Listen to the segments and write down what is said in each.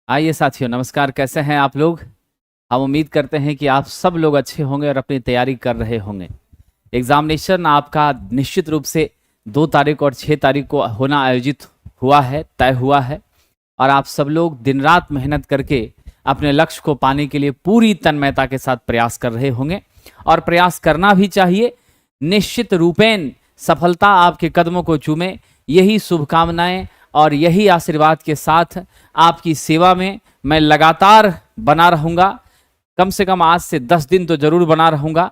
आइए साथियों, नमस्कार। कैसे हैं आप लोग? हम उम्मीद करते हैं कि आप सब लोग अच्छे होंगे और अपनी तैयारी कर रहे होंगे। एग्जामिनेशन आपका निश्चित रूप से 2 तारीख और 6 तारीख को होना आयोजित हुआ है, तय हुआ है। और आप सब लोग दिन रात मेहनत करके अपने लक्ष्य को पाने के लिए पूरी तन्मयता के साथ प्रयास कर रहे होंगे, और प्रयास करना भी चाहिए। निश्चित रूपेण सफलता आपके कदमों को चूमे, यही शुभकामनाएं और यही आशीर्वाद के साथ आपकी सेवा में मैं लगातार बना रहूंगा। कम से कम आज से 10 दिन तो जरूर बना रहूंगा,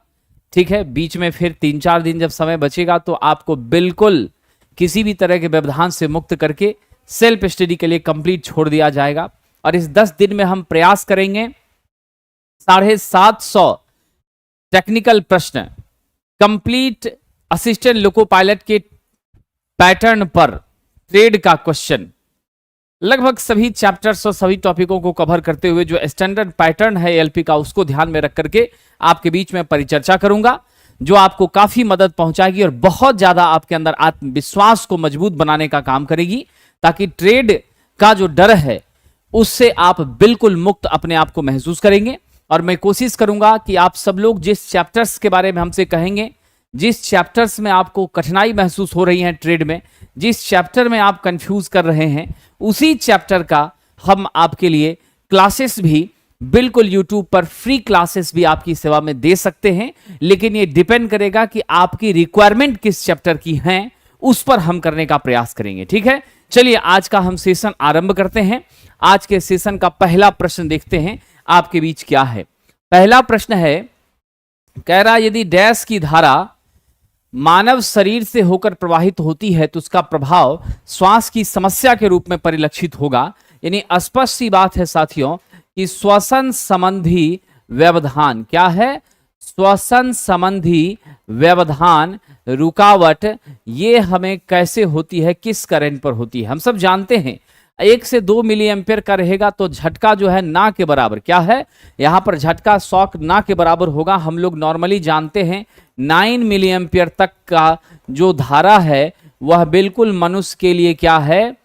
ठीक है। बीच में फिर 3-4 दिन जब समय बचेगा तो आपको बिल्कुल किसी भी तरह के व्यवधान से मुक्त करके सेल्फ स्टडी के लिए कंप्लीट छोड़ दिया जाएगा। और इस 10 दिन में हम प्रयास करेंगे 750 टेक्निकल प्रश्न कंप्लीट असिस्टेंट लोको पायलट के पैटर्न पर ट्रेड का क्वेश्चन, लगभग सभी चैप्टर्स और सभी टॉपिकों को कवर करते हुए जो स्टैंडर्ड पैटर्न है एलपी का, उसको ध्यान में रख करके आपके बीच में परिचर्चा करूंगा, जो आपको काफी मदद पहुंचाएगी और बहुत ज्यादा आपके अंदर आत्मविश्वास को मजबूत बनाने का काम करेगी, ताकि ट्रेड का जो डर है उससे आप बिल्कुल मुक्त अपने आप को महसूस करेंगे। और मैं कोशिश करूंगा कि आप सब लोग जिस चैप्टर्स के बारे में हमसे कहेंगे, जिस चैप्टर्स में आपको कठिनाई महसूस हो रही है ट्रेड में, जिस चैप्टर में आप कंफ्यूज कर रहे हैं, उसी चैप्टर का हम आपके लिए क्लासेस भी बिल्कुल यूट्यूब पर फ्री क्लासेस भी आपकी सेवा में दे सकते हैं। लेकिन ये डिपेंड करेगा कि आपकी रिक्वायरमेंट किस चैप्टर की है, उस पर हम करने का प्रयास करेंगे, ठीक है। चलिए आज का हम सेशन आरंभ करते हैं। आज के सेशन का पहला प्रश्न देखते हैं आपके बीच क्या है। पहला प्रश्न है, कह रहा यदि डैश की धारा मानव शरीर से होकर प्रवाहित होती है तो उसका प्रभाव श्वास की समस्या के रूप में परिलक्षित होगा। यानी स्पष्ट सी बात है साथियों कि श्वसन संबंधी व्यवधान क्या है, श्वसन संबंधी व्यवधान रुकावट, ये हमें कैसे होती है, किस करंट पर होती है। हम सब जानते हैं 1 से 2 मिली एम्पियर का रहेगा तो झटका जो है ना के बराबर, क्या है यहां पर झटका शॉक ना के बराबर होगा। हम लोग नॉर्मली जानते हैं 9 मिली एम्पियर तक का जो धारा है वह बिल्कुल मनुष्य के लिए क्या है,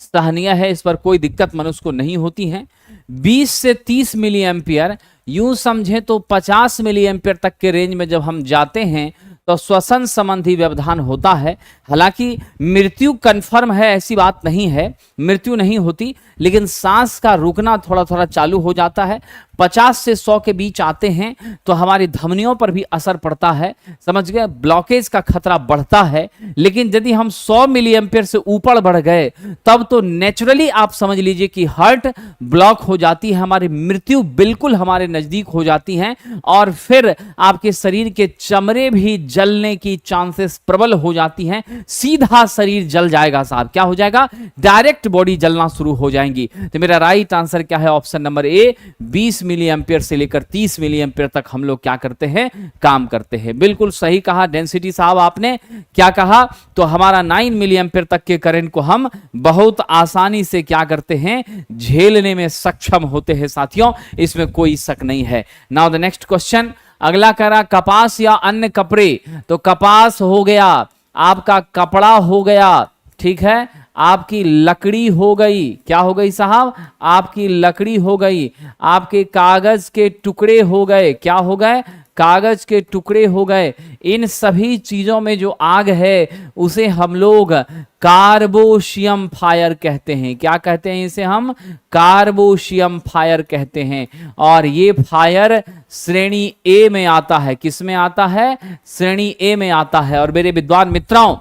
सहनीय है, इस पर कोई दिक्कत मनुष्य को नहीं होती है। 20 से 30 मिली एम्पियर, यूं समझें तो 50 मिली एम्पियर तक के रेंज में जब हम जाते हैं तो श्वसन संबंधी व्यवधान होता है। हालांकि मृत्यु कंफर्म है, ऐसी बात नहीं है, मृत्यु नहीं होती, लेकिन सांस का रुकना थोड़ा थोड़ा चालू हो जाता है। 50 से 100 के बीच आते हैं तो हमारी धमनियों पर भी असर पड़ता है, समझ गए, ब्लॉकेज का खतरा बढ़ता है। लेकिन यदि हम 100 मिली एम्पियर से ऊपर बढ़ गए तब तो नेचुरली आप समझ लीजिए कि हार्ट ब्लॉक हो जाती है, हमारी मृत्यु बिल्कुल हमारे नजदीक हो जाती है, और फिर आपके शरीर के चमड़े भी जलने की चांसेस प्रबल हो जाती हैं। सीधा शरीर जल जाएगा साहब, क्या हो जाएगा, डायरेक्ट बॉडी जलना शुरू हो जाएंगी। तो मेरा राइट आंसर क्या है, option number A, 20 milliampere से लेकर 30 मिली एम्पियर तक हम लोग क्या करते हैं, काम करते हैं। बिल्कुल सही कहा डेंसिटी साहब, आपने क्या कहा, तो हमारा 9 मिली एम्पियर तक के करंट को हम बहुत आसानी से क्या करते हैं, झेलने में सक्षम होते हैं साथियों, इसमें कोई शक नहीं है। नाउ द नेक्स्ट क्वेश्चन, अगला कह रहा कपास या अन्य कपड़े, तो कपास हो गया, आपका कपड़ा हो गया, ठीक है, आपकी लकड़ी हो गई, क्या हो गई साहब, आपकी लकड़ी हो गई, आपके कागज के टुकड़े हो गए, क्या हो गए, कागज के टुकड़े हो गए। इन सभी चीजों में जो आग है उसे हम लोग कार्बोशियम फायर कहते हैं। क्या कहते हैं इसे हम, कार्बोशियम फायर कहते हैं। और ये फायर श्रेणी ए में आता है, किस में आता है, श्रेणी ए में आता है। और मेरे विद्वान मित्रों,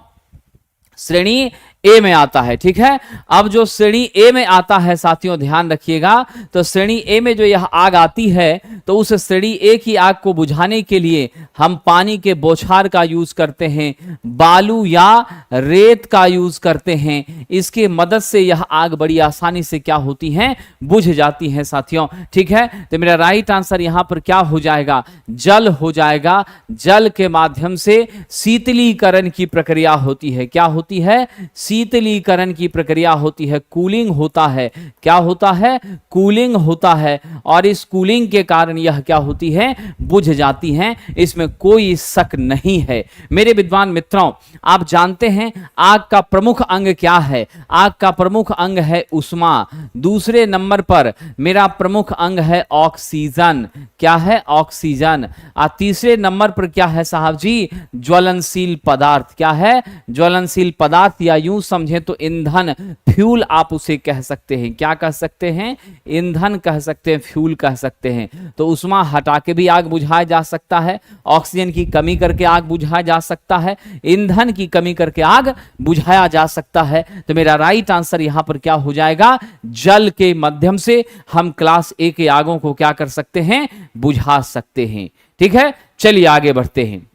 श्रेणी ए में आता है, ठीक है। अब जो श्रेणी ए में आता है साथियों ध्यान रखिएगा, तो श्रेणी ए में जो यह आग आती है तो उस श्रेणी ए की आग को बुझाने के लिए हम पानी के बौछार का यूज करते हैं, बालू या रेत का यूज करते हैं। इसके मदद से यह आग बड़ी आसानी से क्या होती है, बुझ जाती है साथियों, ठीक है। तो मेरा राइट आंसर यहां पर क्या हो जाएगा, जल हो जाएगा। जल के माध्यम से शीतलीकरण की प्रक्रिया होती है, क्या होती है, शीतलीकरण की प्रक्रिया होती है, कूलिंग होता है। क्या होता है? कूलिंग होता है। और इस कूलिंग के कारण यह क्या होती है? बुझ जाती हैं, इसमें कोई शक नहीं है। मेरे विद्वान मित्रों, आप जानते हैं आग का प्रमुख अंग क्या है? आग का प्रमुख अंग है उष्मा। दूसरे नंबर पर मेरा प्रमुख अंग है ऑक्सीजन। क्या है? ऑक्सीजन। और तीसरे नंबर पर क्या है साहब जी? ज्वलनशील पदार्थ। क्या है? ज्वलनशील पदार्थ, या यूं समझे तो ईंधन, फ्यूल आप उसे कह सकते हैं। क्या कह सकते हैं? ईंधन कह सकते हैं, फ्यूल कह सकते हैं। तो उष्मा हटा के भी आग बुझाया जा सकता है, ऑक्सीजन की कमी करके आग बुझाया जा सकता है, ईंधन की कमी करके आग बुझाया जा सकता है। तो मेरा राइट आंसर यहां पर क्या हो जाएगा? जल के माध्यम से हम क्लास ए के आगों को क्या कर सकते हैं? बुझा सकते हैं। ठीक है, चलिए आगे बढ़ते हैं।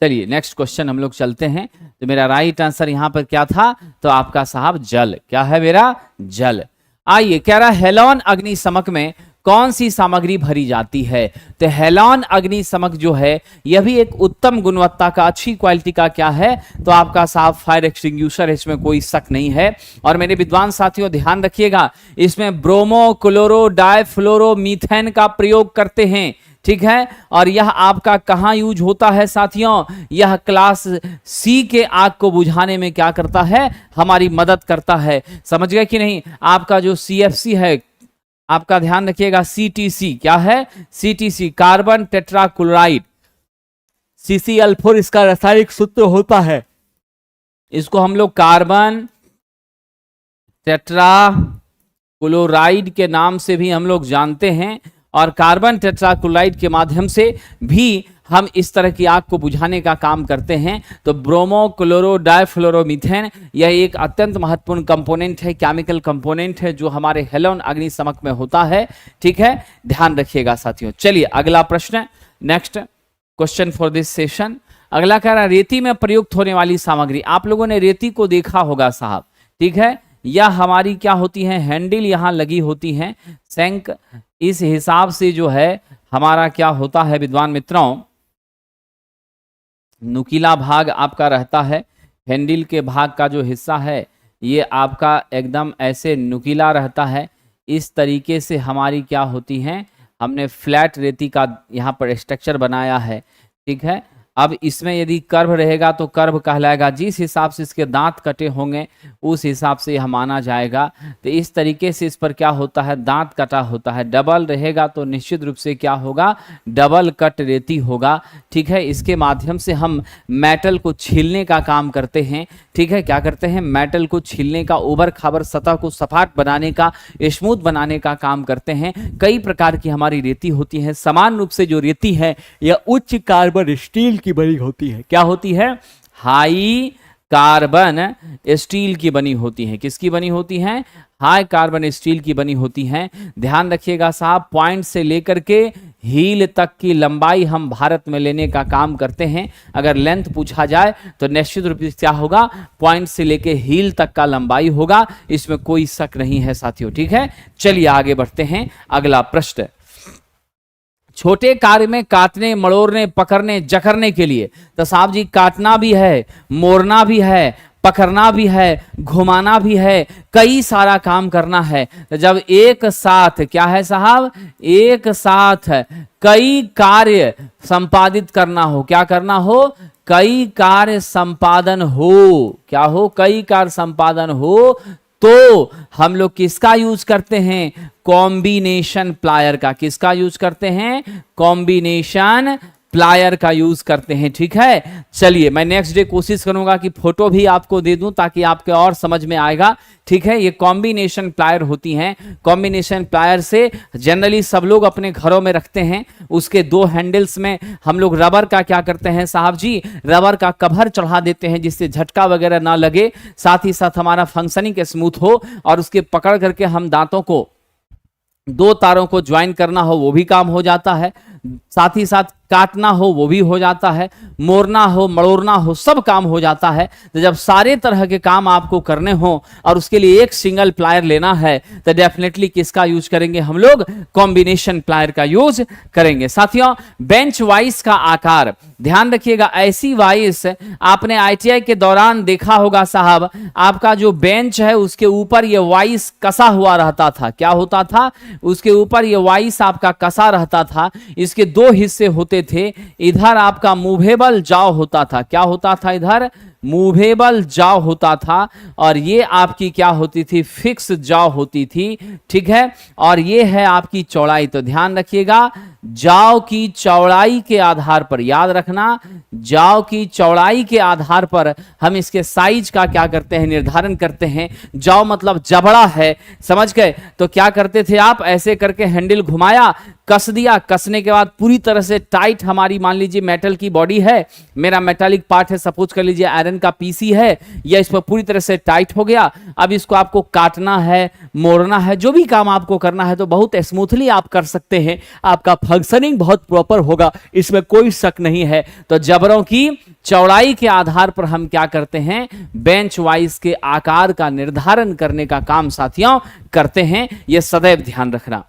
चलिए नेक्स्ट क्वेश्चन हम लोग चलते हैं। तो मेरा राइट आंसर यहां पर क्या था? तो आपका साहब जल। क्या है मेरा? जल। आइए, कह रहा हेलोन अग्निशमक में कौन सी सामग्री भरी जाती है? तो हेलोन अग्निशमक जो है यह भी एक उत्तम गुणवत्ता का, अच्छी क्वालिटी का क्या है? तो आपका साहब फायर एक्सटिंग्विशर है, इसमें कोई शक नहीं है। और मेरे विद्वान साथियों ध्यान रखिएगा, इसमें ब्रोमो, क्लोरो, डाइफ्लोरो, मीथेन का प्रयोग करते हैं। ठीक है, और यह आपका कहां यूज होता है साथियों? यह क्लास सी के आग को बुझाने में क्या करता है? हमारी मदद करता है। समझ गए कि नहीं? आपका जो CFC है, आपका ध्यान रखिएगा, CTC क्या है? CTC कार्बन टेट्राक्लोराइड, CCl4 इसका रासायनिक सूत्र होता है। इसको हम लोग कार्बन टेट्राक्लोराइड के नाम से भी हम लोग जानते हैं। और कार्बन टेट्राक्लोराइड के माध्यम से भी हम इस तरह की आग को बुझाने का काम करते हैं। तो ब्रोमो, क्लोरो, डाइफ्लोरोमीथेन यह एक अत्यंत महत्वपूर्ण कंपोनेंट है, केमिकल कंपोनेंट है, जो हमारे हेलोन अग्निशमक में होता है। ठीक है, ध्यान रखिएगा साथियों। चलिए अगला प्रश्न, next question for this session. अगला कह रहा है रेती में प्रयुक्त होने वाली सामग्री। आप लोगों ने रेती को देखा होगा साहब। ठीक है, यह हमारी क्या होती है? हैंडल यहां लगी होती है, सैंक। इस हिसाब से जो है हमारा क्या होता है विद्वान मित्रों? नुकीला भाग आपका रहता है। हैंडल के भाग का जो हिस्सा है ये आपका एकदम ऐसे नुकीला रहता है। इस तरीके से हमारी क्या होती हैं? हमने फ्लैट रेती का यहाँ पर स्ट्रक्चर बनाया है। ठीक है, अब इसमें यदि कर्व रहेगा तो कर्व कहलाएगा। जिस हिसाब से इसके दांत कटे होंगे उस हिसाब से यह माना जाएगा। तो इस तरीके से इस पर क्या होता है? दांत कटा होता है। डबल रहेगा तो निश्चित रूप से क्या होगा? डबल कट रेती होगा। ठीक है, इसके माध्यम से हम मेटल को छीलने का काम करते हैं। ठीक है, क्या करते हैं? मेटल को छीलने का, उबर खाबर सतह को सपाट बनाने का, स्मूथ बनाने का काम करते हैं। कई प्रकार की हमारी रेती होती है। समान रूप से जो रेती है यह उच्च कार्बन स्टील की बनी होती है। क्या होती है? हाई कार्बन स्टील की बनी होती है। किसकी बनी होती है? हाई कार्बन स्टील की बनी होती है। ध्यान रखिएगा साहब, पॉइंट से लेकर के हील तक की लंबाई हम भारत में लेने का काम करते हैं। अगर लेंथ पूछा जाए तो निश्चित रूप से क्या होगा? पॉइंट से लेकर हील तक का लंबाई होगा, इसमें कोई शक नहीं है साथियों। ठीक है, चलिए आगे बढ़ते हैं। अगला प्रश्न, छोटे कार्य में काटने, मड़ोड़ने, पकड़ने, जकड़ने के लिए, तो साहब जी काटना भी है, मोड़ना भी है, पकड़ना भी है, घुमाना भी है, कई सारा काम करना है। तो जब एक साथ क्या है साहब? एक साथ कई कार्य संपादित करना हो, क्या करना हो? कई कार्य संपादन हो। क्या हो? कई कार्य संपादन हो तो हम लोग किसका यूज करते हैं? कॉम्बिनेशन प्लायर का। किसका यूज करते हैं? कॉम्बिनेशन प्लायर का यूज करते हैं। ठीक है, चलिए मैं नेक्स्ट डे कोशिश करूंगा कि फोटो भी आपको दे दूं ताकि आपके और समझ में आएगा। ठीक है, ये कॉम्बिनेशन प्लायर होती हैं। कॉम्बिनेशन प्लायर से जनरली सब लोग अपने घरों में रखते हैं। उसके दो हैंडल्स में हम लोग रबर का क्या करते हैं साहब जी? रबर का कवर चढ़ा देते हैं जिससे झटका वगैरह ना लगे, साथ ही साथ हमारा फंक्शनिंग स्मूथ हो, और उसके पकड़ करके हम दांतों को, दो तारों को ज्वाइन करना हो वो भी काम हो जाता है। साथ ही साथ काटना हो वो भी हो जाता है, मोड़ना हो मड़ोड़ना हो सब काम हो जाता है। तो जब सारे तरह के काम आपको करने हो और उसके लिए एक सिंगल प्लायर लेना है तो डेफिनेटली किसका यूज करेंगे हम लोग, कॉम्बिनेशन प्लायर का यूज करेंगे। साथियों बेंच वाइस का आकार ध्यान रखिएगा, ऐसी वाइस आपने आईटीआई के दौरान देखा होगा साहब, आपका जो बेंच है उसके ऊपर ये वाइस कसा हुआ रहता था। क्या होता था, उसके ऊपर ये वाइस आपका कसा रहता था। इसके दो हिस्से होते थे, इधर आपका मूवेबल जाव होता था। क्या होता था, इधर मूवेबल जाव होता था और ये आपकी क्या होती थी, फिक्स जाव होती थी। ठीक है, और ये है आपकी चौड़ाई। तो ध्यान रखिएगा जाव की चौड़ाई के आधार पर, याद रखना जाव की चौड़ाई के आधार पर हम इसके साइज का क्या करते हैं, निर्धारण करते हैं। जाव मतलब जबड़ा है, समझ गए। तो क्या करते थे आप, ऐसे करके हैंडल घुमाया, कस दिया, कसने के बाद पूरी तरह से टाइट, हमारी मान लीजिए मेटल की बॉडी है, मेरा मेटालिक पार्ट है, सपोज कर लीजिए आयरन का पीसी है, या इस पर पूरी तरह से टाइट हो गया। अब इसको आपको काटना है, मोड़ना है, जो भी काम आपको करना है तो बहुत स्मूथली आप कर सकते हैं, आपका फंक्शनिंग बहुत प्रॉपर होगा, इसमें कोई शक नहीं है। तो जबरों की चौड़ाई के आधार पर हम क्या करते हैं, बेंच वाइज के आकार का निर्धारण करने का काम साथियों करते हैं, यह सदैव ध्यान रखना।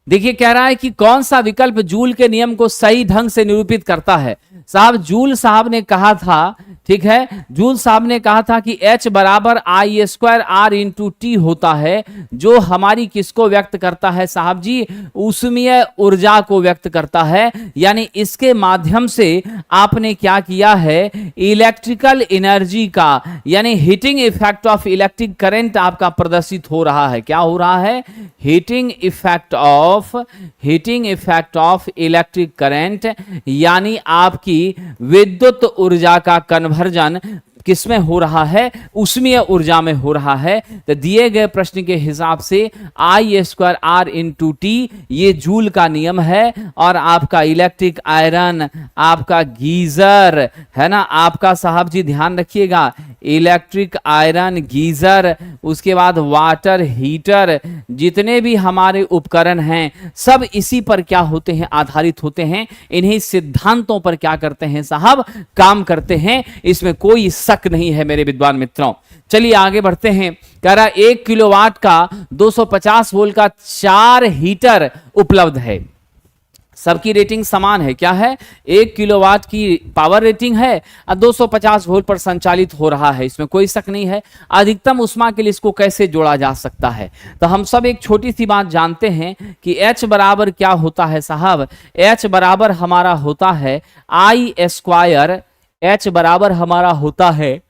देखिए कह रहा है कि कौन सा विकल्प जूल के नियम को सही ढंग से निरूपित करता है। साहब जूल साहब ने कहा था, ठीक है, जूल साहब ने कहा था कि H बराबर आई स्क्वायर आर इंटू टी होता है, जो हमारी किसको व्यक्त करता है साहब जी, ऊष्मीय ऊर्जा को व्यक्त करता है। यानी इसके माध्यम से आपने क्या किया है, इलेक्ट्रिकल एनर्जी का यानी heating effect of electric current आपका प्रदर्शित हो रहा है। क्या हो रहा है, heating effect of electric current, यानी आपकी विद्युत ऊर्जा का कन्वर्जन किसमें हो रहा है, ऊष्मीय ऊर्जा में हो रहा है। तो दिए गए प्रश्न के हिसाब से आई स्क्वायर आर इंटू टी ये जूल का नियम है, और आपका इलेक्ट्रिक आयरन, आपका गीजर है ना, आपका साहब जी ध्यान रखिएगा, इलेक्ट्रिक आयरन, गीजर, उसके बाद वाटर हीटर, जितने भी हमारे उपकरण हैं सब इसी पर क्या होते हैं, आधारित होते हैं। इन्हीं सिद्धांतों पर क्या करते हैं साहब, काम करते हैं, इसमें कोई शक नहीं है मेरे विद्वान मित्रों। चलिए आगे बढ़ते हैं। कह रहा 1 किलोवाट का 250 वोल्ट का 4 हीटर उपलब्ध है, सबकी रेटिंग समान है। क्या है, 1 किलोवाट की पावर रेटिंग है और 250 वोल्ट पर संचालित हो रहा है, इसमें कोई शक नहीं है। अधिकतम ऊष्मा के लिए इसको कैसे जोड़ा जा सकता है, तो हम सब एक छोटी सी बात जानते हैं कि H बराबर क्या होता है साहब, H बराबर हमारा होता है आई स्क्वायर, H बराबर हमारा होता है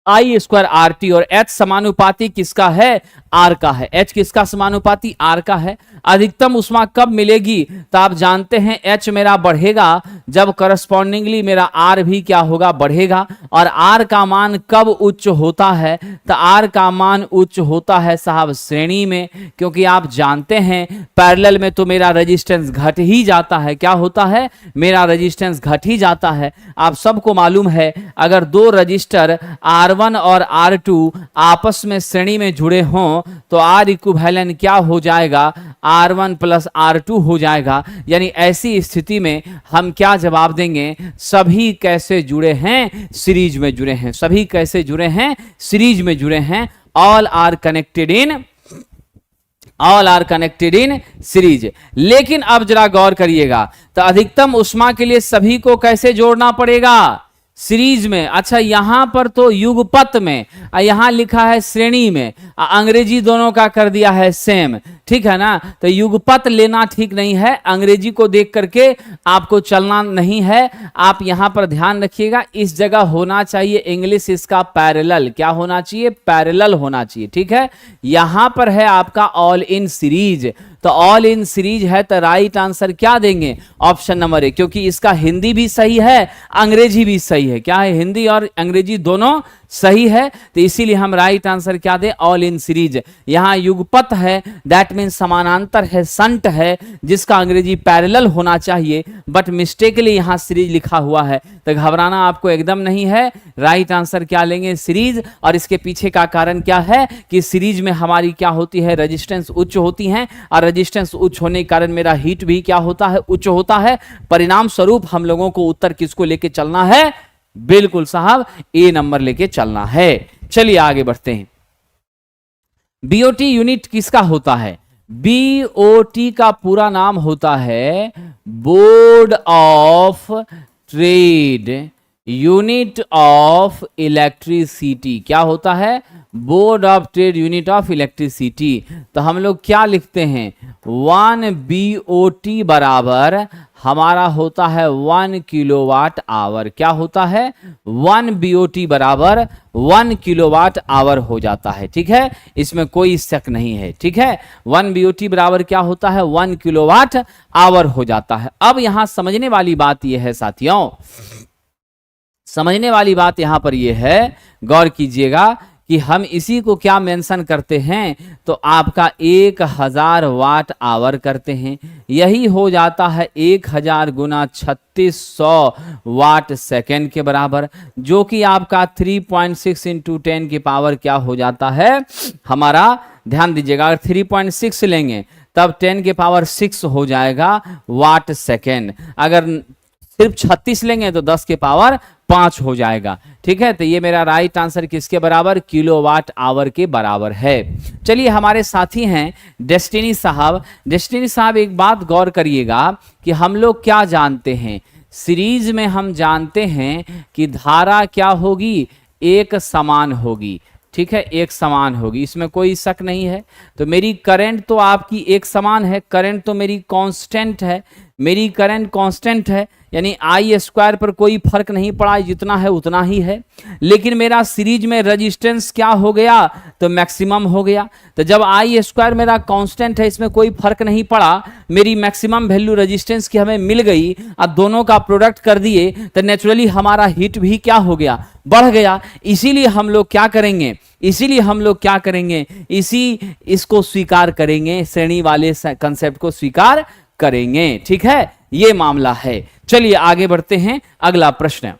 आई स्क्वायर आर टी, और H समानुपाती किसका है, आर का है। H किसका समानुपाती, आर का है। अधिकतम ऊष्मा कब मिलेगी, तो आप जानते हैं H मेरा बढ़ेगा जब करस्पॉन्डिंगली मेरा आर भी क्या होगा, बढ़ेगा। और आर का मान कब उच्च होता है, तो आर का मान उच्च होता है साहब श्रेणी में, क्योंकि आप जानते हैं पैरेलल में तो मेरा रेजिस्टेंस घट ही जाता है। क्या होता है, मेरा रेजिस्टेंस घट ही जाता है। आप सबको मालूम है अगर दो रजिस्टर R1 और R2 आपस में श्रेणी में जुड़े हों तो R इक्विवेलेंट क्या हो जाएगा, R1 प्लस R2 हो जाएगा। यानी ऐसी स्थिति में हम क्या जवाब देंगे, सभी कैसे जुड़े हैं, सीरीज में जुड़े हैं। सभी कैसे जुड़े हैं, सीरीज में जुड़े हैं। All are connected in series. लेकिन अब जरा गौर करिएगा, तो अधिकतम ऊष्मा के लिए सभी को कैसे जोड़ना पड़ेगा, सीरीज में। अच्छा यहां पर तो युगपत में, यहां लिखा है श्रेणी में, अंग्रेजी दोनों का कर दिया है सेम, ठीक है ना। तो युगपत लेना ठीक नहीं है, अंग्रेजी को देख करके आपको चलना नहीं है। आप यहां पर ध्यान रखिएगा, इस जगह होना चाहिए इंग्लिश इसका पैरेलल। क्या होना चाहिए, पैरेलल होना चाहिए, ठीक है। यहां पर है आपका ऑल इन सीरीज, तो ऑल इन सीरीज है तो राइट आंसर क्या देंगे, ऑप्शन नंबर ए, क्योंकि इसका हिंदी भी सही है अंग्रेजी भी सही है। क्या है, हिंदी और अंग्रेजी दोनों सही है, तो इसीलिए हम राइट आंसर क्या दे, ऑल इन सीरीज। यहां युगपत है, दैट मीन समानांतर है, संट है, जिसका अंग्रेजी पैरेलल होना चाहिए, बट मिस्टेकली यहां सीरीज लिखा हुआ है, तो घबराना आपको एकदम नहीं है। राइट आंसर क्या लेंगे, सीरीज। और इसके पीछे का कारण क्या है कि सीरीज में हमारी क्या होती है, रेजिस्टेंस उच्च होती है, और रेजिस्टेंस उच्च होने के कारण मेरा हीट भी क्या होता है, उच्च होता है। परिणाम स्वरूप हम लोगों को उत्तर किसको लेके चलना है, बिल्कुल साहब ए नंबर लेके चलना है। चलिए आगे बढ़ते हैं। बीओटी यूनिट किसका होता है, बीओटी का पूरा नाम होता है board of trade unit of electricity. क्या होता है, board of trade unit of electricity. तो हम लोग क्या लिखते हैं, 1 बीओटी बराबर हमारा होता है 1 किलोवाट आवर। क्या होता है, 1 बीओटी बराबर 1 किलोवाट आवर हो जाता है। ठीक है, इसमें कोई शक नहीं है। ठीक है, 1 बीओटी बराबर क्या होता है, 1 किलोवाट आवर हो जाता है। अब यहां समझने वाली बात यह है साथियों, समझने वाली बात यहां पर यह है, गौर कीजिएगा कि हम इसी को क्या मेंशन करते हैं, तो आपका 1000 वाट आवर करते हैं। यही हो जाता है 1000 गुना 3600 वाट सेकेंड के बराबर, जो कि आपका 3.6 इंटू 10 की पावर क्या हो जाता है हमारा, ध्यान दीजिएगा, अगर 3.6 लेंगे तब 10 के पावर 6 हो जाएगा वाट सेकेंड। अगर सिर्फ 36 लेंगे तो 10 के पावर 5 हो जाएगा। ठीक है, तो ये मेरा राइट आंसर किसके बराबर, किलोवाट आवर के बराबर है। चलिए हमारे साथी हैं डेस्टिनी साहब। डेस्टिनी साहब एक बात गौर करिएगा कि हम लोग क्या जानते हैं, सीरीज में हम जानते हैं कि धारा क्या होगी, एक समान होगी। ठीक है, एक समान होगी, इसमें कोई शक नहीं है। तो मेरी करंट तो आपकी एक समान है, करंट तो मेरी कांस्टेंट है, मेरी करंट कांस्टेंट है, यानी आई स्क्वायर पर कोई फर्क नहीं पड़ा, जितना है उतना ही है। लेकिन मेरा सीरीज में रेजिस्टेंस क्या हो गया, तो मैक्सिमम हो गया। तो जब आई स्क्वायर मेरा कांस्टेंट है, इसमें कोई फर्क नहीं पड़ा, मेरी मैक्सिमम वैल्यू रेजिस्टेंस की हमें मिल गई, अब दोनों का प्रोडक्ट कर दिए, तो नेचुरली हमारा हीट भी क्या हो गया, बढ़ गया। इसीलिए हम लोग क्या करेंगे, इसको स्वीकार करेंगे, श्रेणी वाले कंसेप्ट को स्वीकार करेंगे। ठीक है, ये मामला है। चलिए आगे बढ़ते हैं, अगला प्रश्न,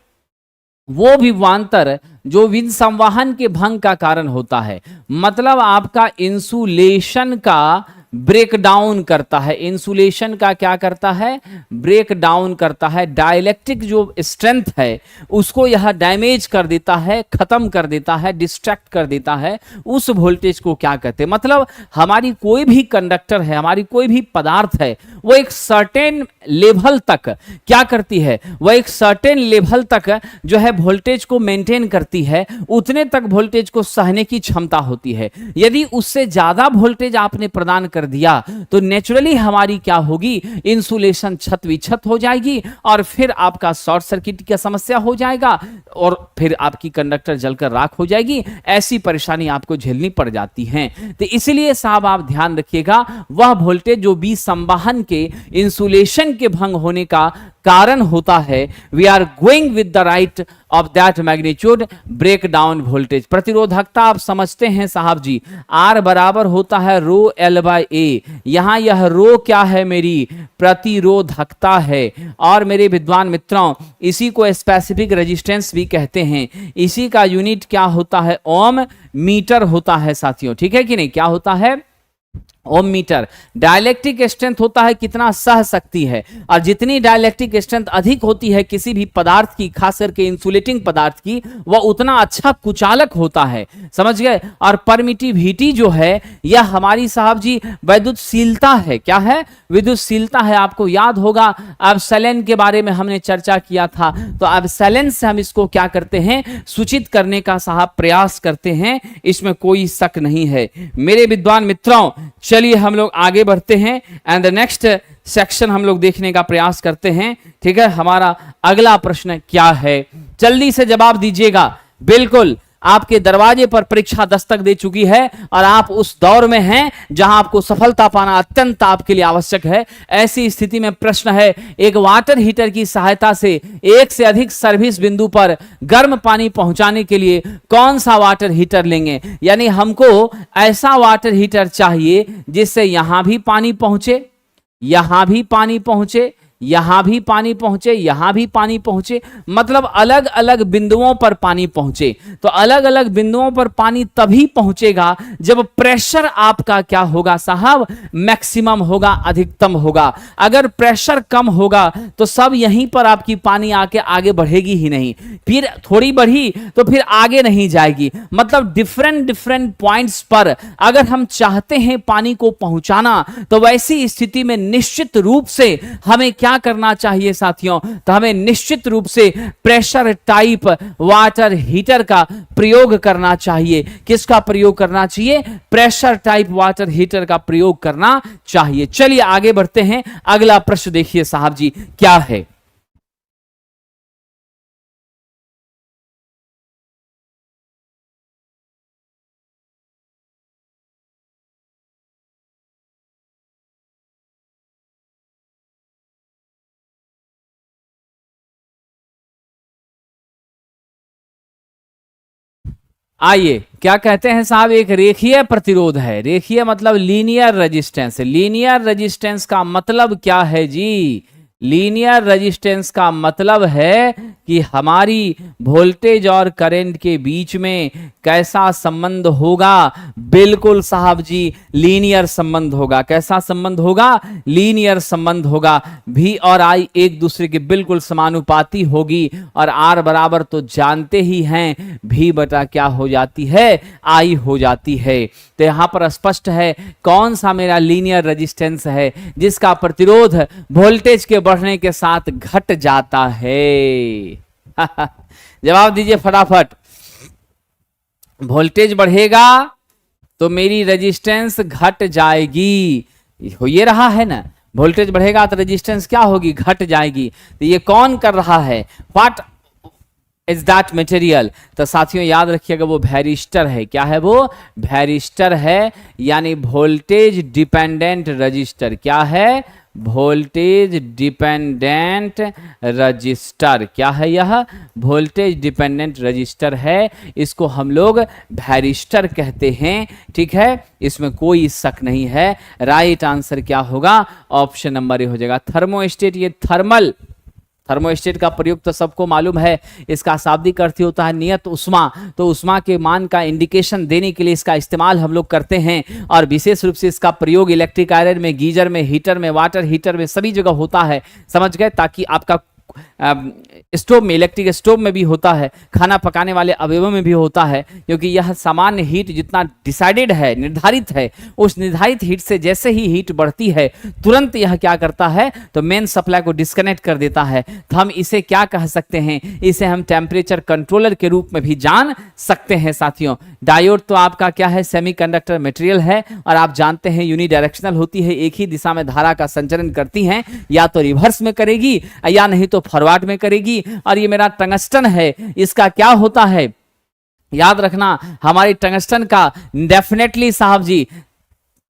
वो विभवांतर जो विद्युत संवहन के भंग का कारण होता है, मतलब आपका इंसुलेशन का ब्रेक डाउन करता है, इंसुलेशन का क्या करता है, ब्रेक डाउन करता है। डाइलेक्ट्रिक जो स्ट्रेंथ है उसको यह डैमेज कर देता है, खत्म कर देता है, डिस्ट्रैक्ट कर देता है। उस वोल्टेज को क्या कहते हैं, मतलब हमारी कोई भी कंडक्टर है, हमारी कोई भी पदार्थ है, वो एक सर्टेन लेवल तक क्या करती है, वो एक सर्टेन लेवल तक जो है वोल्टेज को मेंटेन करती है, उतने तक वोल्टेज को सहने की क्षमता होती है। यदि उससे ज्यादा वोल्टेज आपने प्रदान कर दिया तो नेचुरली हमारी क्या होगी, इंसुलेशन छत विछत हो जाएगी, और फिर आपका शॉर्ट सर्किट की समस्या हो जाएगा, और फिर आपकी कंडक्टर जलकर राख हो जाएगी। ऐसी परेशानी आपको झेलनी पड़ जाती है। तो इसलिए साहब आप ध्यान रखिएगा, वह वोल्टेज जो भी संवहन के इंसुलेशन के भंग होने का कारण होता है, we are going with the right of that magnitude breakdown voltage. प्रतिरोधकता आप समझते हैं साहब जी, R बराबर होता है रो L बाय ए। यहां यह रो क्या है, मेरी प्रतिरोधकता है। और मेरे विद्वान मित्रों, इसी को स्पेसिफिक रेजिस्टेंस भी कहते हैं। इसी का यूनिट क्या होता है, ओम मीटर होता है साथियों। ठीक है कि नहीं, क्या होता है, ओम मीटर। डाइलेक्ट्रिक स्ट्रेंथ होता है कितना सह सकती है, और जितनी डाइलेक्ट्रिक स्ट्रेंथ अधिक होती है किसी भी पदार्थ की, खास करके इंसुलेटिंग पदार्थ की, वह उतना अच्छा कुचालक होता है, समझ गए। और परमिटिविटी जो है यह हमारी साहब जी विद्युतशीलता है। क्या है, विद्युतशीलता है। आपको याद होगा एब्सिलॉन के बारे में हमने चर्चा किया था, तो एब्सिलॉन से हम इसको क्या करते हैं, सूचित करने का साहब प्रयास करते हैं, इसमें कोई शक नहीं है मेरे विद्वान मित्रों। चलिए हम लोग आगे बढ़ते हैं, एंड द नेक्स्ट सेक्शन हम लोग देखने का प्रयास करते हैं। ठीक है, हमारा अगला प्रश्न क्या है, जल्दी से जवाब दीजिएगा। बिल्कुल, आपके दरवाजे पर परीक्षा दस्तक दे चुकी है और आप उस दौर में हैं जहां आपको सफलता पाना अत्यंत आपके लिए आवश्यक है। ऐसी स्थिति में प्रश्न है, एक वाटर हीटर की सहायता से एक से अधिक सर्विस बिंदु पर गर्म पानी पहुंचाने के लिए कौन सा वाटर हीटर लेंगे? यानी हमको ऐसा वाटर हीटर चाहिए जिससे यहां भी पानी पहुंचे, यहां भी पानी पहुंचे, यहां भी पानी पहुंचे, यहां भी पानी पहुंचे, मतलब अलग अलग बिंदुओं पर पानी पहुंचे। तो अलग अलग बिंदुओं पर पानी तभी पहुंचेगा जब प्रेशर आपका क्या होगा साहब? मैक्सिमम होगा, अधिकतम होगा। अगर प्रेशर कम होगा तो सब यहीं पर आपकी पानी आके आगे बढ़ेगी ही नहीं, फिर थोड़ी बढ़ी तो फिर आगे नहीं जाएगी। मतलब डिफरेंट डिफरेंट पॉइंट्स पर अगर हम चाहते हैं पानी को पहुंचाना, तो वैसी स्थिति में निश्चित रूप से हमें क्या करना चाहिए साथियों? तो हमें निश्चित रूप से प्रेशर टाइप वाटर हीटर का प्रयोग करना चाहिए। किसका प्रयोग करना चाहिए? प्रेशर टाइप वाटर हीटर का प्रयोग करना चाहिए। चलिए आगे बढ़ते हैं। अगला प्रश्न देखिए साहब जी क्या है। आइए, क्या कहते हैं साहब? एक रेखीय प्रतिरोध है। रेखीय मतलब लीनियर रेजिस्टेंस। लीनियर रेजिस्टेंस का मतलब क्या है जी? लीनियर रेजिस्टेंस का मतलब है कि हमारी वोल्टेज और करंट के बीच में कैसा संबंध होगा? बिल्कुल साहब जी, लीनियर संबंध होगा। कैसा संबंध होगा? लीनियर संबंध होगा। V और I एक दूसरे के बिल्कुल समानुपाती होगी और R बराबर तो जानते ही हैं, V बटा क्या हो जाती है? I हो जाती है। तो यहां पर स्पष्ट है कौन सा मेरा लीनियर रेजिस्टेंस है जिसका प्रतिरोध वोल्टेज के बढ़ने के साथ घट जाता है। जवाब दीजिए फटाफट। वोल्टेज बढ़ेगा तो मेरी रेजिस्टेंस घट जाएगी। हो ये रहा है ना, वोल्टेज बढ़ेगा तो रेजिस्टेंस क्या होगी? घट जाएगी। तो ये कौन कर रहा है? What is that material? तो साथियों याद रखिएगा वो वैरिस्टर है। क्या है वो? वैरिस्टर है, यानी वोल्टेज डिपेंडेंट रजिस्टर। क्या है? Voltage dependent register. क्या है यह? वोल्टेज डिपेंडेंट रजिस्टर है। इसको हम लोग वैरिस्टर कहते हैं। ठीक है, इसमें कोई शक नहीं है। राइट आंसर क्या होगा? ऑप्शन नंबर ए हो जाएगा। थर्मोस्टेट, ये थर्मोस्टेट का प्रयोग तो सबको मालूम है। इसका शाब्दिक अर्थ होता है नियत उष्मा। तो उष्मा के मान का इंडिकेशन देने के लिए इसका इस्तेमाल हम लोग करते हैं और विशेष रूप से इसका प्रयोग इलेक्ट्रिक आयरन में, गीजर में, हीटर में, वाटर हीटर में सभी जगह होता है। समझ गए? ताकि आपका स्टोव में, इलेक्ट्रिक स्टोव में भी होता है, खाना पकाने वाले अवयवों में भी होता है, क्योंकि यह सामान्य हीट जितना डिसाइडेड है, निर्धारित है, उस निर्धारित हीट से जैसे ही हीट बढ़ती है तुरंत यह क्या करता है? तो मेन सप्लाई को डिस्कनेक्ट कर देता है। तो हम इसे क्या कह सकते हैं? इसे हम टेम्परेचर कंट्रोलर के रूप में भी जान सकते हैं साथियों। डायोड तो आपका क्या है? सेमीकंडक्टर मटेरियल है और आप जानते हैं यूनिडायरेक्शनल होती है, एक ही दिशा में धारा का संचरण करती हैं, या तो रिवर्स में करेगी या नहीं तो फॉरवर्ड में करेगी। और ये मेरा टंगस्टन है, इसका क्या होता है? याद रखना, हमारी टंगस्टन का डेफिनेटली साहब जी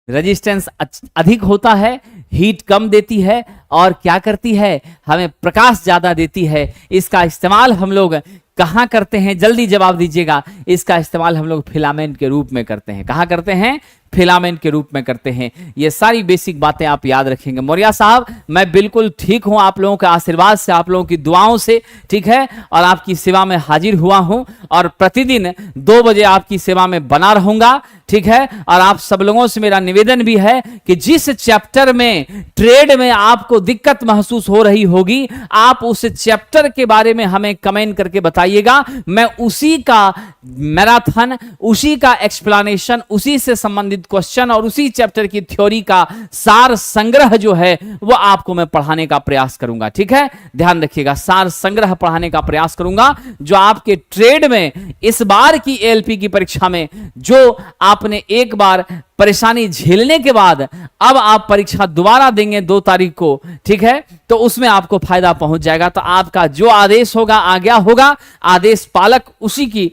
रेजिस्टेंस अधिक होता है, हीट कम देती है और क्या करती है? हमें प्रकाश ज्यादा देती है। इसका इस्तेमाल हम लोग कहां करते हैं? जल्दी जवाब दीजिएगा। इसका इस्तेमाल हम लोग फिलामेंट के रूप में करते हैं। कहां करते हैं? फिलामेंट के रूप में करते हैं। ये सारी बेसिक बातें आप याद रखेंगे। मौर्या साहब मैं बिल्कुल ठीक हूं, आप लोगों के आशीर्वाद से, आप लोगों की दुआओं से, ठीक है, और आपकी सेवा में हाजिर हुआ हूं और प्रतिदिन 2 बजे आपकी सेवा में बना रहूंगा। ठीक है, और आप सब लोगों से मेरा निवेदन भी है कि जिस चैप्टर में ट्रेड में आपको दिक्कत महसूस हो रही होगी, आप उस चैप्टर के बारे में हमें कमेंट करके बताइएगा। मैं उसी का मैराथन, उसी का एक्सप्लेनेशन, उसी से संबंधित क्वेश्चन और उसी चैप्टर की थ्योरी का सार संग्रह जो है वो आपको मैं पढ़ाने का प्रयास करूंगा। ठीक है, ध्यान रखिएगा, सार संग्रह पढ़ाने का प्रयास करूंगा जो आपके ट्रेड में इस बार की एएलपी की परीक्षा में जो आपने एक बार परेशानी झेलने के बाद अब आप परीक्षा दोबारा देंगे 2 तारीख को, ठीक है, तो उसमें आपको फायदा पहुंच जाएगा। तो आपका जो आदेश होगा, आज्ञा होगा, आदेश पालक उसी की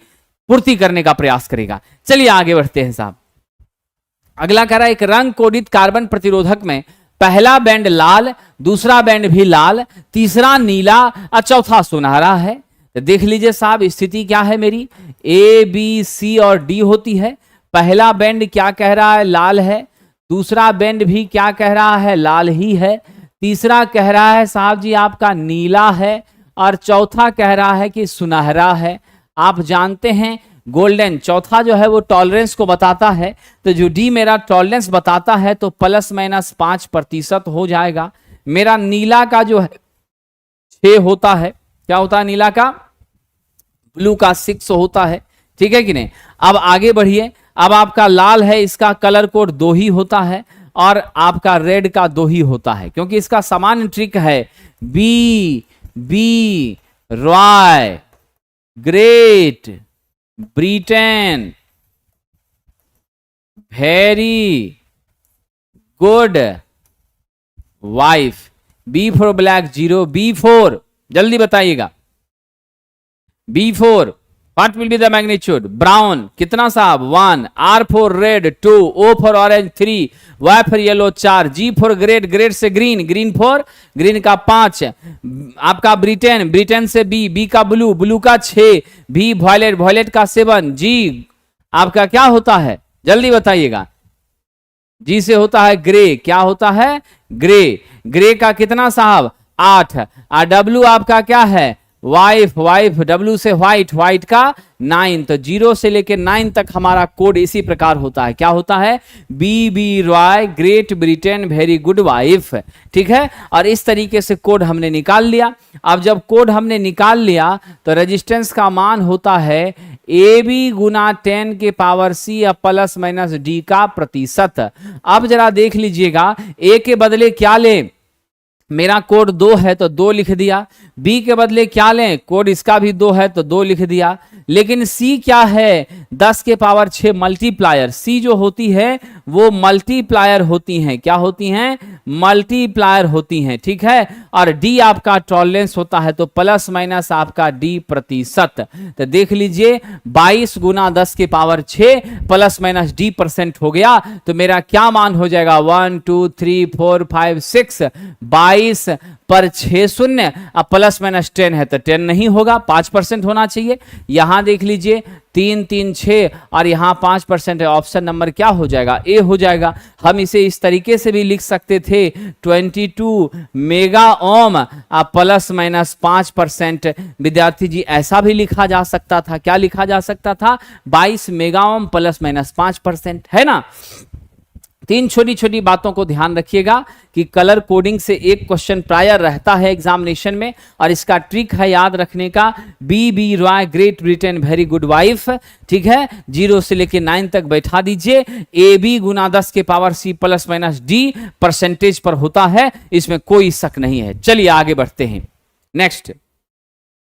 पूर्ति करने का प्रयास करेगा। चलिए आगे बढ़ते हैं साहब। अगला कह रहा है एक रंग कोडित कार्बन प्रतिरोधक में पहला बैंड लाल, दूसरा बैंड भी लाल, तीसरा नीला और चौथा सुनहरा है। तो देख लीजिए साहब स्थिति क्या है मेरी, ए बी सी और डी होती है। पहला बैंड क्या कह रहा है, लाल है। दूसरा बैंड भी क्या कह रहा है, लाल ही है। तीसरा कह रहा है साहब जी आपका नीला है, और चौथा कह रहा है कि सुनहरा है। आप जानते हैं गोल्डन, चौथा जो है वो टॉलरेंस को बताता है, तो जो डी मेरा टॉलरेंस बताता है तो ±5% हो जाएगा। मेरा नीला का जो है 6 होता है, क्या होता है नीला का, ब्लू का 6 होता है, ठीक है कि नहीं। अब आगे बढ़िए, अब आपका लाल है, इसका कलर कोड 2 ही होता है, और आपका रेड का 2 ही होता है, क्योंकि इसका समान ट्रिक है। B B Roy, great Britain, very good wife. B for black 0, B4 जल्दी बताइएगा, B4 what will be the magnitude, brown कितना साहब 1, R for red 2, O for orange 3, Y for yellow 4, G for great, great से green, green for green का 5, आपका Britain, Britain से B, B का blue, blue का 6, V वॉयलेट, वॉयलेट का 7, G आपका क्या होता है जल्दी बताइएगा, G से होता है ग्रे, क्या होता है ग्रे, ग्रे का कितना साहब 8, और W आपका क्या है वाइफ, वाइफ W से व्हाइट, व्हाइट का 9। तो 0 से लेकर 9 तक हमारा कोड इसी प्रकार होता है, क्या होता है B B Roy, great Britain, very good wife, ठीक है। और इस तरीके से कोड हमने निकाल लिया। अब जब कोड हमने निकाल लिया तो रेजिस्टेंस का मान होता है AB गुना 10 के पावर C या ±D का प्रतिशत। अब जरा देख लीजिएगा, A के बदले क्या ले, मेरा कोड 2 है तो 2 लिख दिया, बी के बदले क्या लें, कोड इसका भी 2 है तो 2 लिख दिया। लेकिन सी क्या है 10 के पावर 6 मल्टीप्लायर, सी जो होती है वो मल्टीप्लायर होती हैं, क्या होती हैं मल्टीप्लायर होती हैं, ठीक है। और डी आपका टॉलरेंस होता है तो ± आपका डी प्रतिशत। तो देख लीजिए 22 गुना 10 के पावर 6 ± D% हो गया, तो मेरा क्या मान हो जाएगा 1 2 3 4 5 6, 22 पर 6 शून्य, अब ±10 है तो 10 नहीं होगा, 5% होना चाहिए। यहां देख लीजिए 3 3 6 और यहां 5% है, ऑप्शन नंबर क्या हो जाएगा ए हो जाएगा। हम इसे इस तरीके से भी लिख सकते थे 22 मेगा ओम ±5%। विद्यार्थी जी ऐसा भी लिखा जा सकता था, क्या लिखा जा सकता था 22 मेगा ओम ±5%, है ना। 3 छोटी छोटी बातों को ध्यान रखिएगा कि कलर कोडिंग से एक क्वेश्चन प्रायर रहता है एग्जामिनेशन में, और इसका ट्रिक है याद रखने का B B Roy, great Britain, very good wife, ठीक है। 0 से लेके 9 तक बैठा दीजिए। ए बी गुना 10 के पावर C ±D परसेंटेज पर होता है, इसमें कोई शक नहीं है। चलिए आगे बढ़ते हैं। नेक्स्ट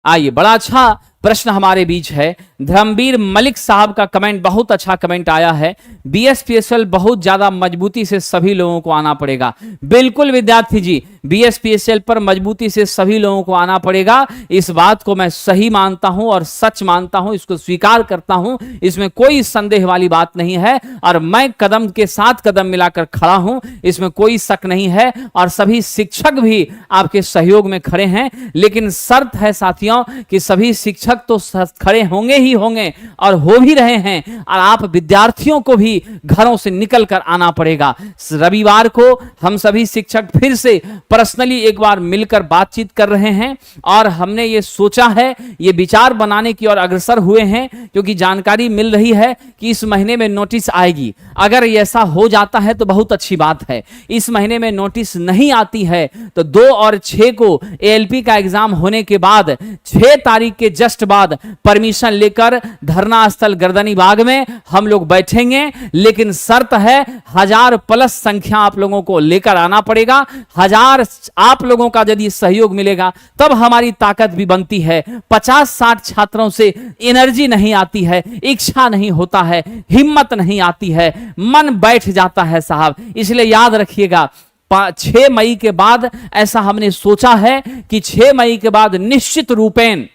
आइए, बड़ा अच्छा प्रश्न हमारे बीच है। धर्मवीर मलिक साहब का कमेंट, बहुत अच्छा कमेंट आया है, BSPSL बहुत ज्यादा मजबूती से सभी लोगों को आना पड़ेगा। बिल्कुल विद्यार्थी जी, BSPSL पर मजबूती से सभी लोगों को आना पड़ेगा, इस बात को मैं सही मानता हूं और सच मानता हूं, इसको स्वीकार करता हूं, इसमें कोई संदेह वाली बात नहीं है। और मैं कदम के साथ कदम मिलाकर खड़ा हूं, इसमें कोई शक नहीं है, और सभी शिक्षक भी आपके सहयोग में खड़े हैं। लेकिन शर्त है साथियों कि सभी शिक्षक तो खड़े होंगे ही होंगे और हो भी रहे हैं, और आप विद्यार्थियों को भी घरों से निकलकर आना पड़ेगा। रविवार को हम सभी शिक्षक फिर से पर्सनली एक बार मिलकर बातचीत कर रहे हैं, और हमने ये सोचा है, ये विचार बनाने की ओर अग्रसर हुए हैं, क्योंकि जानकारी मिल रही है कि इस महीने में नोटिस आएगी। अगर ऐसा हो जाता है तो बहुत अच्छी बात है। इस महीने में नोटिस नहीं आती है तो 2 और 6 को ALP का एग्जाम होने के बाद 6 तारीख के जस्ट बाद परमिशन लेकर धरना स्थल गर्दनी बाग में हम लोग बैठेंगे। लेकिन शर्त है 1000+ संख्या आप लोगों को लेकर आना पड़ेगा। 1000 आप लोगों का यदि सहयोग मिलेगा तब हमारी ताकत भी बनती है। 50-60 छात्रों से एनर्जी नहीं आती है, इच्छा नहीं होता है, हिम्मत नहीं आती है, मन बैठ जाता है साहब। इसलिए याद रखिएगा 6 मई के बाद ऐसा हमने सोचा है कि 6 मई के बाद निश्चित रूपेण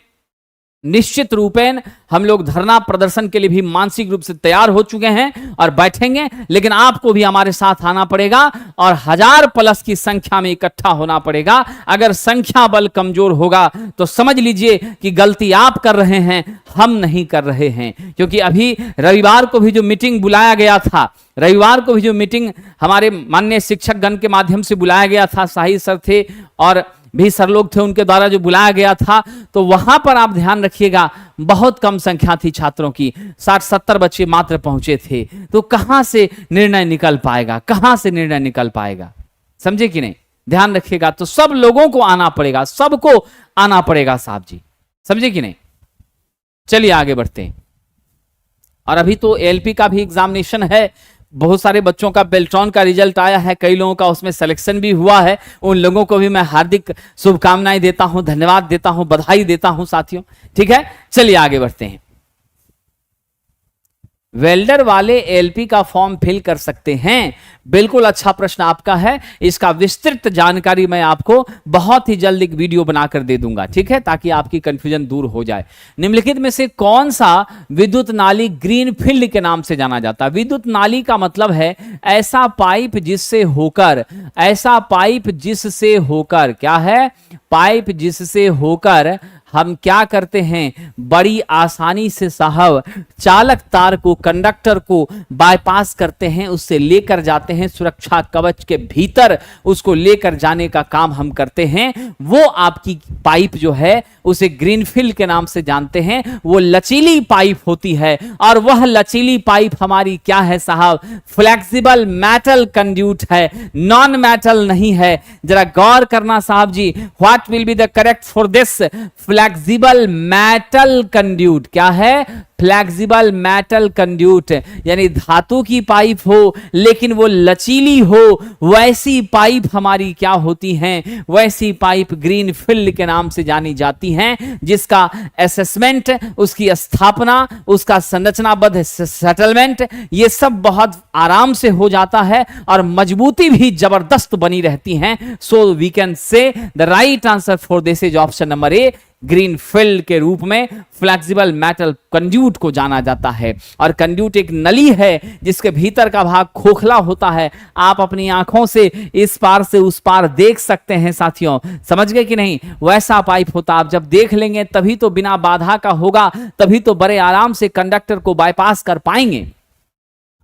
निश्चित रूपेण हम लोग धरना प्रदर्शन के लिए भी मानसिक रूप से तैयार हो चुके हैं और बैठेंगे, लेकिन आपको भी हमारे साथ आना पड़ेगा और 1000+ की संख्या में इकट्ठा होना पड़ेगा। अगर संख्या बल कमजोर होगा तो समझ लीजिए कि गलती आप कर रहे हैं, हम नहीं कर रहे हैं। क्योंकि अभी रविवार को भी जो मीटिंग बुलाया गया था, रविवार को भी जो मीटिंग हमारे माननीय शिक्षक गण के माध्यम से बुलाया गया था, शाही सर थे और भी सर लोग थे, उनके द्वारा जो बुलाया गया था, तो वहां पर आप ध्यान रखिएगा बहुत कम संख्या थी छात्रों की, 60-70 बच्चे मात्र पहुंचे थे। तो कहां से निर्णय निकल पाएगा, कहां से निर्णय निकल पाएगा, समझे कि नहीं? ध्यान रखिएगा। तो सब लोगों को आना पड़ेगा, सबको आना पड़ेगा साहब जी, समझे कि नहीं? चलिए आगे बढ़ते हैं। और अभी तो एलपी का भी एग्जामिनेशन है, बहुत सारे बच्चों का बेल्ट्रॉन का रिजल्ट आया है, कई लोगों का उसमें सिलेक्शन भी हुआ है। उन लोगों को भी मैं हार्दिक शुभकामनाएं देता हूं, धन्यवाद देता हूं, बधाई देता हूं साथियों। ठीक है, चलिए आगे बढ़ते हैं। वेल्डर वाले एलपी का फॉर्म फिल कर सकते हैं? बिल्कुल अच्छा प्रश्न आपका है। इसका विस्तृत जानकारी मैं आपको बहुत ही जल्द एक वीडियो बनाकर दे दूंगा, ठीक है, ताकि आपकी कंफ्यूजन दूर हो जाए। निम्नलिखित में से कौन सा विद्युत नाली ग्रीन फील्ड के नाम से जाना जाता है? विद्युत नाली का मतलब है ऐसा पाइप जिससे होकर, ऐसा पाइप जिससे होकर, क्या है? पाइप जिससे होकर हम क्या करते हैं, बड़ी आसानी से साहब चालक तार को, कंडक्टर को बाईपास करते हैं, उससे लेकर जाते हैं सुरक्षा कवच के भीतर, उसको लेकर जाने का काम हम करते हैं। वो आपकी पाइप जो है उसे ग्रीनफील्ड के नाम से जानते हैं। वो लचीली पाइप होती है और वह लचीली पाइप हमारी क्या है साहब? फ्लेक्सिबल मेटल कंड्यूट है, नॉन मेटल नहीं है। जरा गौर करना साहब जी, what will be the correct for this? Flexible metal conduit. क्या है? फ्लेक्सिबल मेटल कंड्यूट, यानी धातु की पाइप हो लेकिन वो लचीली हो, वैसी पाइप हमारी क्या होती हैं? वैसी पाइप ग्रीन फील्ड के नाम से जानी जाती हैं, जिसका असेसमेंट, उसकी स्थापना, उसका संरचनाबद्ध सेटलमेंट, ये सब बहुत आराम से हो जाता है और मजबूती भी जबरदस्त बनी रहती हैं। So we can say the right answer for this is option number A, green field के रूप में फ्लेक्सिबल मेटल कंड्यूट को जाना जाता है। और कंड्यूट एक नली है जिसके भीतर का भाग खोखला होता है, आप अपनी आंखों से इस पार से उस पार देख सकते हैं साथियों, समझ गए कि नहीं? वैसा पाइप होता, आप जब देख लेंगे तभी तो बिना बाधा का होगा, तभी तो बड़े आराम से कंडक्टर को बाईपास कर पाएंगे।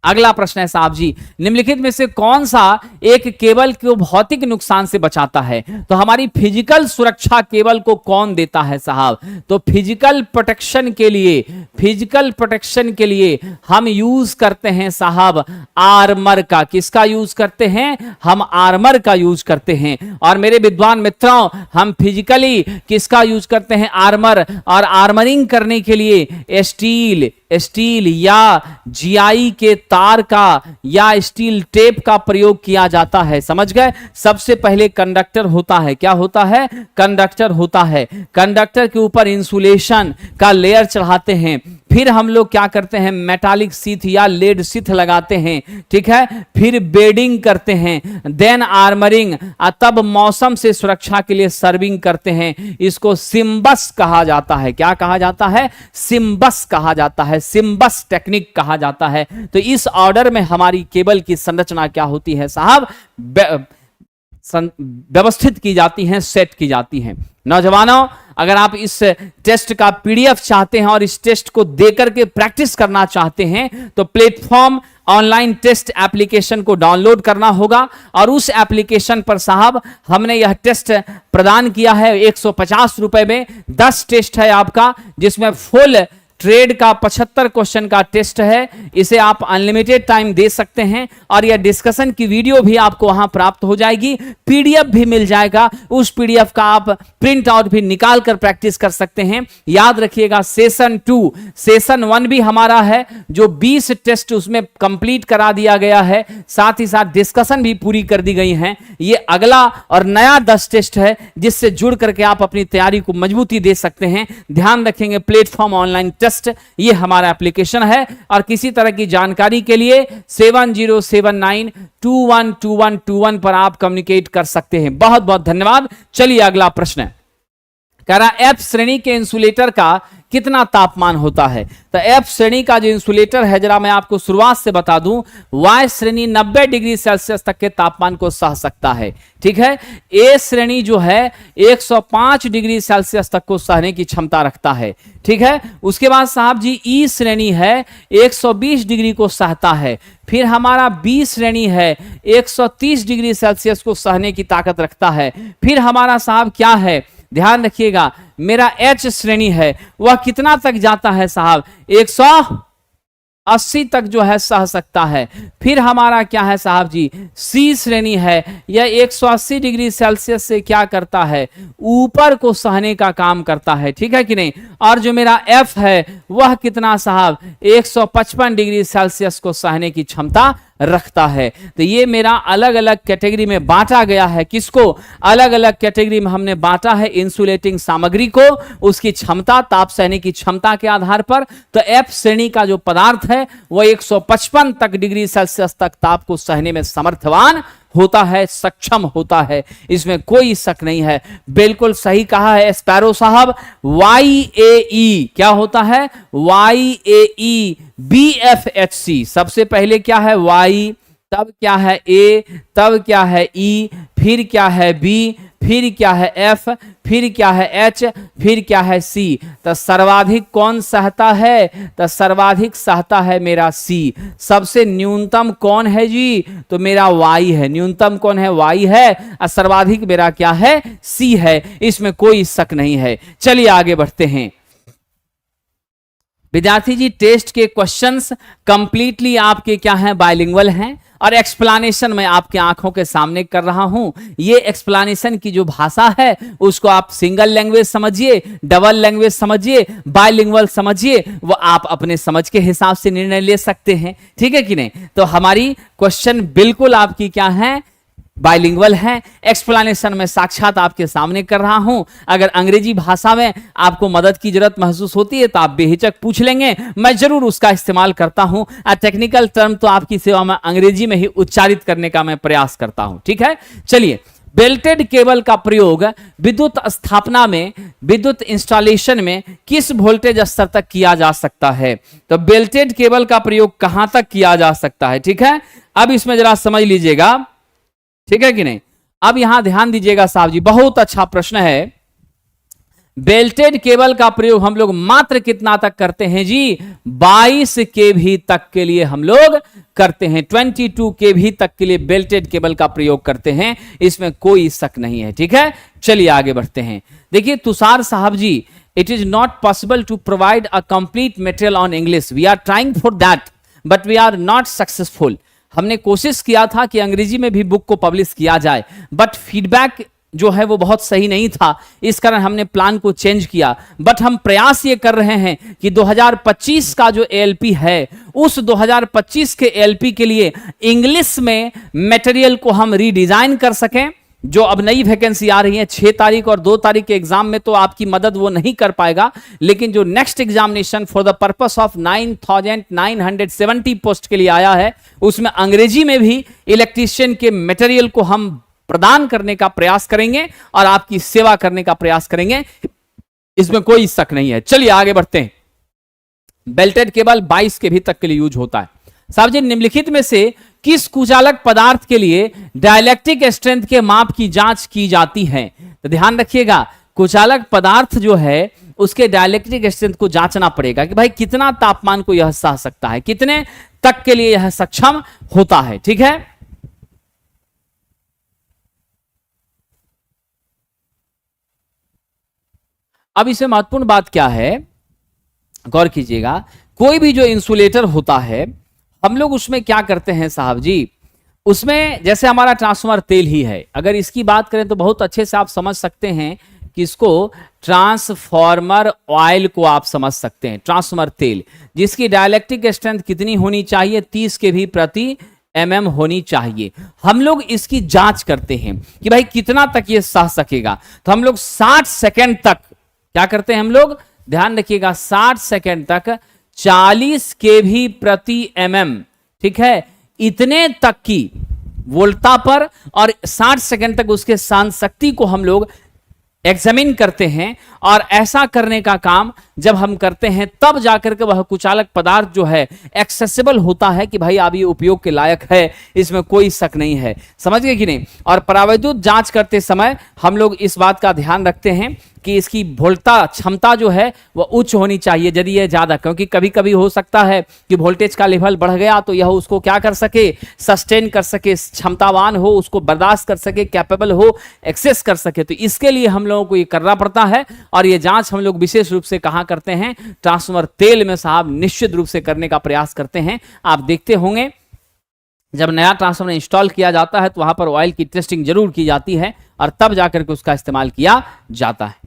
अगला प्रश्न है साहब जी, निम्नलिखित में से कौन सा एक केबल को भौतिक नुकसान से बचाता है? तो हमारी फिजिकल सुरक्षा केबल को कौन देता है साहब? तो फिजिकल प्रोटेक्शन के लिए, फिजिकल प्रोटेक्शन के लिए हम यूज करते हैं साहब आर्मर का। किसका यूज करते हैं? हम आर्मर का यूज करते हैं। और मेरे विद्वान मित्रों, हम फिजिकली किसका यूज करते हैं? आर्मर। और आर्मरिंग करने के लिए स्टील या जीआई के तार का या स्टील टेप का प्रयोग किया जाता है, समझ गए? सबसे पहले कंडक्टर होता है, क्या होता है? कंडक्टर होता है। कंडक्टर के ऊपर इंसुलेशन का लेयर चढ़ाते हैं, फिर हम लोग क्या करते हैं? मेटालिक सीथ या लेड सीथ लगाते हैं, ठीक है, फिर बेडिंग करते हैं, देन आर्मरिंग, तब मौसम से सुरक्षा के लिए सर्विंग करते हैं। इसको सिम्बस कहा जाता है। क्या कहा जाता है? सिम्बस कहा जाता है, सिम्बस टेक्निक कहा जाता है। तो इस ऑर्डर में हमारी केबल की संरचना क्या होती है साहब? व्यवस्थित की जाती हैं, सेट की जाती हैं। नौजवानों, अगर आप इस टेस्ट का पीडीएफ चाहते हैं और इस टेस्ट को देकर के प्रैक्टिस करना चाहते हैं तो प्लेटफॉर्म ऑनलाइन टेस्ट एप्लीकेशन को डाउनलोड करना होगा और उस एप्लीकेशन पर साहब हमने यह टेस्ट प्रदान किया है 150 रुपए में। 10 टेस्ट है आपका, जिसमें फुल ट्रेड का 75 क्वेश्चन का टेस्ट है। इसे आप अनलिमिटेड टाइम दे सकते हैं और यह डिस्कशन की वीडियो भी आपको वहां प्राप्त हो जाएगी, पीडीएफ भी मिल जाएगा। उस पीडीएफ का आप प्रिंट आउट भी निकाल कर प्रैक्टिस कर सकते हैं। याद रखिएगा, सेशन 2, सेशन 1 भी हमारा है, जो 20 टेस्ट उसमें कंप्लीट करा दिया गया है, साथ ही साथ डिस्कशन भी पूरी कर दी गई है। ये अगला और नया 10 टेस्ट है, जिससे जुड़ करके आप अपनी तैयारी को मजबूती दे सकते हैं। ध्यान रखेंगे, प्लेटफॉर्म ऑनलाइन टेस्ट ये हमारा एप्लीकेशन है। और किसी तरह की जानकारी के लिए 7079212121 पर आप कम्युनिकेट कर सकते हैं। बहुत बहुत धन्यवाद। चलिए अगला प्रश्न है, कह रहा एफ श्रेणी के इंसुलेटर का कितना तापमान होता है। तो एफ श्रेणी का जो इंसुलेटर है, जरा मैं आपको शुरुआत से बता दूं, वाई श्रेणी 90 डिग्री सेल्सियस तक के तापमान को सह सकता है। ठीक है, ए श्रेणी जो है 105 डिग्री सेल्सियस तक को सहने की क्षमता रखता है। ठीक है, उसके बाद साहब जी ई श्रेणी है 120 डिग्री को सहता है। फिर हमारा बी श्रेणी है 130 डिग्री सेल्सियस को सहने की ताकत रखता है। फिर हमारा साहब क्या है, ध्यान रखिएगा, मेरा एच श्रेणी है वह कितना तक जाता है साहब, 180 तक जो है सह सकता है। फिर हमारा क्या है साहब जी, सी श्रेणी है, यह 180 डिग्री सेल्सियस से क्या करता है, ऊपर को सहने का काम करता है। ठीक है कि नहीं। और जो मेरा एफ है वह कितना साहब, 155 डिग्री सेल्सियस को सहने की क्षमता रखता है। तो ये मेरा अलग अलग कैटेगरी में बांटा गया है। किसको अलग अलग कैटेगरी में हमने बांटा है, इंसुलेटिंग सामग्री को, उसकी क्षमता, ताप सहने की क्षमता के आधार पर। तो एफ श्रेणी का जो पदार्थ है वह 155 तक डिग्री सेल्सियस तक ताप को सहने में समर्थवान होता है, सक्षम होता है, इसमें कोई शक नहीं है। बिल्कुल सही कहा है स्पैरो साहब। YAE क्या होता है, YAE BFHC, सबसे पहले क्या है Y, तब क्या है A, तब क्या है E, फिर क्या है B, फिर क्या है F, फिर क्या है H, फिर क्या है C। तो सर्वाधिक कौन सहता है, तो सर्वाधिक सहता है मेरा C। सबसे न्यूनतम कौन है जी, तो मेरा Y है। न्यूनतम कौन है, Y है, और सर्वाधिक मेरा क्या है, C है। इसमें कोई शक नहीं है। चलिए आगे बढ़ते हैं। विद्यार्थी जी, टेस्ट के क्वेश्चंस कंप्लीटली आपके क्या हैं, बायलिंगुअल हैं, और एक्सप्लेनेशन मैं आपके आंखों के सामने कर रहा हूं। ये एक्सप्लेनेशन की जो भाषा है उसको आप सिंगल लैंग्वेज समझिए, डबल लैंग्वेज समझिए, बायलिंगुअल समझिए, वो आप अपने समझ के हिसाब से निर्णय ले सकते हैं। ठीक है कि नहीं। तो हमारी क्वेश्चन बिल्कुल आपकी क्या है, बाइलिंगुअल है। एक्सप्लेनेशन में साक्षात आपके सामने कर रहा हूं। अगर अंग्रेजी भाषा में आपको मदद की जरूरत महसूस होती है तो आप बेहिचक पूछ लेंगे, मैं जरूर उसका इस्तेमाल करता हूं। टेक्निकल टर्म तो आपकी सेवा में अंग्रेजी में ही उच्चारित करने का मैं प्रयास करता हूं। ठीक है, चलिए। बेल्टेड केबल का प्रयोग विद्युत स्थापना में, विद्युत इंस्टॉलेशन में किस वोल्टेज स्तर तक किया जा सकता है। तो बेल्टेड केबल का प्रयोग कहां तक किया जा सकता है। ठीक है, अब इसमें जरा समझ लीजिएगा। ठीक है कि नहीं। अब यहां ध्यान दीजिएगा साहब जी, बहुत अच्छा प्रश्न है। बेल्टेड केबल का प्रयोग हम लोग मात्र कितना तक करते हैं जी, 22 kV तक के लिए हम लोग करते हैं। 22 kV तक के लिए बेल्टेड केबल का प्रयोग करते हैं, इसमें कोई शक नहीं है। ठीक है, चलिए आगे बढ़ते हैं। देखिए तुषार साहब जी, it is not possible to provide a complete material on English, we are trying for that but we are not successful. हमने कोशिश किया था कि अंग्रेजी में भी बुक को पब्लिश किया जाए, बट फीडबैक जो है वो बहुत सही नहीं था, इस कारण हमने प्लान को चेंज किया। बट हम प्रयास ये कर रहे हैं कि 2025 का जो एएलपी है, उस 2025 के एएलपी के लिए इंग्लिश में मटेरियल को हम रीडिजाइन कर सकें। जो अब नई वैकेंसी आ रही है 6 तारीख और 2 तारीख के एग्जाम में तो आपकी मदद वो नहीं कर पाएगा, लेकिन जो next examination for the purpose of 9970 post के लिए आया है, उसमें अंग्रेजी में भी इलेक्ट्रीशियन के मटेरियल को हम प्रदान करने का प्रयास करेंगे और आपकी सेवा करने का प्रयास करेंगे, इसमें कोई शक नहीं है। चलिए आगे बढ़ते हैं। बेल्टेड केबल 22 kV तक के लिए यूज होता है। साहब जी, निम्नलिखित में से किस कुचालक पदार्थ के लिए डाइलेक्ट्रिक स्ट्रेंथ के माप की जांच की जाती है। तो ध्यान रखिएगा, कुचालक पदार्थ जो है उसके डाइलेक्ट्रिक स्ट्रेंथ को जांचना पड़ेगा कि भाई कितना तापमान को यह सह सकता है, कितने तक के लिए यह सक्षम होता है। ठीक है, अब इसमें महत्वपूर्ण बात क्या है, गौर कीजिएगा। कोई भी जो इंसुलेटर होता है, हम लोग उसमें क्या करते हैं साहब जी, उसमें जैसे हमारा ट्रांसफार्मर तेल ही है, अगर इसकी बात करें तो बहुत अच्छे से आप समझ सकते हैं कि इसको ट्रांसफार्मर ऑयल को आप समझ सकते हैं, ट्रांसफार्मर तेल, जिसकी डाइलेक्ट्रिक स्ट्रेंथ कितनी होनी चाहिए, 30 kV प्रति mm होनी चाहिए। हम लोग इसकी जांच करते हैं कि भाई कितना तक ये सह सकेगा। तो हम लोग 60 सेकेंड तक क्या करते हैं, हम लोग ध्यान रखिएगा, 60 सेकेंड तक 40 kV प्रति mm, ठीक है, इतने तक की वोल्टता पर और 60 सेकेंड तक उसके सहन शक्ति को हम लोग एग्जामिन करते हैं, और ऐसा करने का काम जब हम करते हैं तब जाकर के वह कुचालक पदार्थ जो है एक्सेसिबल होता है कि भाई अब ये उपयोग के लायक है, इसमें कोई शक नहीं है। समझ गए कि नहीं? और परावैद्युत जांच करते समय हम लोग इस बात का ध्यान रखते हैं कि इसकी वोल्टा क्षमता जो है वह उच्च होनी चाहिए यदि यह ज्यादा, क्योंकि कभी कभी हो सकता है कि वोल्टेज का लेवल बढ़ गया तो यह उसको क्या कर सके, सस्टेन कर सके, क्षमतावान हो, उसको बर्दाश्त कर सके, कैपेबल हो, एक्सेस कर सके। तो इसके लिए हम लोगों को ये करना पड़ता है, और ये जांच हम लोग विशेष रूप से कहां करते हैं, ट्रांसफार्मर तेल में साहब निश्चित रूप से करने का प्रयास करते हैं। आप देखते होंगे जब नया ट्रांसफार्मर इंस्टॉल किया जाता है तो वहां पर ऑयल की टेस्टिंग जरूर की जाती है और तब जाकर के उसका इस्तेमाल किया जाता है।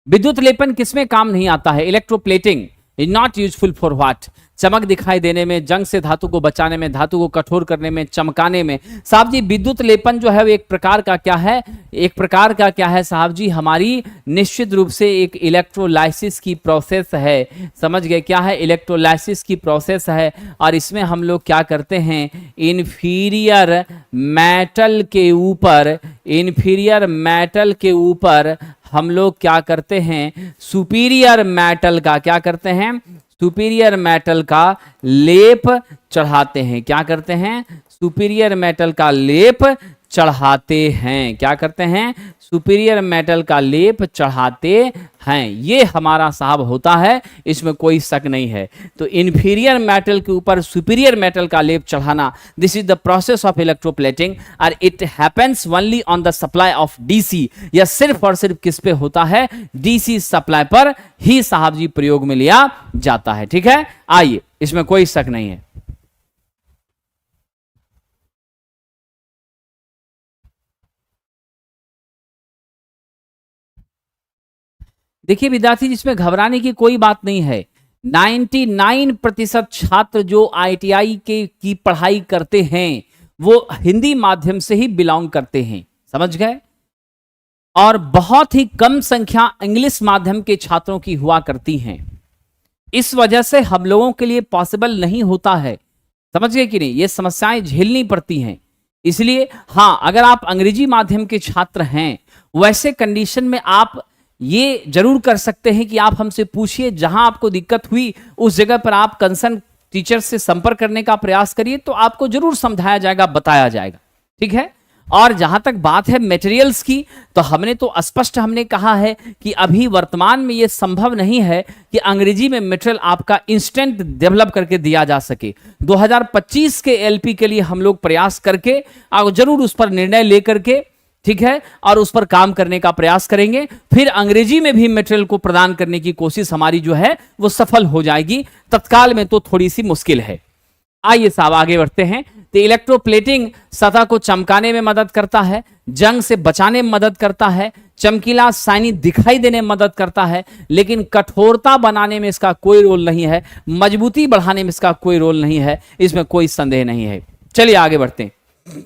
विद्युत लेपन किसमें काम नहीं आता है? Electroplating is not useful for what? चमक दिखाई देने में, जंग से धातु को बचाने में, धातु को कठोर करने में, चमकाने में। साहब जी विद्युत लेपन जो है वो एक प्रकार का क्या है, एक प्रकार का क्या है साहब जी, हमारी निश्चित रूप से एक इलेक्ट्रोलाइसिस की प्रोसेस है। समझ गए क्या है? इलेक्ट्रोलाइसिस की प्रोसेस है, और इसमें हम लोग क्या करते हैं, इन्फीरियर मेटल के ऊपर, इन्फीरियर मेटल के ऊपर हम लोग क्या करते हैं, सुपीरियर मेटल का क्या करते हैं, सुपीरियर मेटल का लेप चढ़ाते हैं। क्या करते हैं? सुपीरियर मेटल का लेप चढ़ाते हैं। क्या करते हैं? सुपीरियर मेटल का लेप चढ़ाते हैं। ये हमारा साहब होता है, इसमें कोई शक नहीं है। तो इन्फीरियर मेटल के ऊपर सुपीरियर मेटल का लेप चढ़ाना, this is the process of electroplating, और it happens only on the supply of DC. यह सिर्फ और सिर्फ किस पे होता है? डीसी सप्लाई पर ही साहब जी प्रयोग में लिया जाता है। ठीक है, आइए, इसमें कोई शक नहीं है। देखिए विद्यार्थी, जिसमें घबराने की कोई बात नहीं है। 99% छात्र जो आईटीआई की पढ़ाई करते हैं वो हिंदी माध्यम से ही बिलोंग करते हैं। समझ गए? और बहुत ही कम संख्या इंग्लिश माध्यम के छात्रों की हुआ करती हैं। इस वजह से हम लोगों के लिए पॉसिबल नहीं होता है। समझ गए कि नहीं? ये समस्याएं झेलनी पड़ती हैं। इसलिए हाँ, अगर आप अंग्रेजी माध्यम के छात्र हैं, वैसे कंडीशन में आप ये जरूर कर सकते हैं कि आप हमसे पूछिए, जहां आपको दिक्कत हुई उस जगह पर आप कंसर्न टीचर से संपर्क करने का प्रयास करिए, तो आपको जरूर समझाया जाएगा, बताया जाएगा। ठीक है? और जहां तक बात है मटेरियल्स की, तो हमने तो स्पष्ट हमने कहा है कि अभी वर्तमान में यह संभव नहीं है कि अंग्रेजी में मटेरियल आपका इंस्टेंट डेवलप करके दिया जा सके। 2025 के एलपी के लिए हम लोग प्रयास करके जरूर उस पर निर्णय लेकर के, ठीक है, और उस पर काम करने का प्रयास करेंगे। फिर अंग्रेजी में भी मटेरियल को प्रदान करने की कोशिश हमारी जो है वो सफल हो जाएगी। तत्काल में तो थोड़ी सी मुश्किल है। आइए साहब आगे बढ़ते हैं। तो इलेक्ट्रोप्लेटिंग सतह को चमकाने में मदद करता है, जंग से बचाने में मदद करता है, चमकीला शाइनी दिखाई देने में मदद करता है, लेकिन कठोरता बनाने में इसका कोई रोल नहीं है, मजबूती बढ़ाने में इसका कोई रोल नहीं है, इसमें कोई संदेह नहीं है। चलिए आगे बढ़ते हैं।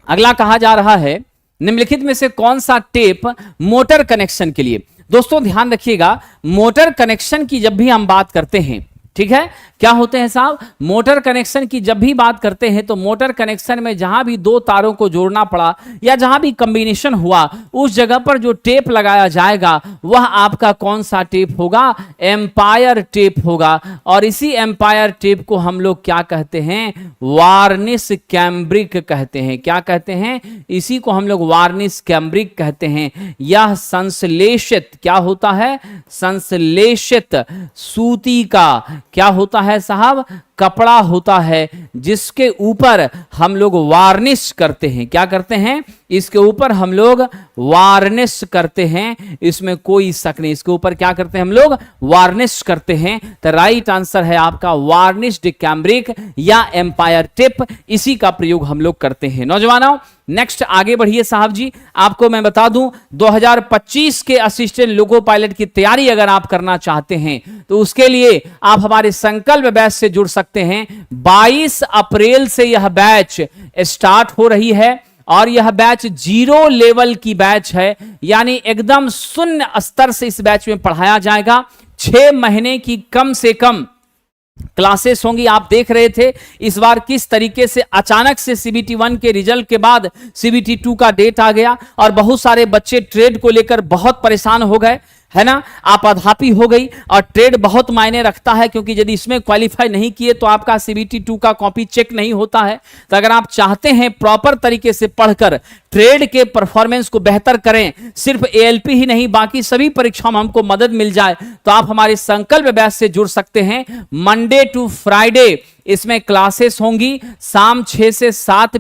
अगला कहा जा रहा है, निम्नलिखित में से कौन सा टेप मोटर कनेक्शन के लिए? दोस्तों ध्यान रखिएगा, मोटर कनेक्शन की जब भी हम बात करते हैं, ठीक है, क्या होते हैं साहब, मोटर कनेक्शन की जब भी बात करते हैं तो मोटर कनेक्शन में जहां भी दो तारों को जोड़ना पड़ा या जहां भी कॉम्बिनेशन हुआ, उस जगह पर जो टेप लगाया जाएगा वह आपका कौन सा टेप होगा? एम्पायर टेप होगा। और इसी एम्पायर टेप को हम लोग क्या कहते हैं? वार्निश कैम्ब्रिक कहते हैं। क्या कहते हैं? इसी को हम लोग वार्निश कैम्ब्रिक कहते हैं। यह संश्लेषित क्या होता है? संश्लेषित सूती का क्या होता है साहब? कपड़ा होता है, जिसके ऊपर हम लोग वार्निश करते हैं। क्या करते हैं? इसके ऊपर हम लोग वार्निश करते हैं, इसमें कोई शक नहीं। इसके ऊपर क्या करते हैं? हम लोग वार्निश करते हैं। तो राइट आंसर है आपका वार्निश्ड कैम्ब्रिक या एम्पायर टिप। इसी का प्रयोग हम लोग करते हैं। नौजवानों नेक्स्ट आगे बढ़िए साहब जी। आपको मैं बता दूं 2025 के असिस्टेंट लोको पायलट की तैयारी अगर आप करना चाहते हैं तो उसके लिए आप हमारे संकल्प बैच से जुड़ सकते हैं। 22 अप्रैल से यह बैच स्टार्ट हो रही है और यह बैच 0 लेवल की बैच है, यानी एकदम शून्य स्तर से इस बैच में पढ़ाया जाएगा। 6 महीने की कम से कम क्लासेस होंगी। आप देख रहे थे इस बार किस तरीके से अचानक से सीबीटी 1 के रिजल्ट के बाद सीबीटी 2 का डेट आ गया और बहुत सारे बच्चे ट्रेड को लेकर बहुत परेशान हो गए, है ना। आपाधापी हो गई और ट्रेड बहुत मायने रखता है, क्योंकि यदि इसमें क्वालिफाई नहीं किए तो आपका सीबीटी 2 का कॉपी चेक नहीं होता है। तो अगर आप चाहते हैं प्रॉपर तरीके से पढ़कर ट्रेड के परफॉर्मेंस को बेहतर करें, सिर्फ एएलपी ही नहीं बाकी सभी परीक्षाओं में हमको मदद मिल जाए, तो आप हमारे संकल्प बैच से जुड़ सकते हैं। मंडे टू फ्राइडे इसमें क्लासेस होंगी शाम 6 से 7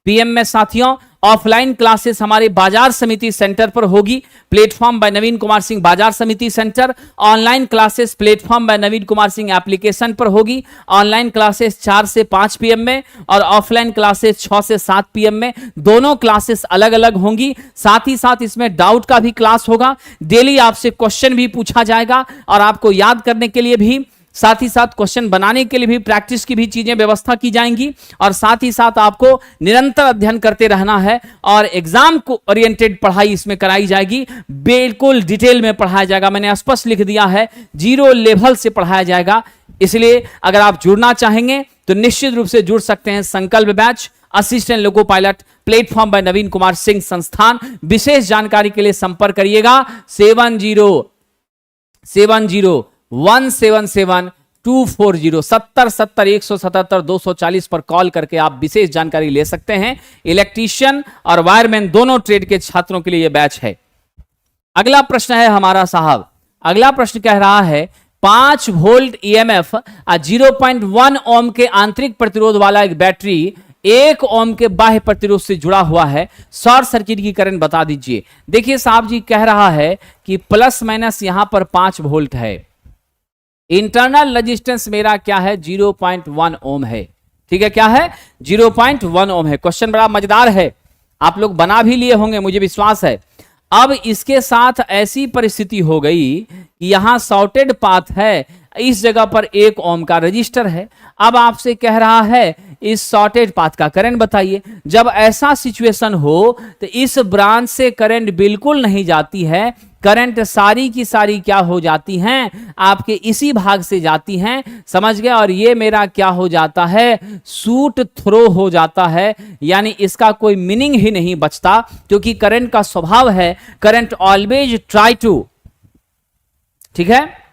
पीएम में साथियों। ऑफलाइन क्लासेस हमारे बाजार समिति सेंटर पर होगी, प्लेटफॉर्म बाय नवीन कुमार सिंह बाजार समिति centre. Online classes platform by Naveen Kumar Singh application पर होगी। ऑनलाइन क्लासेस 4 से 5 पीएम में और ऑफलाइन क्लासेस 6 से 7 पीएम में। दोनों क्लासेस अलग अलग होंगी। साथ ही साथ इसमें डाउट का भी क्लास होगा। डेली आपसे क्वेश्चन भी पूछा जाएगा और आपको याद करने के लिए भी, साथ ही साथ क्वेश्चन बनाने के लिए भी, प्रैक्टिस की भी चीजें व्यवस्था की जाएंगी। और साथ ही साथ आपको निरंतर अध्ययन करते रहना है और एग्जाम को ओरिएंटेड पढ़ाई इसमें कराई जाएगी। बिल्कुल डिटेल में पढ़ाया जाएगा, मैंने स्पष्ट लिख दिया है, 0 लेवल से पढ़ाया जाएगा। इसलिए अगर आप जुड़ना चाहेंगे तो निश्चित रूप से जुड़ सकते हैं। Sankalp batch assistant loco pilot platform by Naveen Kumar Singh संस्थान। विशेष जानकारी के लिए संपर्क करिएगा 7070177240 7070-177-240 पर कॉल करके आप विशेष जानकारी ले सकते हैं। इलेक्ट्रीशियन और वायरमैन दोनों ट्रेड के छात्रों के लिए यह बैच है। अगला प्रश्न है हमारा साहब, अगला प्रश्न कह रहा है 5 वोल्ट ईएमएफ 0.1 ओम के आंतरिक प्रतिरोध वाला एक बैटरी 1 ओम के बाह्य प्रतिरोध से जुड़ा हुआ है, शॉर्ट सर्किट की करंट बता दीजिए। देखिए साहब जी कह रहा है कि प्लस माइनस यहां पर 5 वोल्ट है, इंटरनल रेजिस्टेंस मेरा क्या है 0.1 ओम है। ठीक है, क्या है 0.1 ओम है। क्वेश्चन बड़ा मजेदार है, आप लोग बना भी लिए होंगे मुझे विश्वास है। अब इसके साथ ऐसी परिस्थिति हो गई कि यहां शॉर्टेड पाथ है, इस जगह पर 1 ओम का रजिस्टर है। अब आपसे कह रहा है इस शॉर्टेड पाथ का करंट बताइए। जब ऐसा सिचुएशन हो तो इस ब्रांच से करंट बिल्कुल नहीं जाती है, करंट सारी की सारी क्या हो जाती हैं, आपके इसी भाग से जाती हैं, समझ गए। और ये मेरा क्या हो जाता है, शूट थ्रो हो जाता है, यानी इसका कोई मीनिंग ही नहीं बचता, क्योंकि करंट का स्वभाव है करंट ऑलवेज ट्राई टू, ठीक है,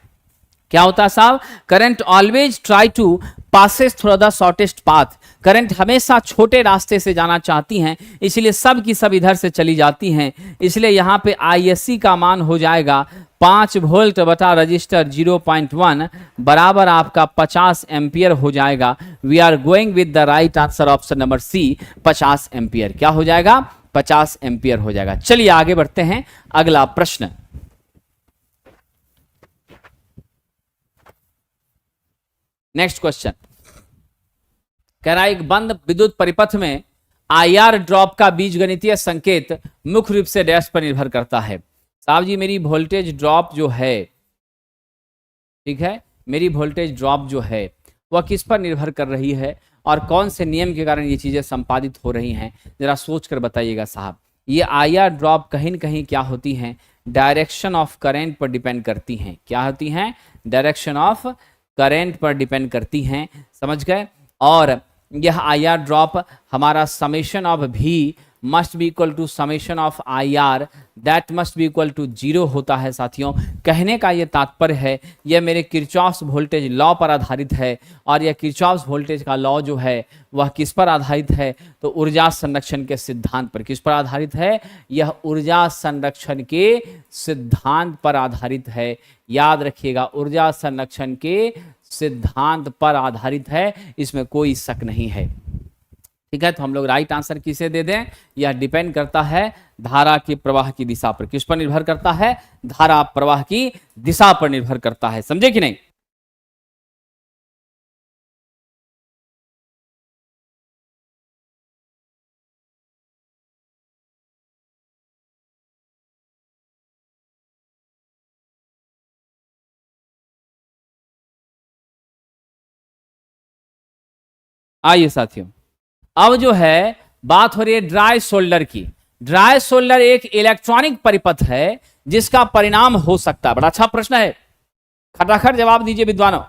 क्या होता है साहब, current always try to passes through the shortest path. Current हमेशा छोटे रास्ते से जाना चाहती हैं, इसलिए सब की सब इधर से चली जाती हैं। इसलिए यहां पे आईएससी का मान हो जाएगा 5 वोल्ट बटा रजिस्टर 0.1 बराबर आपका 50 एम्पियर हो जाएगा। We are going with the right answer option number C, 50 ampere. क्या हो जाएगा, 50 एम्पियर हो जाएगा। चलिए आगे बढ़ते हैं, अगला प्रश्न। नेक्स्ट क्वेश्चन कह रहा है एक बंद विद्युत परिपथ में आईआर ड्रॉप का बीजगणितीय संकेत मुख्य रूप से डैश पर निर्भर करता है। साहब जी मेरी वोल्टेज ड्रॉप जो है, ठीक है, मेरी वोल्टेज ड्रॉप जो है वह किस पर निर्भर कर रही है और कौन से नियम के कारण ये चीजें संपादित हो रही हैं, जरा सोच कर बताइएगा साहब। ये आईआर ड्रॉप कहीं न कहीं क्या होती हैं, डायरेक्शन ऑफ करंट पर डिपेंड करती हैं। क्या होती हैं, डायरेक्शन ऑफ करंट पर डिपेंड करती हैं, समझ गए। और यह आईआर ड्रॉप हमारा समेशन ऑफ भी must be equal to summation of IR that must be equal to 0 होता है। साथियों कहने का यह तात्पर्य है, यह मेरे किरचॉफ्स वोल्टेज लॉ पर आधारित है। और यह किरचॉफ्स वोल्टेज का लॉ जो है वह किस पर आधारित है, तो ऊर्जा संरक्षण के सिद्धांत पर। किस पर आधारित है, यह ऊर्जा संरक्षण के सिद्धांत पर आधारित है। याद रखिएगा, ऊर्जा संरक्षण के सिद्धांत पर आधारित है, इसमें कोई शक नहीं है। ठीक है, तो हम लोग राइट आंसर किसे दे दें, यह डिपेंड करता है धारा के प्रवाह की दिशा पर। किस पर निर्भर करता है, धारा प्रवाह की दिशा पर निर्भर करता है, समझे कि नहीं। आइए साथियों, अब जो है बात हो रही है ड्राई सोल्डर की। ड्राई सोल्डर एक इलेक्ट्रॉनिक परिपथ है जिसका परिणाम हो सकता है, बड़ा अच्छा प्रश्न है, खटाखट जवाब दीजिए विद्वानों।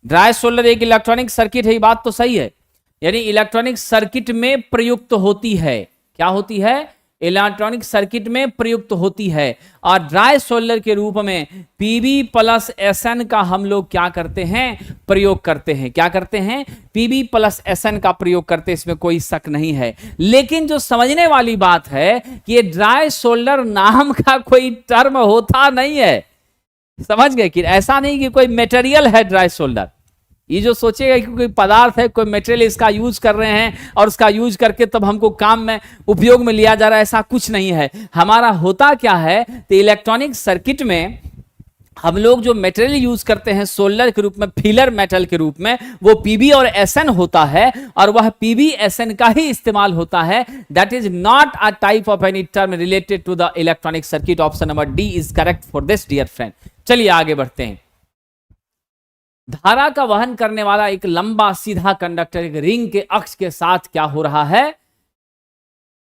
ड्राई सोल्डर एक इलेक्ट्रॉनिक सर्किट है, ये बात तो सही है, यानी इलेक्ट्रॉनिक सर्किट में प्रयुक्त होती है। क्या होती है? इलेक्ट्रॉनिक सर्किट में प्रयुक्त होती है। और ड्राई सोल्डर के रूप में Pb प्लस Sn का हम लोग क्या करते हैं? प्रयोग करते हैं। क्या करते हैं? Pb प्लस Sn का प्रयोग करते हैं, इसमें कोई शक नहीं है। लेकिन जो समझने वाली बात है कि ये ड्राई सोल्डर नाम का कोई टर्म होता नहीं है। समझ गए कि ऐसा नहीं कि कोई मटेरियल है ड्राई सोल्डर। ये जो सोचेगा कि कोई पदार्थ है, कोई मटेरियल इसका यूज कर रहे हैं और उसका यूज करके तब हमको काम में उपयोग में लिया जा रहा है, ऐसा कुछ नहीं है। हमारा होता क्या है, तो इलेक्ट्रॉनिक सर्किट में हम लोग जो मटेरियल यूज करते हैं सोल्डर के रूप में, फिलर मेटल के रूप में, वो Pb और Sn होता है और वह Pb Sn का ही इस्तेमाल होता है। That is not a type of any term related to the electronic circuit. Option number D is correct for this dear friend. चलिए आगे बढ़ते हैं। धारा का वहन करने वाला एक लंबा सीधा कंडक्टर एक रिंग के अक्ष के साथ क्या हो रहा है?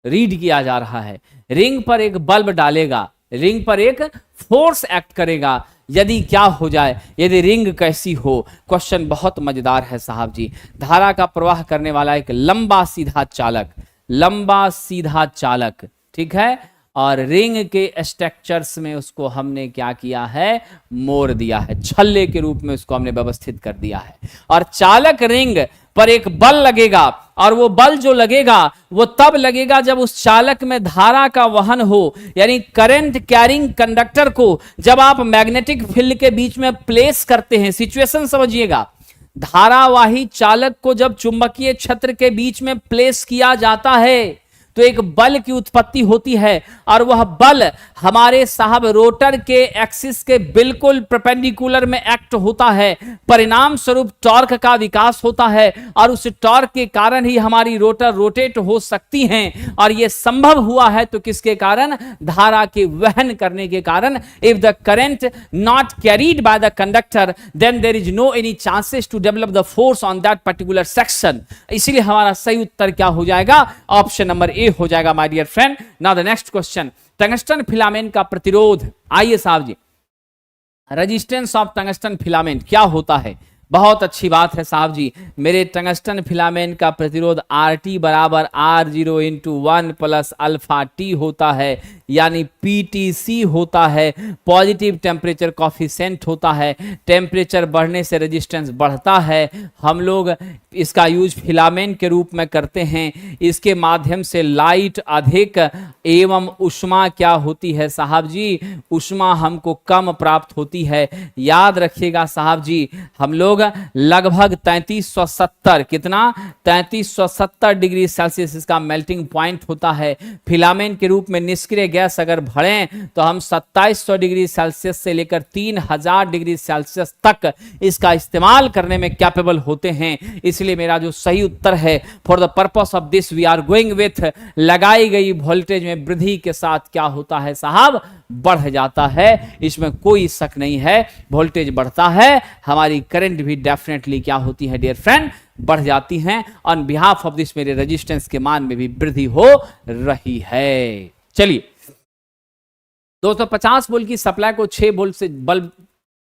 रीड किया जा रहा है। रिंग पर एक बल्ब डालेगा, रिंग पर एक फोर्स एक्ट करेगा। यदि क्या हो जाए, यदि रिंग कैसी हो? क्वेश्चन बहुत मजेदार है साहब जी। धारा का प्रवाह करने वाला एक लंबा सीधा चालक, लंबा सीधा चालक, ठीक है, और रिंग के स्ट्रक्चर्स में उसको हमने क्या किया है? मोड़ दिया है, छल्ले के रूप में उसको हमने व्यवस्थित कर दिया है। और चालक रिंग पर एक बल लगेगा, और वो बल जो लगेगा वो तब लगेगा जब उस चालक में धारा का वहन हो, यानी करंट कैरिंग कंडक्टर को जब आप मैग्नेटिक फील्ड के बीच में प्लेस करते हैं। सिचुएशन समझिएगा, धारावाही चालक को जब चुंबकीय क्षेत्र के बीच में प्लेस किया जाता है तो एक बल की उत्पत्ति होती है, और वह बल हमारे साहब रोटर के एक्सिस के बिल्कुल परपेंडिकुलर में एक्ट होता है। परिणाम स्वरूप टॉर्क का विकास होता है, और उस टॉर्क के कारण ही हमारी रोटर रोटेट हो सकती हैं। और यह संभव हुआ है तो किसके कारण? धारा के वहन करने के कारण। If the current not carried by the conductor then there is no any chances to develop the force on that particular section. इसलिए हमारा सही उत्तर क्या हो जाएगा? ऑप्शन नंबर ए हो जाएगा my dear friend. Now the next question, tungsten filament का प्रतिरोध। आइए साहब जी, रेजिस्टेंस ऑफ टंगस्टन फिलामेंट क्या होता है? बहुत अच्छी बात है साहब जी। मेरे टंगस्टन फिलामेंट का प्रतिरोध RT बराबर R0 into 1 plus alpha T होता है, यानी PTC होता है। पॉजिटिव टेम्परेचर कॉफिशेंट होता है। टेम्परेचर बढ़ने से रेजिस्टेंस बढ़ता है। हम लोग इसका यूज फिलामेंट के रूप में करते हैं। इसके माध्यम से लाइट अधिक एवं उष्मा क्या होती है साहब जी? उष्मा हमको कम प्राप्त होती है। याद रखिएगा साहब जी, हम लोग लगभग 3370, कितना? 3370 डिग्री सेल्सियस इसका मेल्टिंग पॉइंट होता है। फिलामेंट के रूप में निष्क्रिय गैस अगर भरें तो हम 2700 डिग्री सेल्सियस से लेकर 3000 डिग्री सेल्सियस तक इसका इस्तेमाल करने में कैपेबल होते हैं। इसलिए मेरा जो सही उत्तर है, for the purpose of this we are going with, लगाई गई वोल्टेज में वृद्धि के साथ क्या होता है साहब? बढ़ जाता है। इसमें कोई शक नहीं है, वोल्टेज बढ़ता है, हमारी करंट भी डेफिनेटली क्या होती है डियर फ्रेंड? बढ़ जाती हैं। ऑन बिहाफ ऑफ दिस मेरे रेजिस्टेंस के मान में भी वृद्धि हो रही है। चलिए, 250 वोल्ट की सप्लाई को 6 वोल्ट से बल्ब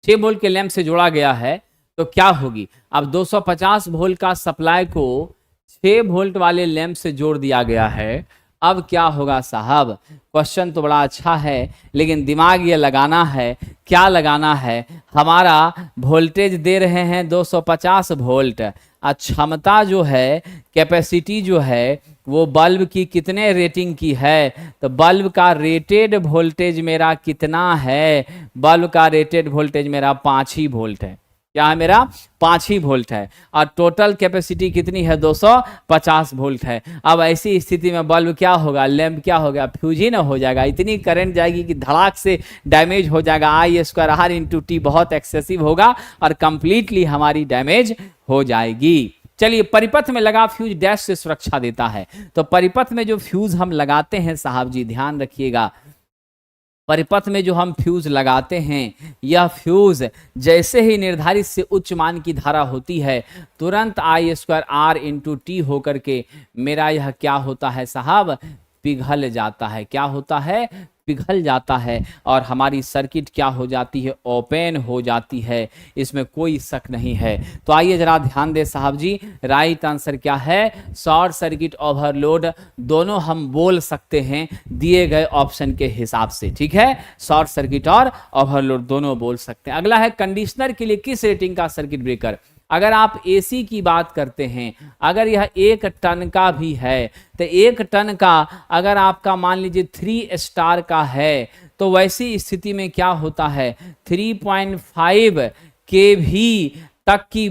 6 वोल्ट के लैंप से जोड़ा गया है तो क्या होगी? अब 250 वोल्ट का सप्लाई को 6 वोल्ट वाले लैंप से जोड़ दिया गया है। अब क्या होगा साहब? क्वेश्चन तो बड़ा अच्छा है, लेकिन दिमाग ये लगाना है। क्या लगाना है? हमारा वोल्टेज दे रहे हैं 250 वोल्ट, क्षमता जो है, कैपेसिटी जो है, वो बल्ब की कितने रेटिंग की है? तो बल्ब का रेटेड वोल्टेज मेरा कितना है? बल्ब का रेटेड वोल्टेज मेरा 5 ही वोल्ट है। क्या है मेरा? 5 ही वोल्ट है। और टोटल कैपेसिटी कितनी है? 250 वोल्ट है। अब ऐसी स्थिति में बल्ब क्या होगा? लैंप क्या होगा? फ्यूज ही ना हो जाएगा। इतनी करंट जाएगी कि धड़ाक से डैमेज हो जाएगा। I² इंटू टी बहुत एक्सेसिव होगा और कंप्लीटली हमारी डैमेज हो जाएगी। चलिए, परिपथ में लगा फ्यूज डैश से सुरक्षा देता है। तो परिपथ में जो फ्यूज हम लगाते हैं साहब जी, ध्यान रखिएगा, परिपथ में जो हम फ्यूज लगाते हैं, यह फ्यूज जैसे ही निर्धारित से उच्च मान की धारा होती है, तुरंत I² इंटू टी होकर के मेरा यह क्या होता है साहब? पिघल जाता है। क्या होता है? पिघल जाता है और हमारी सर्किट क्या हो जाती है, ओपन हो जाती है, इसमें कोई शक नहीं है। तो आइए जरा ध्यान दें साहब जी, राइट आंसर क्या है, शॉर्ट सर्किट ओवरलोड दोनों हम बोल सकते हैं दिए गए ऑप्शन के हिसाब से, ठीक है, शॉर्ट सर्किट और ओवरलोड दोनों बोल सकते हैं। अगला है कंडीशनर के लिए किस रेटिंग का सर्किट ब्रेकर। अगर आप एसी की बात करते हैं, अगर यह 1 टन का भी है, तो 1 टन का अगर आपका मान लीजिए 3 स्टार का है, तो वैसी स्थिति में क्या होता है, 3.5 के भी तक की,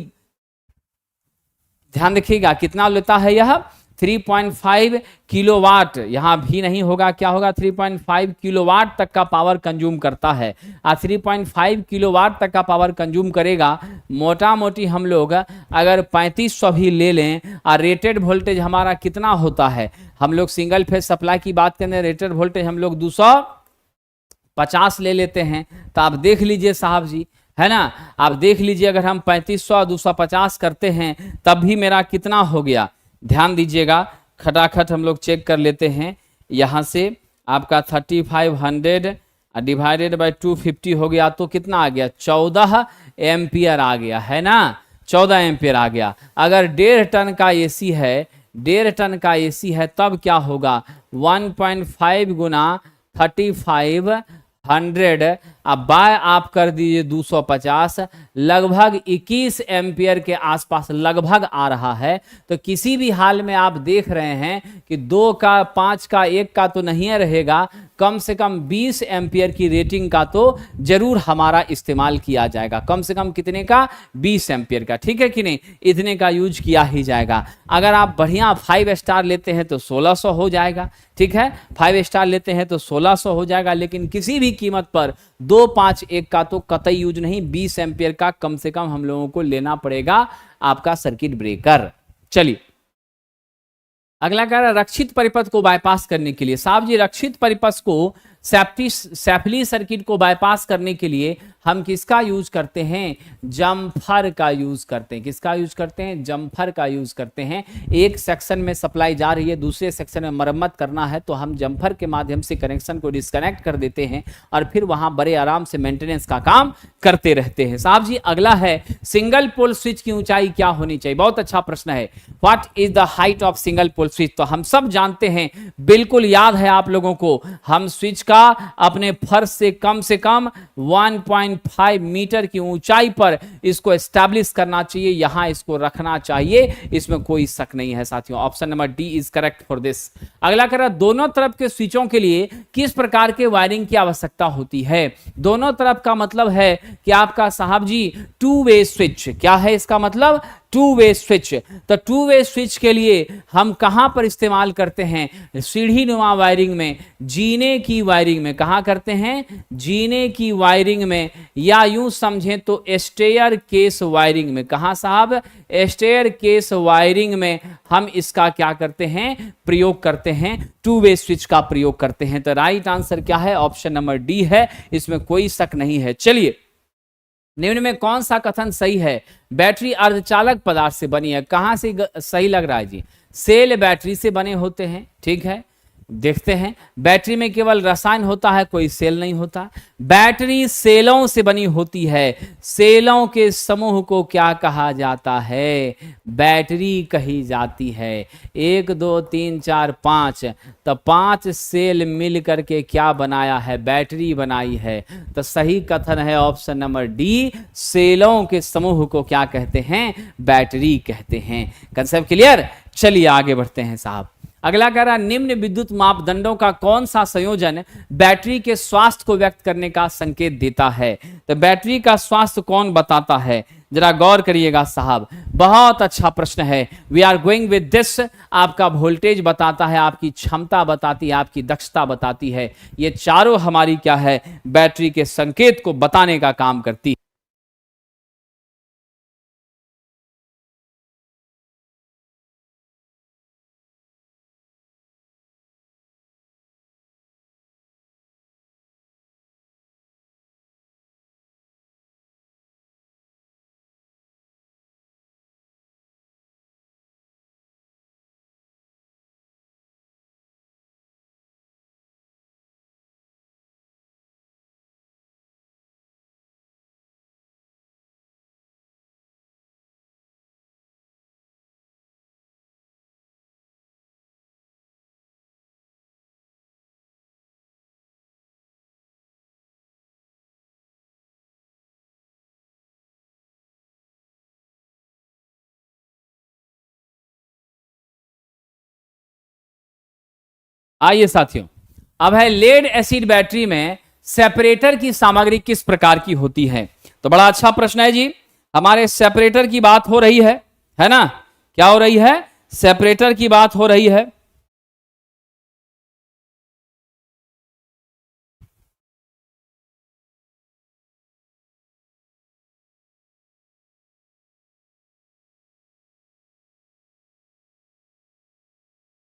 ध्यान रखिएगा कितना लेता है यह, 3.5 किलोवाट, यहां भी नहीं होगा, क्या होगा, 3.5 किलोवाट तक का पावर कंज्यूम करता है। 3.5 किलोवाट तक का पावर कंज्यूम करेगा। मोटा मोटी हम लोग अगर 3500 भी ले लें, और रेटेड वोल्टेज हमारा कितना होता है, हम लोग सिंगल फेज सप्लाई की बात करें, रेटेड वोल्टेज हम लोग 250 ले लेते हैं। तो आप देख लीजिए साहब जी, है ना, आप देख लीजिए अगर हम 3500 250 करते हैं तब भी मेरा कितना हो गया, ध्यान दीजिएगा, खटाखट हम लोग चेक कर लेते हैं। यहाँ से आपका 3500 डिवाइडेड बाय 250 हो गया, तो कितना आ गया, 14 एम्पियर आ गया, है ना, 14 एम्पियर आ गया। अगर 1.5 टन का एसी है, 1.5 टन का एसी है, तब क्या होगा, 1.5 गुना 3500, अब बाय आप कर दीजिए 250, लगभग 21 एम्पियर के आसपास लगभग आ रहा है। तो किसी भी हाल में आप देख रहे हैं कि 2 का, 5 का, 1 का तो नहीं रहेगा, कम से कम 20 एम्पियर की रेटिंग का तो जरूर हमारा इस्तेमाल किया जाएगा। कम से कम कितने का, 20 एम्पियर का, ठीक है कि नहीं, इतने का यूज किया ही जाएगा। अगर आप बढ़िया 5 स्टार लेते हैं तो 1600 हो जाएगा, ठीक है, 5 स्टार लेते हैं तो 1600 हो जाएगा। लेकिन किसी भी कीमत पर 2, 5, 1 का तो कतई यूज नहीं, 20 एम्पियर का कम से कम हम लोगों को लेना पड़ेगा आपका सर्किट ब्रेकर। चलिए अगला कह रहा है रक्षित परिपथ को बाईपास करने के लिए। साहब जी रक्षित परिपथ को, सैफली सर्किट को बाईपास करने के लिए हम किसका यूज करते हैं, जम्फर का यूज करते हैं। किसका यूज करते हैं, जम्फर का यूज करते हैं। एक सेक्शन में सप्लाई जा रही है, दूसरे सेक्शन में मरम्मत करना है, तो हम जम्फर के माध्यम से कनेक्शन को डिस्कनेक्ट कर देते हैं और फिर वहां बड़े आराम से मेंटेनेंस का काम करते रहते हैं। साहब जी अगला है सिंगल पोल स्विच की ऊंचाई क्या होनी चाहिए। बहुत अच्छा प्रश्न है, what is the height of single pole switch. तो हम सब जानते हैं, बिल्कुल याद है आप लोगों को, हम स्विच का अपने फर्श से कम 1.5 मीटर की ऊंचाई पर इसको एस्टैब्लिश करना चाहिए, यहां इसको रखना चाहिए, इसमें कोई शक नहीं है साथियों। Option number D is correct for this. अगला कह रहा है दोनों तरफ के स्विचों के लिए किस प्रकार के वायरिंग की आवश्यकता होती है। दोनों तरफ का मतलब है कि आपका साहब जी 2 वे स्विच, क्या है इसका मतलब, 2 वे स्विच। तो 2 वे स्विच के लिए हम कहां पर इस्तेमाल करते हैं, सीढ़ी नुमा वायरिंग में, जीने की वायरिंग में। कहां करते हैं, जीने की वायरिंग में, या यूं समझें तो स्टेयर केस वायरिंग में। कहां साहब, स्टेयर केस वायरिंग में हम इसका क्या करते हैं, प्रयोग करते हैं, 2 वे स्विच का प्रयोग करते हैं। तो राइट आंसर क्या है, ऑप्शन नंबर डी है, इसमें कोई शक नहीं है। चलिए निम्न में कौन सा कथन सही है, बैटरी अर्धचालक पदार्थ से बनी है। कहां से सही लग रहा है जी, सेल बैटरी से बने होते हैं, ठीक है। देखते हैं, बैटरी में केवल रसायन होता है, कोई सेल नहीं होता। बैटरी सेलों से बनी होती है, सेलों के समूह को क्या कहा जाता है, बैटरी कही जाती है। 1 2 3 4 5, तो 5 सेल मिल करके क्या बनाया है, बैटरी बनाई है। तो सही कथन है ऑप्शन नंबर डी, सेलों के समूह को क्या कहते हैं, बैटरी कहते हैं। Concept clear. चलिए आगे बढ़ते हैं साहब। अगला कह रहा है निम्न विद्युत मापदंडों का कौन सा संयोजन बैटरी के स्वास्थ्य को व्यक्त करने का संकेत देता है। तो बैटरी का स्वास्थ्य कौन बताता है, जरा गौर करिएगा साहब, बहुत अच्छा प्रश्न है। We are going with this. आपका वोल्टेज बताता है, आपकी क्षमता बताती है, आपकी दक्षता बताती है, ये चारों हमारी क्या है, बैटरी के संकेत को बताने का काम करती है। आइए साथियों, अब है लेड एसिड बैटरी में सेपरेटर की सामग्री किस प्रकार की होती है। तो बड़ा अच्छा प्रश्न है जी, हमारे सेपरेटर की बात हो रही है ना। क्या हो रही है? सेपरेटर की बात हो रही है।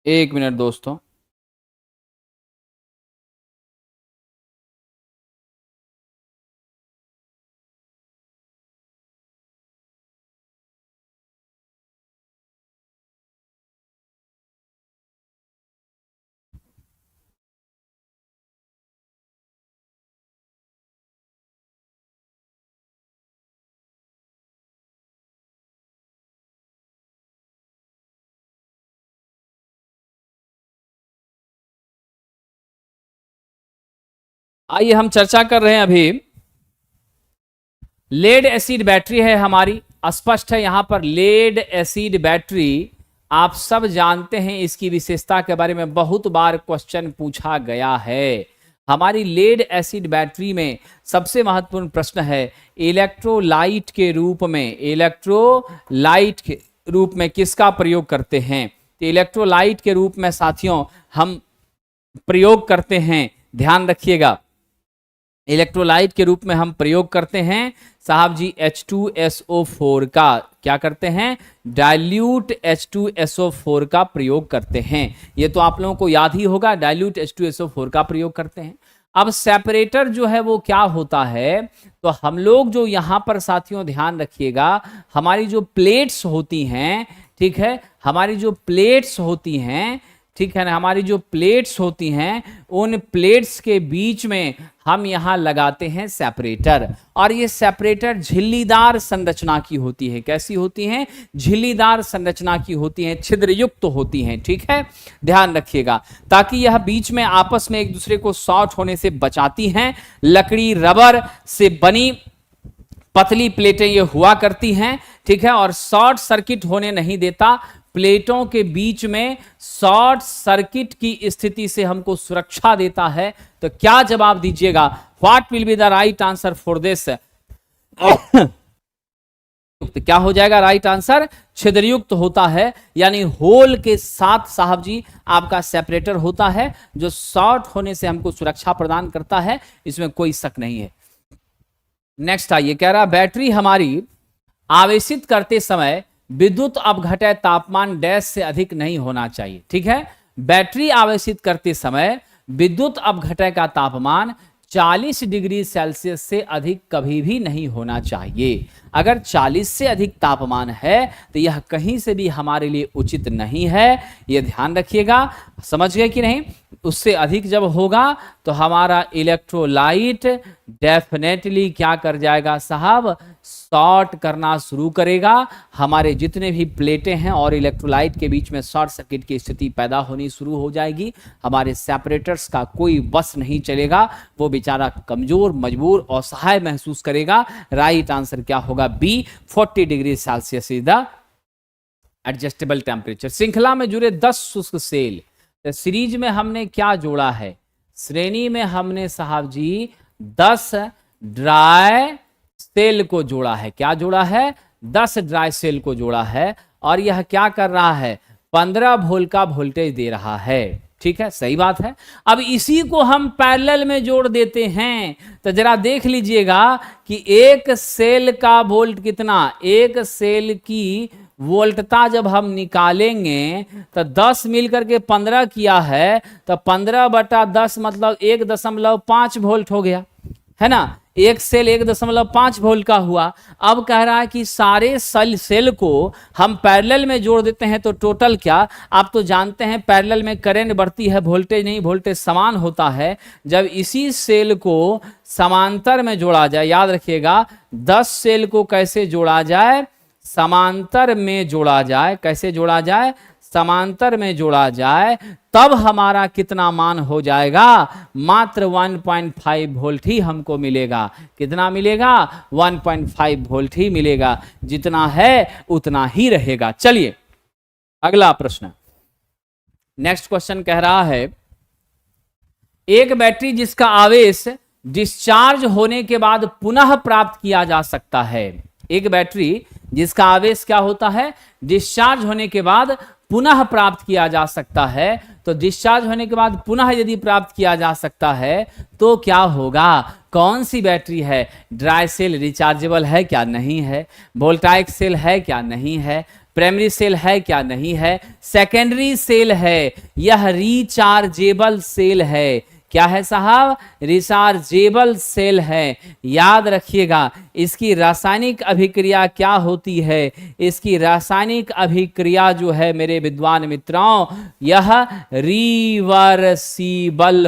एक मिनट दोस्तों, आइए हम चर्चा कर रहे हैं अभी। लेड एसिड बैटरी है हमारी, स्पष्ट है यहां पर लेड एसिड बैटरी। आप सब जानते हैं इसकी विशेषता के बारे में, बहुत बार क्वेश्चन पूछा गया है। हमारी लेड एसिड बैटरी में सबसे महत्वपूर्ण प्रश्न है इलेक्ट्रोलाइट के रूप में, इलेक्ट्रोलाइट के रूप में किसका प्रयोग करते हैं। तो इलेक्ट्रोलाइट के रूप में साथियों हम प्रयोग करते हैं, ध्यान रखिएगा, इलेक्ट्रोलाइट के रूप में हम प्रयोग करते हैं साहब जी H2SO4 का। क्या करते हैं? डाइल्यूट H2SO4 का प्रयोग करते हैं। ये तो आप लोगों को याद ही होगा, डाइल्यूट H2SO4 का प्रयोग करते हैं। अब सेपरेटर जो है वो क्या होता है, तो हम लोग जो यहां पर साथियों ध्यान रखिएगा, हमारी जो प्लेट्स होती हैं, ठीक है, हमारी जो प्लेट्स होती हैं, ठीक है ना, हमारी जो प्लेट्स होती हैं, उन प्लेट्स के बीच में हम यहां लगाते हैं सेपरेटर। और ये सेपरेटर झिल्लीदार संरचना की होती है। कैसी होती हैं? झिल्लीदार संरचना की होती हैं, छिद्रयुक्त होती हैं, ठीक है, ध्यान रखिएगा, ताकि यह बीच में आपस में एक दूसरे को शॉर्ट होने से बचाती हैं। लकड़ी रबर से बनी पतली प्लेटें ये हुआ करती हैं, ठीक है, और शॉर्ट सर्किट होने नहीं देता। प्लेटों के बीच में शॉर्ट सर्किट की स्थिति से हमको सुरक्षा देता है। तो क्या जवाब दीजिएगा? What will be the right answer for this? क्या हो जाएगा राइट आंसर? छिद्रयुक्त होता है, यानी होल के साथ साहब जी आपका सेपरेटर होता है, जो शॉर्ट होने से हमको सुरक्षा प्रदान करता है, इसमें कोई शक नहीं है। नेक्स्ट आइए, कह रहा बैटरी हमारी आवेशित करते समय विद्युत अपघटय तापमान डैश से अधिक नहीं होना चाहिए। ठीक है, बैटरी आवेशित करते समय विद्युत अपघटय का तापमान 40 डिग्री सेल्सियस से अधिक कभी भी नहीं होना चाहिए। अगर 40 से अधिक तापमान है तो यह कहीं से भी हमारे लिए उचित नहीं है, यह ध्यान रखिएगा। समझ गए कि नहीं? उससे अधिक जब होगा तो हमारा इलेक्ट्रोलाइट डेफिनेटली क्या कर जाएगा साहब? शॉर्ट करना शुरू करेगा। हमारे जितने भी प्लेटें हैं और इलेक्ट्रोलाइट के बीच में शॉर्ट सर्किट की स्थिति पैदा होनी शुरू हो जाएगी। हमारे सेपरेटर्स का कोई बस नहीं चलेगा, वो बेचारा कमजोर, मजबूर और असहाय महसूस करेगा। राइट आंसर क्या होगा? B, 40 degree Celsius is the adjustable temperature. श्रृंखला में जुड़े 10 शुष्क सेल, तो सीरीज में हमने क्या जोड़ा है? श्रेणी में हमने साहब जी 10 ड्राई सेल को जोड़ा है। क्या जोड़ा है? 10 ड्राई सेल को जोड़ा है। और यह क्या कर रहा है? 15 वोल्ट का वोल्टेज दे रहा है। ठीक है, सही बात है। अब इसी को हम पैरेलल में जोड़ देते हैं, तो जरा देख लीजिएगा कि एक सेल का वोल्ट कितना, एक सेल की वोल्टता जब हम निकालेंगे तो 10 मिलकर के 15 किया है, तो 15/10 मतलब 1.5 वोल्ट हो गया, है ना। एक सेल 1.5 वोल्ट का हुआ। अब कह रहा है कि सारे सेल को हम पैरेलल में जोड़ देते हैं तो टोटल क्या? आप तो जानते हैं पैरेलल में करंट बढ़ती है, वोल्टेज नहीं, वोल्टेज समान होता है। जब इसी सेल को समांतर में जोड़ा जाए, याद रखिएगा 10 सेल को कैसे जोड़ा जाए? समांतर में जोड़ा जाए। कैसे जोड़ा जाए? समांतर में जोड़ा जाए, तब हमारा कितना मान हो जाएगा? मात्र 1.5 वोल्ट ही हमको मिलेगा। कितना मिलेगा? 1.5 वोल्ट ही मिलेगा। जितना है उतना ही रहेगा। चलिए अगला प्रश्न, नेक्स्ट क्वेश्चन कह रहा है एक बैटरी जिसका आवेश डिस्चार्ज होने के बाद पुनः प्राप्त किया जा सकता है। एक बैटरी जिसका आवेश क्या होता है, डिस्चार्ज होने के बाद पुनः प्राप्त किया जा सकता है। तो डिस्चार्ज होने के बाद पुनः यदि प्राप्त किया जा सकता है तो क्या होगा, कौन सी बैटरी है, ड्राई सेल रिचार्जेबल है क्या, नहीं है, वोल्टाइक सेल है क्या, नहीं है, प्राइमरी सेल है क्या, नहीं है, सेकेंडरी सेल है, यह रिचार्जेबल सेल है। क्या है साहब, रिचार्जेबल सेल है। याद रखिएगा इसकी रासायनिक अभिक्रिया क्या होती है, इसकी रासायनिक अभिक्रिया जो है मेरे विद्वान मित्रों, यह रिवर्सिबल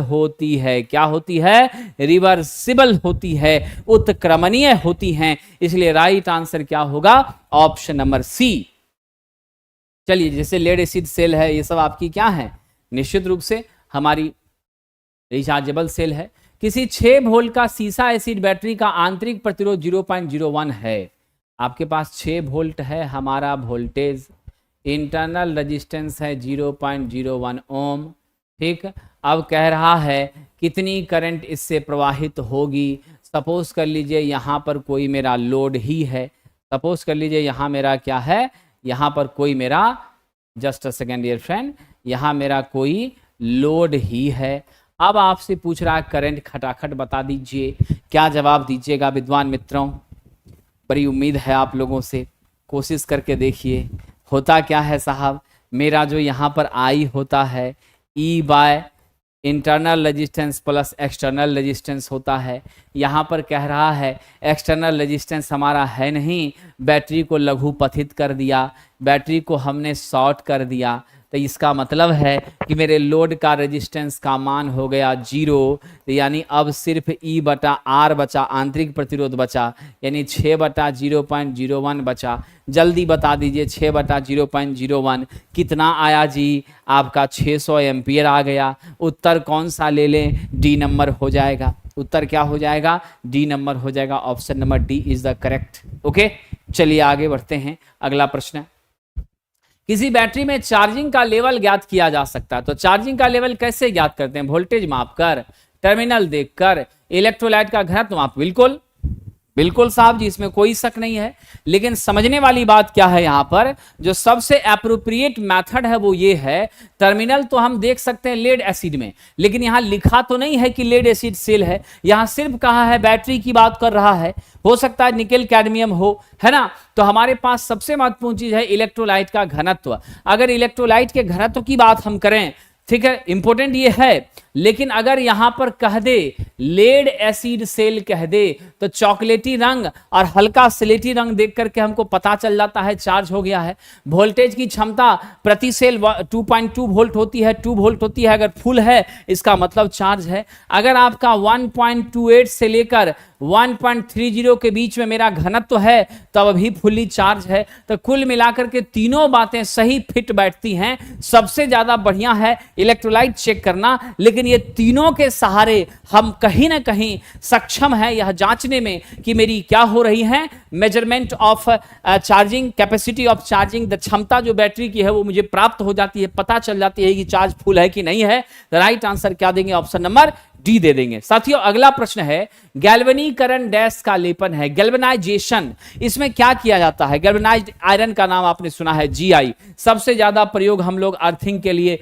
होती है। क्या होती है, रिवर्सिबल होती है, उत्क्रमणीय होती हैं। इसलिए राइट आंसर क्या होगा, ऑप्शन नंबर सी। चलिए, जैसे लेड एसिड सेल है, ये सब आपकी क्या है, निश्चित रूप से हमारी रिचार्जेबल सेल है। किसी 6 वोल्ट का सीसा एसिड बैटरी का आंतरिक प्रतिरोध 0.01 है। आपके पास 6 वोल्ट है हमारा वोल्टेज, इंटरनल रेजिस्टेंस है 0.01 ओम। ठीक, अब कह रहा है कितनी करंट इससे प्रवाहित होगी। सपोज कर लीजिए यहाँ पर कोई मेरा लोड ही है, सपोज कर लीजिए यहाँ मेरा क्या है, यहाँ पर कोई मेरा, just a second dear friend, यहाँ मेरा कोई लोड ही है। अब आपसे पूछ रहा है करंट, खटाखट बता दीजिए, क्या जवाब दीजिएगा विद्वान मित्रों। बड़ी उम्मीद है आप लोगों से, कोशिश करके देखिए। होता क्या है साहब, मेरा जो यहाँ पर आई होता है ई by internal resistance plus external resistance होता है। यहाँ पर कह रहा है एक्सटर्नल रेजिस्टेंस हमारा है नहीं, बैटरी को लघुपथित कर दिया, बैटरी को हमने शॉर्ट कर दिया। तो इसका मतलब है कि मेरे लोड का रेजिस्टेंस का मान हो गया 0, यानी अब सिर्फ ई बटा आर बचा, आंतरिक प्रतिरोध बचा, यानी 6 बटा 0.01 बचा। जल्दी बता दीजिए 6 बटा 0.01 कितना आया जी, आपका 600 एम्पियर आ गया। उत्तर कौन सा ले लें, डी नंबर हो जाएगा। उत्तर क्या हो जाएगा, डी नंबर हो जाएगा। Option number D is the correct. Okay, चलिए आगे बढ़ते हैं। अगला प्रश्न, किसी बैटरी में चार्जिंग का लेवल ज्ञात किया जा सकता है। तो चार्जिंग का लेवल कैसे ज्ञात करते हैं, वोल्टेज मापकर, टर्मिनल देखकर, इलेक्ट्रोलाइट का घनत्व माप। बिल्कुल बिल्कुल साहब जी, इसमें कोई शक नहीं है। लेकिन समझने वाली बात क्या है, यहाँ पर जो सबसे एप्रोप्रिएट मेथड है वो ये है, टर्मिनल तो हम देख सकते हैं लेड एसिड में, लेकिन यहाँ लिखा तो नहीं है कि लेड एसिड सेल है, यहाँ सिर्फ कहा है बैटरी की बात कर रहा है। हो सकता है निकेल कैडमियम हो, है ना। तो हमारे पास सबसे महत्वपूर्ण चीज है इलेक्ट्रोलाइट का घनत्व। अगर इलेक्ट्रोलाइट के घनत्व की बात हम करें, ठीक है, इंपॉर्टेंट ये है, लेकिन अगर यहां पर कह दे लेड एसिड सेल कह दे तो चॉकलेटी रंग और हल्का स्लेटी रंग देख करके हमको पता चल जाता है चार्ज हो गया है। वोल्टेज की क्षमता प्रति सेल 2.2 वोल्ट होती है, 2 वोल्ट होती है। अगर फुल है इसका मतलब चार्ज है। अगर आपका 1.28 से लेकर 1.30 के बीच में मेरा घनत्व है तब अभी फुल्ली चार्ज है। तो कुल मिलाकर के तीनों बातें सही फिट बैठती हैं। सबसे ज्यादा बढ़िया है इलेक्ट्रोलाइट चेक करना, लेकिन ये तीनों के सहारे हम कहीं ना कहीं सक्षम है यह जांचने में कि मेरी क्या हो रही है, measurement of charging capacity of charging, the क्षमता जो बैटरी की है वो मुझे प्राप्त हो जाती है, पता चल जाती है कि चार्ज फुल है कि नहीं है। राइट आंसर क्या देंगे, ऑप्शन नंबर डी दे देंगे। साथियों अगला प्रश्न है, गैल्वेनीकरण डैश का लेपन है, गैल्वेनाइजेशन, इसमें क्या किया जाता है। गैल्वेनाइज्ड आयरन का नाम आपने सुना है, जीआई। सबसे ज्यादा प्रयोग हम लोग अर्थिंग के लिए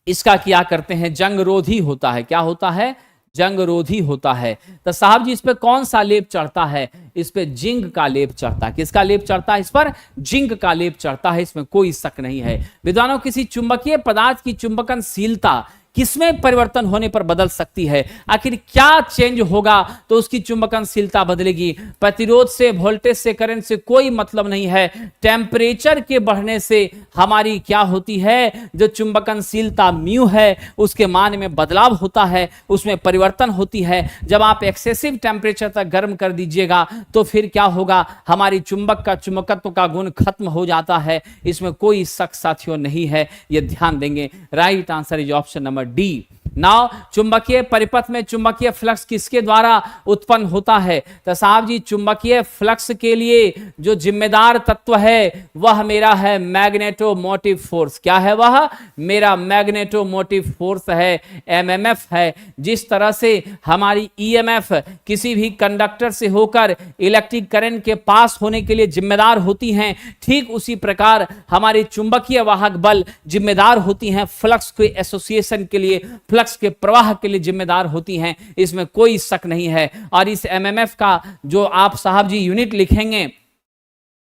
इसका किया करते हैं, जंगरोधी होता है। क्या होता है, जंगरोधी होता है। तो साहब जी इस पे कौन सा लेप चढ़ता है, इस पे जिंक का लेप चढ़ता है। किसका लेप चढ़ता है, इस पर जिंक का लेप चढ़ता है, इसमें कोई शक नहीं है। विद्वानों, किसी चुंबकीय पदार्थ की चुंबकनशीलता किसमें परिवर्तन होने पर बदल सकती है, आखिर क्या चेंज होगा तो उसकी चुंबकनशीलता बदलेगी। प्रतिरोध से, वोल्टेज से, करंट से कोई मतलब नहीं है। टेम्परेचर के बढ़ने से हमारी क्या होती है, जो चुंबकनशीलता म्यू है उसके मान में बदलाव होता है, उसमें परिवर्तन होती है। जब आप एक्सेसिव टेम्परेचर तक गर्म कर दीजिएगा तो फिर क्या होगा, हमारी चुंबक का चुंबकत्व का गुण खत्म हो जाता है। इसमें कोई शक साथियों नहीं है, ये ध्यान देंगे। Right answer is option number D. Now चुंबकीय परिपथ में चुंबकीय फ्लक्स किसके द्वारा उत्पन्न होता है? तो साहब जी चुंबकीय फ्लक्स के लिए जो जिम्मेदार तत्व है वह मेरा है मैग्नेटोमोटिव फोर्स। क्या है वह? मेरा मैग्नेटोमोटिव फोर्स है, एमएमएफ है। जिस तरह से हमारी ईएमएफ किसी भी कंडक्टर से होकर इलेक्ट्रिक करंट के पास होने के लिए जिम्मेदार होती हैं, ठीक उसी प्रकार हमारी चुंबकीय वाहक बल जिम्मेदार होती हैं फ्लक्स के एसोसिएशन के लिए, फ्लक्स के प्रवाह के लिए जिम्मेदार होती हैं, इसमें कोई शक नहीं है। और इस एमएमएफ का जो आप साहब जी यूनिट लिखेंगे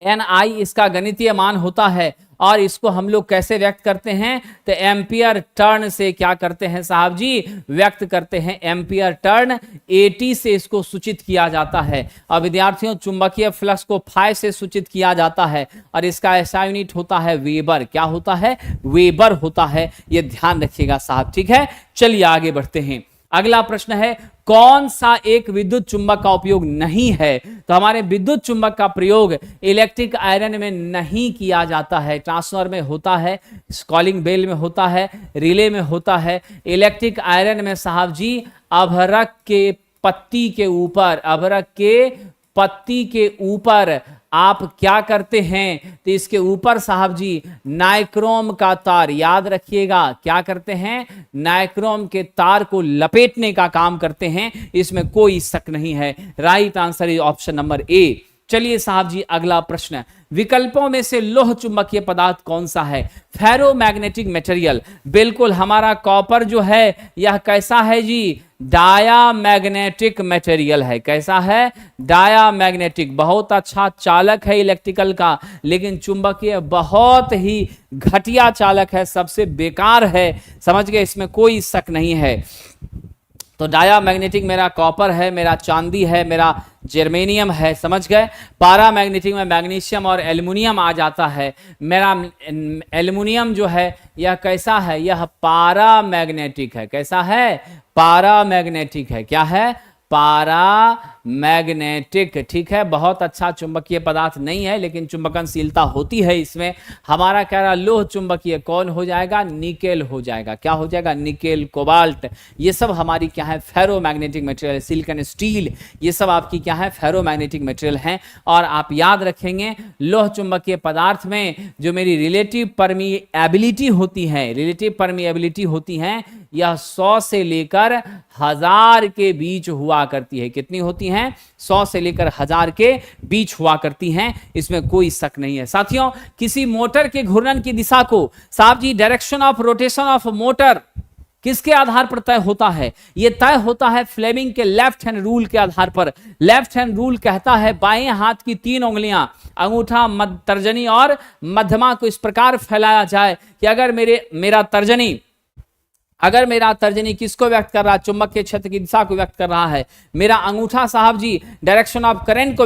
NI, इसका गणितीय मान होता है और इसको हम लोग कैसे व्यक्त करते हैं? तो एम्पियर टर्न से क्या करते हैं साहब जी? व्यक्त करते हैं एम्पियर टर्न। AT से इसको सूचित किया जाता है। और विद्यार्थियों चुंबकीय फ्लक्स को फाई से सूचित किया जाता है और इसका ऐसा यूनिट होता है वेबर। क्या होता है? वेबर होता है। ये ध्यान रखिएगा साहब, ठीक है। चलिए आगे बढ़ते हैं। अगला प्रश्न है कौन सा एक विद्युत चुंबक का उपयोग नहीं है? तो हमारे विद्युत चुंबक का प्रयोग इलेक्ट्रिक आयरन में नहीं किया जाता है। ट्रांसफार्मर में होता है, कॉलिंग बेल में होता है, रिले में होता है। इलेक्ट्रिक आयरन में साहब जी अभ्रक के पत्ती के ऊपर, अभ्रक के पत्ती के ऊपर आप क्या करते हैं? तो इसके ऊपर साहब जी नाइक्रोम का तार, याद रखिएगा क्या करते हैं? नाइक्रोम के तार को लपेटने का काम करते हैं, इसमें कोई शक नहीं है। Right answer is option number ए। चलिए साहब जी अगला प्रश्न, विकल्पों में से लोह चुंबकीय पदार्थ कौन सा है? Ferromagnetic material. बिल्कुल, हमारा कॉपर जो है यह कैसा है जी? डायामैग्नेटिक मटेरियल है। कैसा है? डायामैग्नेटिक। बहुत अच्छा चालक है इलेक्ट्रिकल का, लेकिन चुंबकीय बहुत ही घटिया चालक है, सबसे बेकार है। समझ गए? इसमें कोई शक नहीं है। तो डायामैग्नेटिक मेरा कॉपर है, मेरा चांदी है, मेरा जर्मेनियम है। समझ गए? पारामैग्नेटिक में मैग्नीशियम और एल्युमिनियम आ जाता है। मेरा एल्युमिनियम जो है यह कैसा है? यह पारामैग्नेटिक है। कैसा है? पारामैग्नेटिक है। क्या है? पारामैग्नेटिक। ठीक है, बहुत अच्छा चुंबकीय पदार्थ नहीं है, लेकिन चुंबकनशीलता होती है इसमें। हमारा कह रहा लोह चुंबकीय कौन हो जाएगा? निकेल हो जाएगा। क्या हो जाएगा? निकेल, कोबाल्ट, ये सब हमारी क्या है? Ferromagnetic material. सिलिकॉन, स्टील, ये सब आपकी क्या है? फेरोमैग्नेटिक मटेरियल हैं। और आप याद रखेंगे लोह चुंबकीय पदार्थ में जो मेरी रिलेटिव परमिएबिलिटी होती है, रिलेटिव परमिएबिलिटी होती है, यह 100 से लेकर 1000 के बीच हुआ करती है। कितनी होती हैं? 100 से लेकर 1000 के बीच हुआ करती हैं, इसमें कोई शक नहीं है। साथियों, किसी मोटर के घूर्णन की दिशा को साहब जी direction of rotation of motor किसके आधार पर तय होता है? यह तय होता है फ्लेमिंग के लेफ्ट हैंड रूल के आधार पर। लेफ्ट हैंड रूल कहता है बाएं हाथ की 3 उंगलियां, अंगूठा, तर्जनी और मध्यमा को इस प्रकार फैलाया जाए कि अगर मेरा तर्जनी किसको व्यक्त कर रहा है? चुंबक के क्षेत्र की दिशा को व्यक्त कर रहा है। मेरा अंगूठा साहब जी डायरेक्शन ऑफ करंट को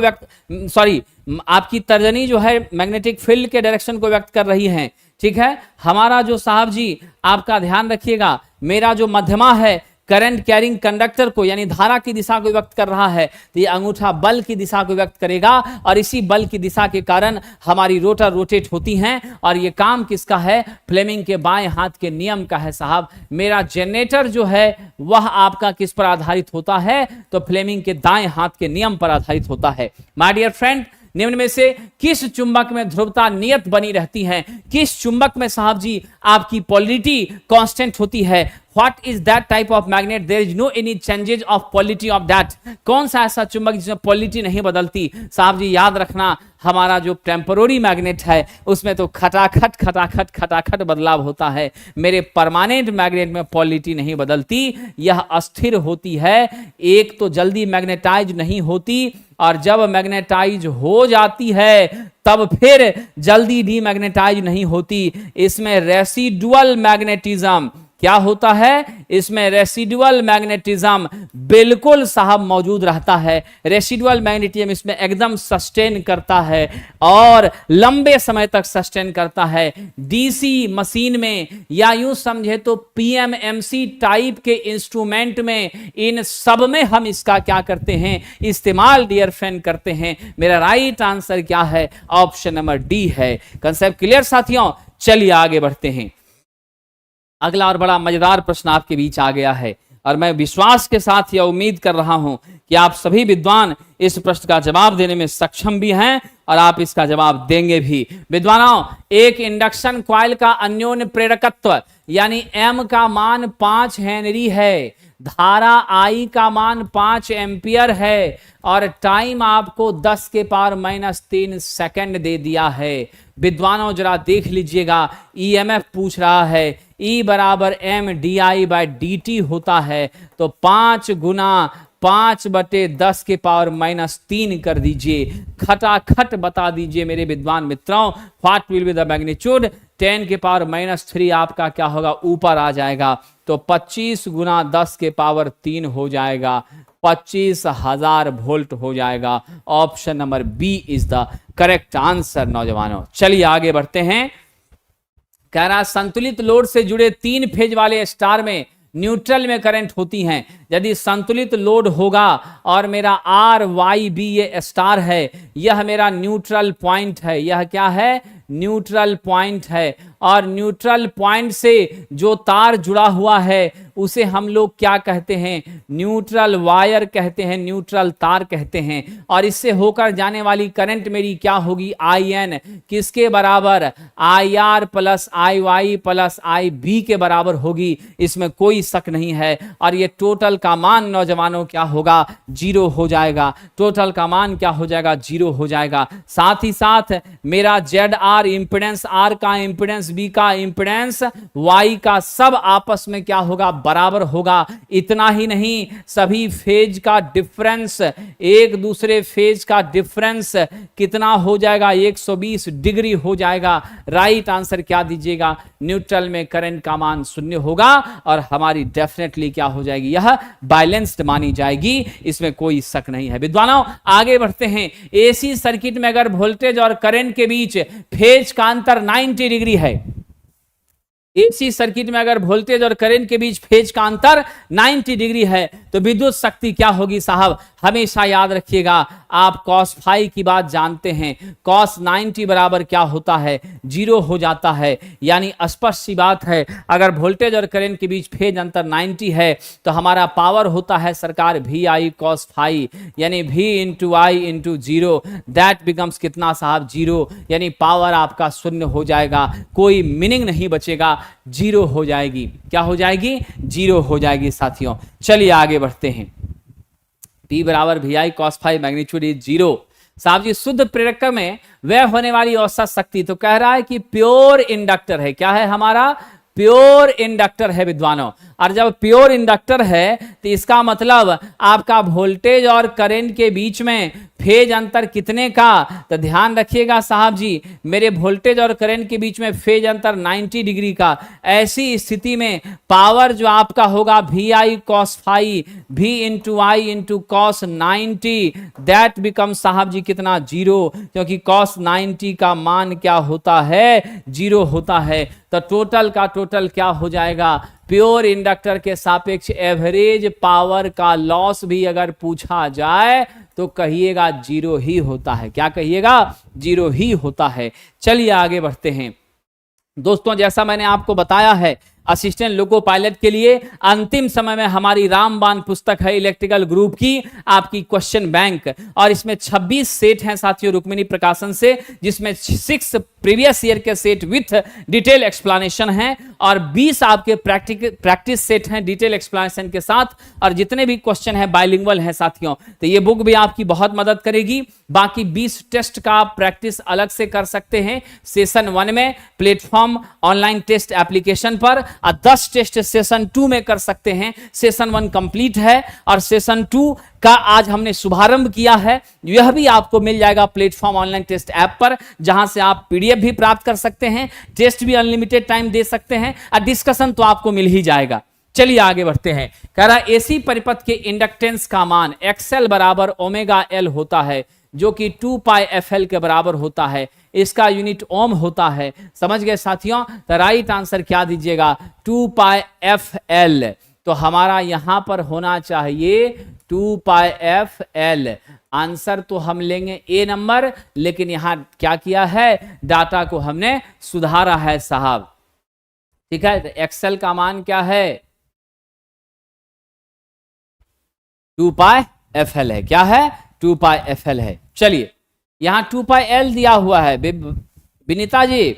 आपकी तर्जनी जो है मैग्नेटिक फील्ड के डायरेक्शन को व्यक्त कर रही है। ठीक है, हमारा जो साहब जी आपका ध्यान रखिएगा, मेरा जो मध्यमा है करंट कैरिंग कंडक्टर को यानी धारा की दिशा को व्यक्त कर रहा है, तो ये अंगूठा बल की दिशा को व्यक्त करेगा और इसी बल की दिशा के कारण हमारी रोटर रोटेट होती हैं। और ये काम किसका है? फ्लेमिंग के बाएं हाथ के नियम का है साहब। मेरा जनरेटर जो है वह आपका किस पर आधारित होता है? तो फ्लेमिंग के दाएं हाथ के नियम पर आधारित होता है। माय डियर फ्रेंड, निम्न में से किस चुंबक में ध्रुवता नियत बनी रहती है? किस चुंबक में साहब जी आपकी पोलरिटी कांस्टेंट होती है? What is that type of magnet? There is no any changes of polarity of that. कौन सा ऐसा चुंबक जिसमें पोलरिटी नहीं बदलती? साहब जी याद रखना, हमारा जो टेम्पोररी मैग्नेट है उसमें तो खटाखट खटाखट खटाखट बदलाव होता है। मेरे परमानेंट मैग्नेट में पोलरिटी नहीं बदलती, यह अस्थिर होती है। एक तो जल्दी मैग्नेटाइज नहीं होती और जब मैग्नेटाइज हो जाती है तब फिर जल्दी डीमैग्नेटाइज नहीं होती। इसमें रेसिडुअल मैग्नेटिज्म क्या होता है? इसमें रेसिडुअल मैग्नेटिज्म बिल्कुल साहब मौजूद रहता है। रेसिडुअल मैग्नेटिज्म इसमें एकदम सस्टेन करता है और लंबे समय तक सस्टेन करता है। डीसी मशीन में या यूं समझे तो पीएमएमसी टाइप के इंस्ट्रूमेंट में, इन सब में हम इसका क्या करते हैं? इस्तेमाल डियर फ्रेंड करते हैं। मेरा राइट आंसर क्या है? ऑप्शन नंबर डी है। कंसेप्ट क्लियर साथियों? चलिए आगे बढ़ते हैं। अगला और बड़ा मजेदार प्रश्न आपके बीच आ गया है और मैं विश्वास के साथ यह उम्मीद कर रहा हूं कि आप सभी विद्वान इस प्रश्न का जवाब देने में सक्षम भी हैं और आप इसका जवाब देंगे भी। विद्वानों, एक इंडक्शन कॉइल का अन्योन्य प्रेरकत्व यानी एम का मान 5 हेनरी है, धारा आई का मान 5 एम्पियर है और टाइम आपको 10 के पावर -3 सेकंड दे दिया है। विद्वानों जरा देख लीजिएगा, ईएमएफ पूछ रहा है, E बराबर M D I by D T होता है, तो 5 गुना 5/10 के पावर -3 कर दीजिए। खटाखट बता दीजिए मेरे विद्वान मित्रों, what will be the magnitude. 10 के पावर -3 आपका क्या होगा, ऊपर आ जाएगा, तो 25 गुना 10 के पावर 3 हो जाएगा, 25,000 वोल्ट हो जाएगा। Option number B is the correct answer. नौजवानों चलिए आगे बढ़ते हैं। कह रहा संतुलित लोड से जुड़े 3 फेज वाले स्टार में न्यूट्रल में करंट होती हैं। यदि संतुलित लोड होगा और मेरा आर वाई बी ये स्टार है, यह मेरा न्यूट्रल पॉइंट है। यह क्या है, न्यूट्रल पॉइंट है। और न्यूट्रल पॉइंट से जो तार जुड़ा हुआ है उसे हम लोग क्या कहते हैं, न्यूट्रल वायर कहते हैं, न्यूट्रल तार कहते हैं। और इससे होकर जाने वाली करंट मेरी क्या होगी, आई एन, किसके बराबर, I R plus I Y plus I B के बराबर होगी, इसमें कोई शक नहीं है। और ये टोटल का मान नौजवानों क्या होगा, 0 हो जाएगा। टोटल का मान क्या हो जाएगा, 0 हो जाएगा। साथ ही साथ मेरा जेड आर इंपिडेंस, आर का इंपिडेंस, बी का इंपिडेंस, वाई का, सब आपस में क्या होगा, बराबर होगा। इतना ही नहीं, सभी फेज का डिफरेंस, एक दूसरे फेज का डिफरेंस कितना हो जाएगा, 120 डिग्री हो जाएगा। राइट आंसर क्या दीजिएगा, न्यूट्रल में करंट का मान 0 होगा और हमारी डेफिनेटली क्या हो जाएगी, यह बैलेंस्ड मानी जाएगी, इसमें कोई शक नहीं है। विद्वानों आगे बढ़ते हैं। एसी सर्किट में अगर वोल्टेज और करंट के बीच फेज का अंतर 90 डिग्री है, एसी सर्किट में अगर वोल्टेज और करंट के बीच फेज का अंतर 90 डिग्री है, तो विद्युत शक्ति क्या होगी साहब, हमेशा याद रखिएगा। आप cos फाई की बात जानते हैं, cos 90 बराबर क्या होता है, 0 हो जाता है। यानी स्पष्ट सी बात है, अगर वोल्टेज और करंट के बीच फेज अंतर 90 है तो हमारा पावर होता है सरकार वी आई cos फाई, यानी v into I into 0, that becomes कितना साहब, 0। यानी पावर आपका 0 हो जाएगा, कोई मीनिंग नहीं बचेगा, 0 हो जाएगी। क्या हो जाएगी, 0 हो जाएगी साथियों। चलिए आगे बढ़ते हैं। P बराबर V I cos phi, magnitude is 0। साहब जी शुद्ध प्रेरक में वह होने वाली औसत शक्ति, तो कह रहा है कि प्योर इंडक्टर है। क्या है हमारा, प्योर इंडक्टर है विद्वानों। और जब प्योर इंडक्टर है तो इसका मतलब आपका वोल्टेज और करंट के बीच में फेज अंतर कितने का, तो ध्यान रखिएगा साहब जी, मेरे वोल्टेज और करंट के बीच में फेज अंतर 90 डिग्री का। ऐसी स्थिति में पावर जो आपका होगा V I cos phi, V into I into cos 90, that become साहब जी कितना, 0, क्योंकि कॉस 90 का मान क्या होता है, 0 होता है। तो टोटल का टोटल क्या हो जाएगा, प्योर इंडक्टर के सापेक्ष एवरेज पावर का लॉस भी अगर पूछा जाए तो कहिएगा 0 ही होता है। क्या कहिएगा, 0 ही होता है। चलिए आगे बढ़ते हैं दोस्तों। जैसा मैंने आपको बताया है, असिस्टेंट लोको पायलट के लिए अंतिम समय में हमारी रामबाण पुस्तक है इलेक्ट्रिकल ग्रुप की, आपकी क्वेश्चन बैंक, और इसमें 26 सेट हैं साथियों रुक्मिणी प्रकाशन से, जिसमें 6 प्रीवियस ईयर के सेट विथ डिटेल एक्सप्लेनेशन हैं और 20 आपके प्रैक्टिस सेट हैं डिटेल एक्सप्लेनेशन के साथ, और जितने भी क्वेश्चन हैं बाइलिंगुअल हैं साथियों। तो ये बुक भी आपकी बहुत मदद करेगी। बाकी 20 टेस्ट का आप प्रैक्टिस अलग से कर सकते हैं सेशन 1 में प्लेटफॉर्म ऑनलाइन टेस्ट एप्लीकेशन पर, और 10 टेस्ट सेशन 2 में कर सकते हैं। सेशन 1 कंप्लीट है और सेशन 2 का आज हमने शुभारंभ किया है। यह भी आपको मिल जाएगा प्लेटफॉर्म ऑनलाइन टेस्ट ऐप पर, जहां से आप पीडीएफ भी प्राप्त कर सकते हैं, टेस्ट भी अनलिमिटेड टाइम दे सकते हैं, और डिस्कशन तो आपको मिल ही जाएगा। चलिए आगे बढ़ते हैं। कह रहा एसी परिपथ के इंडक्टेंस का मान XL बराबर ओमेगा L होता है, जो कि 2 पाई FL के बराबर होता है। इसका यूनिट ओम होता है। समझ गए साथियों। तो राइट आंसर क्या दीजिएगा, 2 पाई FL। तो हमारा यहां पर होना चाहिए 2 पाई FL। आंसर तो हम लेंगे ए नंबर, लेकिन यहां क्या किया है, डाटा को हमने सुधारा है साहब। ठीक है, तो एक्सएल का मान क्या है, 2 पाई एफ एल है। क्या है, 2 पाई एफ एल है। चलिए यहां 2 पाई एल दिया हुआ है। विनीता जी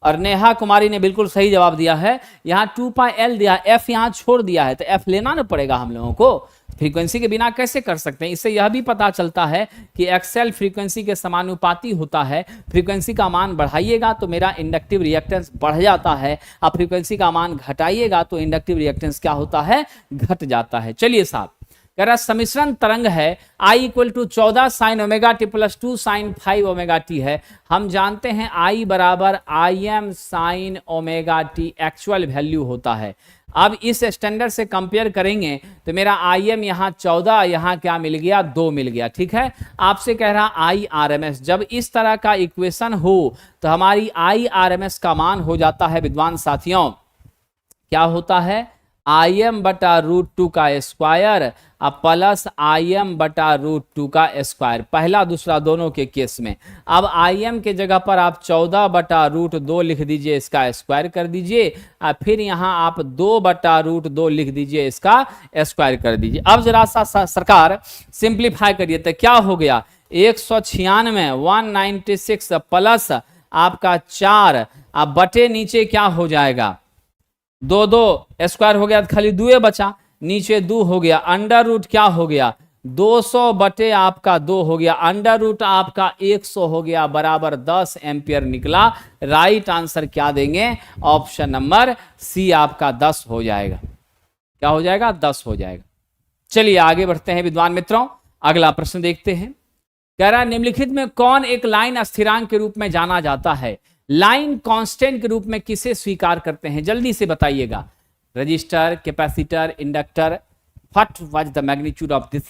और नेहा कुमारी ने बिल्कुल सही जवाब दिया है। यहां 2 पाई एल दिया, एफ यहां छोड़ दिया है, तो एफ लेना ना पड़ेगा हम लोगों को। फ्रीक्वेंसी के बिना कैसे कर सकते हैं। इससे यह भी पता चलता है कि एक्सएल फ्रीक्वेंसी के समानुपाती होता है। फ्रीक्वेंसी का मान बढ़ाइएगा तो मेरा इंडक्टिव रिएक्टेंस बढ़ जाता है, और फ्रीक्वेंसी का मान घटाइएगा तो इंडक्टिव रिएक्टेंस क्या होता है, घट जाता है। चलिए साहब, कह रहा सम्मिश्रण तरंग है I equal to 14 sine omega T plus 2 sine 5 omega T है। हम जानते हैं I बराबर I M sine omega T actual value होता है। अब इस स्टैंडर्ड से कंपेयर करेंगे तो मेरा आई एम यहाँ 14, यहाँ क्या मिल गया, 2 मिल गया। ठीक है, आपसे कह रहा आई आर एम एस। जब इस तरह का इक्वेशन हो तो हमारी आई आर एम एस का मान हो जाता है विद्वान साथियों, क्या होता है, आई एम बटा रूट 2 का स्क्वायर प्लस आई एम बटा रूट 2 का स्क्वायर। पहला दूसरा दोनों के केस में। अब आई एम के जगह पर आप 14 बटा रूट 2 लिख दीजिए, इसका स्क्वायर कर दीजिए, और फिर यहाँ आप 2 बटा रूट 2 लिख दीजिए, इसका स्क्वायर कर दीजिए। अब जरा सा सरकार सिंप्लीफाई करिए तो क्या हो गया, 196 196 प्लस आपका 4 अब बटे नीचे क्या हो जाएगा, 2 2 स्क्वायर हो गया तो खाली 2 बचा, नीचे 2 हो गया, अंडर रूट क्या हो गया, 200 बटे आपका 2 हो गया, अंडर रूट आपका 100 हो गया, बराबर 10 एम्पियर निकला। राइट आंसर क्या देंगे, ऑप्शन नंबर सी आपका 10 हो जाएगा। क्या हो जाएगा, 10 हो जाएगा। चलिए आगे बढ़ते हैं विद्वान मित्रों, अगला प्रश्न देखते हैं। कह रहा है निम्नलिखित में कौन एक लाइन स्थिरांक के रूप में जाना जाता है। लाइन कांस्टेंट के रूप में किसे स्वीकार करते हैं, जल्दी से बताइएगा। Register, capacitor, inductor. What was the magnitude of this,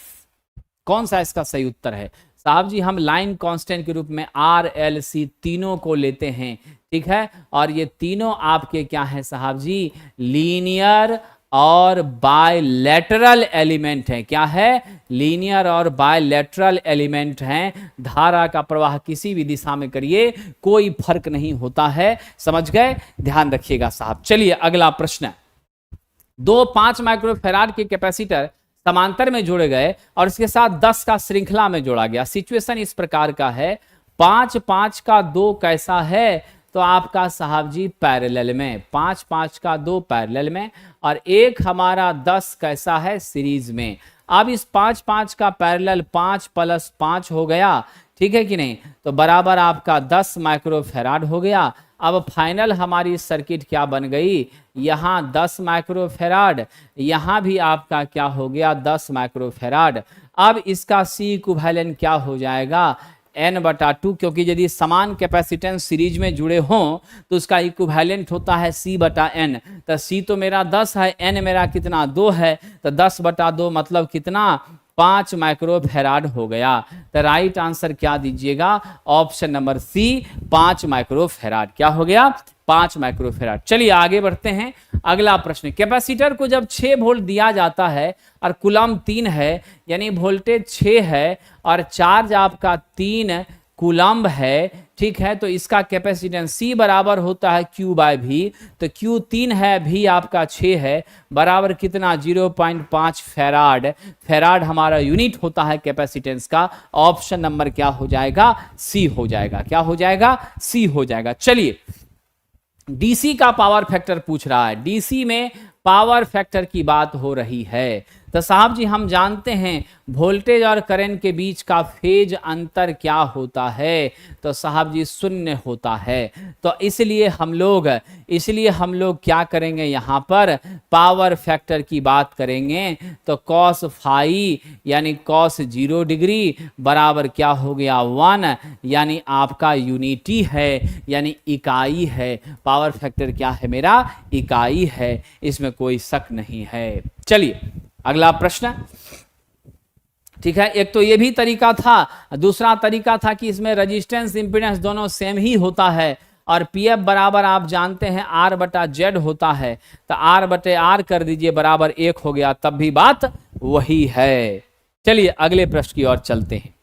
कौन सा इसका सही उत्तर है। साहब जी हम लाइन कांस्टेंट के रूप में आर एल सी तीनों को लेते हैं। ठीक है, और ये तीनों आपके क्या है साहब जी, लीनियर और बायलैटरल एलिमेंट हैं। क्या है, लीनियर और बायलैटरल एलिमेंट हैं। धारा का प्रवाह किसी भी दिशा में करिए कोई फर्क नहीं होता है। समझ गए, ध्यान रखिएगा साहब। चलिए अगला प्रश्न। 2 5 माइक्रोफैराड के कैपेसिटर समांतर में जोड़े गए और इसके साथ 10 का श्रृंखला में जोड़ा गया। सिचुएशन इस प्रकार का है, 5 5 का 2 कैसा है, तो आपका साहब जी पैरेलल में, 5 5 का 2 पैरेलल में, और एक हमारा 10 कैसा है, सीरीज में। अब इस 5 5 का पैरेलल 5 प्लस 5 हो गया, ठीक है कि नहीं, तो बराबर आपका 10 माइक्रोफैराड हो गया। अब फाइनल हमारी सर्किट क्या बन गई, यहाँ 10 माइक्रोफैराड, यहाँ भी आपका क्या हो गया, 10 माइक्रोफैराड। अब इसका सी इक्विवेलेंट क्या हो जाएगा, n/2, क्योंकि यदि समान कैपेसिटेंस सीरीज में जुड़े हों तो उसका इक्विवेलेंट होता है c/n। तो c तो मेरा 10 है, n मेरा कितना 2 है, तो 10/2 मतलब कितना, 5 माइक्रोफैराड हो गया। तो राइट आंसर क्या दीजिएगा, ऑप्शन नंबर सी 5 माइक्रोफैराड। क्या हो गया, 5 माइक्रोफैराड। चलिए आगे बढ़ते हैं, अगला प्रश्न। कैपेसिटर को जब 6 वोल्ट दिया जाता है और कूलम 3 है, यानी वोल्टेज 6 है और चार्ज आपका 3 कूलम्ब है, ठीक है, तो इसका कैपेसिटेंस C बराबर होता है Q/V। तो Q 3 है, V आपका 6 है, बराबर कितना, 0.5 फैराड। फैराड हमारा यूनिट होता है कैपेसिटेंस का। ऑप्शन नंबर क्या हो जाएगा, C हो जाएगा। क्या हो जाएगा, C हो जाएगा। चलिए डीसी का पावर फैक्टर पूछ रहा है, डीसी में पावर फैक्टर की बात हो रही है। तो साहब जी हम जानते हैं वोल्टेज और करंट के बीच का फेज अंतर क्या होता है, तो साहब जी 0 होता है। तो इसलिए हम लोग क्या करेंगे, यहाँ पर पावर फैक्टर की बात करेंगे। तो cos फाई यानी cos 0 डिग्री बराबर क्या हो गया, 1, यानी आपका यूनिटी है, यानी इकाई है। पावर फैक्टर क्या है, मेरा इकाई है, इसमें कोई शक नहीं है। चलिए अगला प्रश्न, ठीक है। एक तो ये भी तरीका था, दूसरा तरीका था कि इसमें रेजिस्टेंस इंपीडेंस दोनों सेम ही होता है, और पीएफ बराबर आप जानते हैं R/Z होता है। तो R/R कर दीजिए, बराबर 1 हो गया, तब भी बात वही है। चलिए अगले प्रश्न की ओर चलते हैं।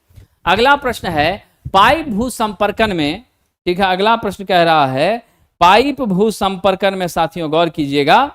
अगला प्रश्न है पाइप भू संपर्कन में, ठीक है, अगला प्रश्न कह रहा है पाइप भू संपर्कन में साथियों गौर कीजिएगा,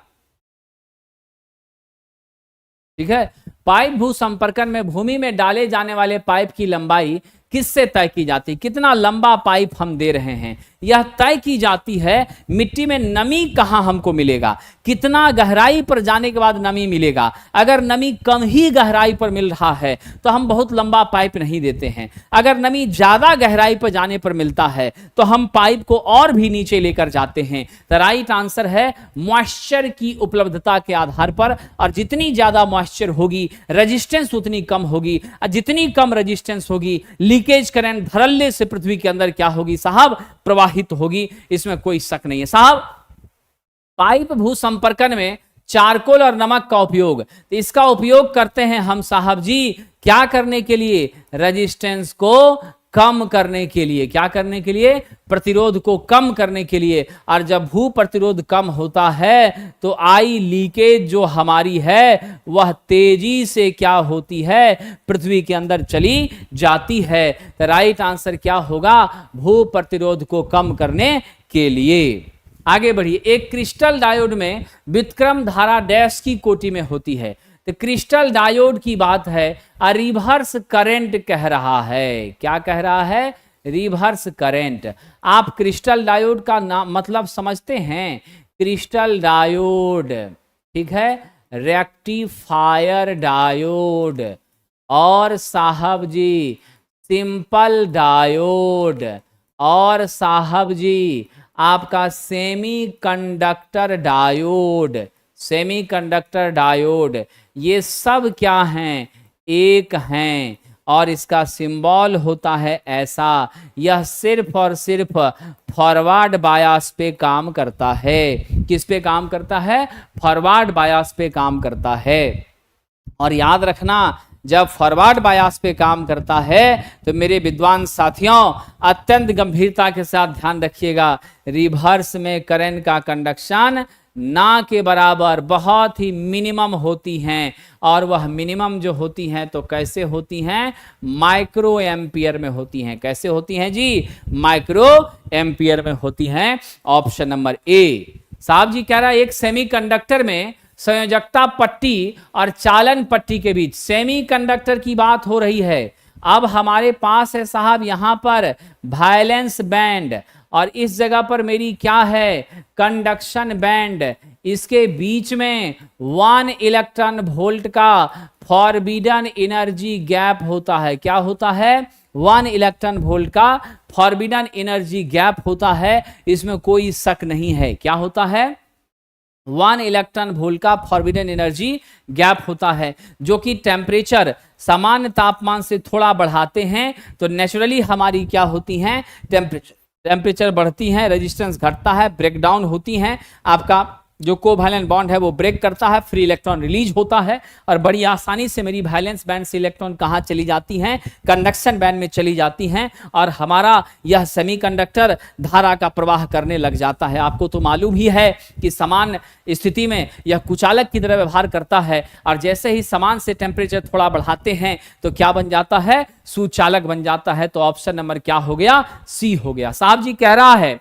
ठीक है। पाइप भू संपर्कन में भूमि में डाले जाने वाले पाइप की लंबाई किससे तय की जाती है? कितना लंबा पाइप हम दे रहे हैं, यह तय की जाती है मिट्टी में नमी कहां हमको मिलेगा, कितना गहराई पर जाने के बाद नमी मिलेगा। अगर नमी कम ही गहराई पर मिल रहा है तो हम बहुत लंबा पाइप नहीं देते हैं। अगर नमी ज्यादा गहराई पर जाने पर मिलता है तो हम पाइप को और भी नीचे लेकर जाते हैं। तो राइट आंसर है मॉइस्चर की उपलब्धता के आधार पर, और जितनी ज्यादा मॉइस्चर होगी रेजिस्टेंस उतनी कम होगी, और जितनी कम रेजिस्टेंस होगी लीकेज करंट धड़ल्ले से पृथ्वी के अंदर क्या होगी साहब, प्रवाहित होगी। इसमें कोई शक नहीं है साहब। पाइप भू संपर्कन में चारकोल और नमक का उपयोग, तो इसका उपयोग करते हैं हम साहब जी क्या करने के लिए, रेजिस्टेंस को कम करने के लिए। क्या करने के लिए? प्रतिरोध को कम करने के लिए। और जब भू प्रतिरोध कम होता है तो आई लीकेज जो हमारी है वह तेजी से क्या होती है, पृथ्वी के अंदर चली जाती है। तो राइट आंसर क्या होगा, भू प्रतिरोध को कम करने के लिए। आगे बढ़िए। एक क्रिस्टल डायोड में व्युत्क्रम धारा डैश की कोटि में होती है। तो क्रिस्टल डायोड की बात है, रिवर्स करंट कह रहा है। क्या कह रहा है? Reverse current. आप क्रिस्टल डायोड का नाम मतलब समझते हैं? क्रिस्टल डायोड, ठीक है, रेक्टिफायर डायोड, और साहब जी सिंपल डायोड, और साहब जी आपका semi conductor diode. Semiconductor diode ये सब क्या हैं? एक हैं, और इसका सिंबल होता है ऐसा। यह सिर्फ और सिर्फ फॉरवर्ड बायस पे काम करता है। किस पे काम करता है? फॉरवर्ड बायस पे काम करता है। और याद रखना, जब फॉरवर्ड बायस पे काम करता है तो मेरे विद्वान साथियों अत्यंत गंभीरता के साथ ध्यान रखिएगा, रिवर्स में करंट का कंडक्शन ना के बराबर बहुत ही मिनिमम होती हैं। और वह मिनिमम जो होती हैं तो कैसे होती हैं? माइक्रो एम्पियर में होती हैं। कैसे होती हैं जी? माइक्रो एम्पियर में होती हैं। ऑप्शन नंबर ए। साहब जी कह रहा है एक सेमीकंडक्टर में संयोजकता पट्टी और चालन पट्टी के बीच, सेमीकंडक्टर की बात हो रही है। अब हमारे पास है साहब यहां पर वैलेंस बैंड, और इस जगह पर मेरी क्या है? Conduction band. इसके बीच में 1 इलेक्ट्रॉन वोल्ट का फॉरबिडन एनर्जी गैप होता है। क्या होता है? 1 इलेक्ट्रॉन वोल्ट का फॉरबिडन एनर्जी गैप होता है। इसमें कोई शक नहीं है। क्या होता है? 1 इलेक्ट्रॉन वोल्ट का फॉरबिडन एनर्जी गैप होता है, जो कि टेम्परेचर सामान्य तापमान से थोड़ा बढ़ाते हैं तो नेचुरली हमारी क्या होती हैं? टेम्परेचर बढ़ती है, रेजिस्टेंस घटता है, ब्रेकडाउन होती हैं। आपका जो कोवैलेंट बॉन्ड है वो ब्रेक करता है, फ्री इलेक्ट्रॉन रिलीज होता है, और बड़ी आसानी से मेरी वैलेंस बैंड से इलेक्ट्रॉन कहाँ चली जाती हैं? कंडक्शन बैंड में चली जाती हैं, और हमारा यह सेमीकंडक्टर धारा का प्रवाह करने लग जाता है। आपको तो मालूम ही है कि समान स्थिति में यह कुचालक की तरह व्यवहार करता है, और जैसे ही समान से टेम्परेचर थोड़ा बढ़ाते हैं तो क्या बन जाता है? सुचालक बन जाता है। तो ऑप्शन नंबर क्या हो गया? सी हो गया। साहब जी कह रहा है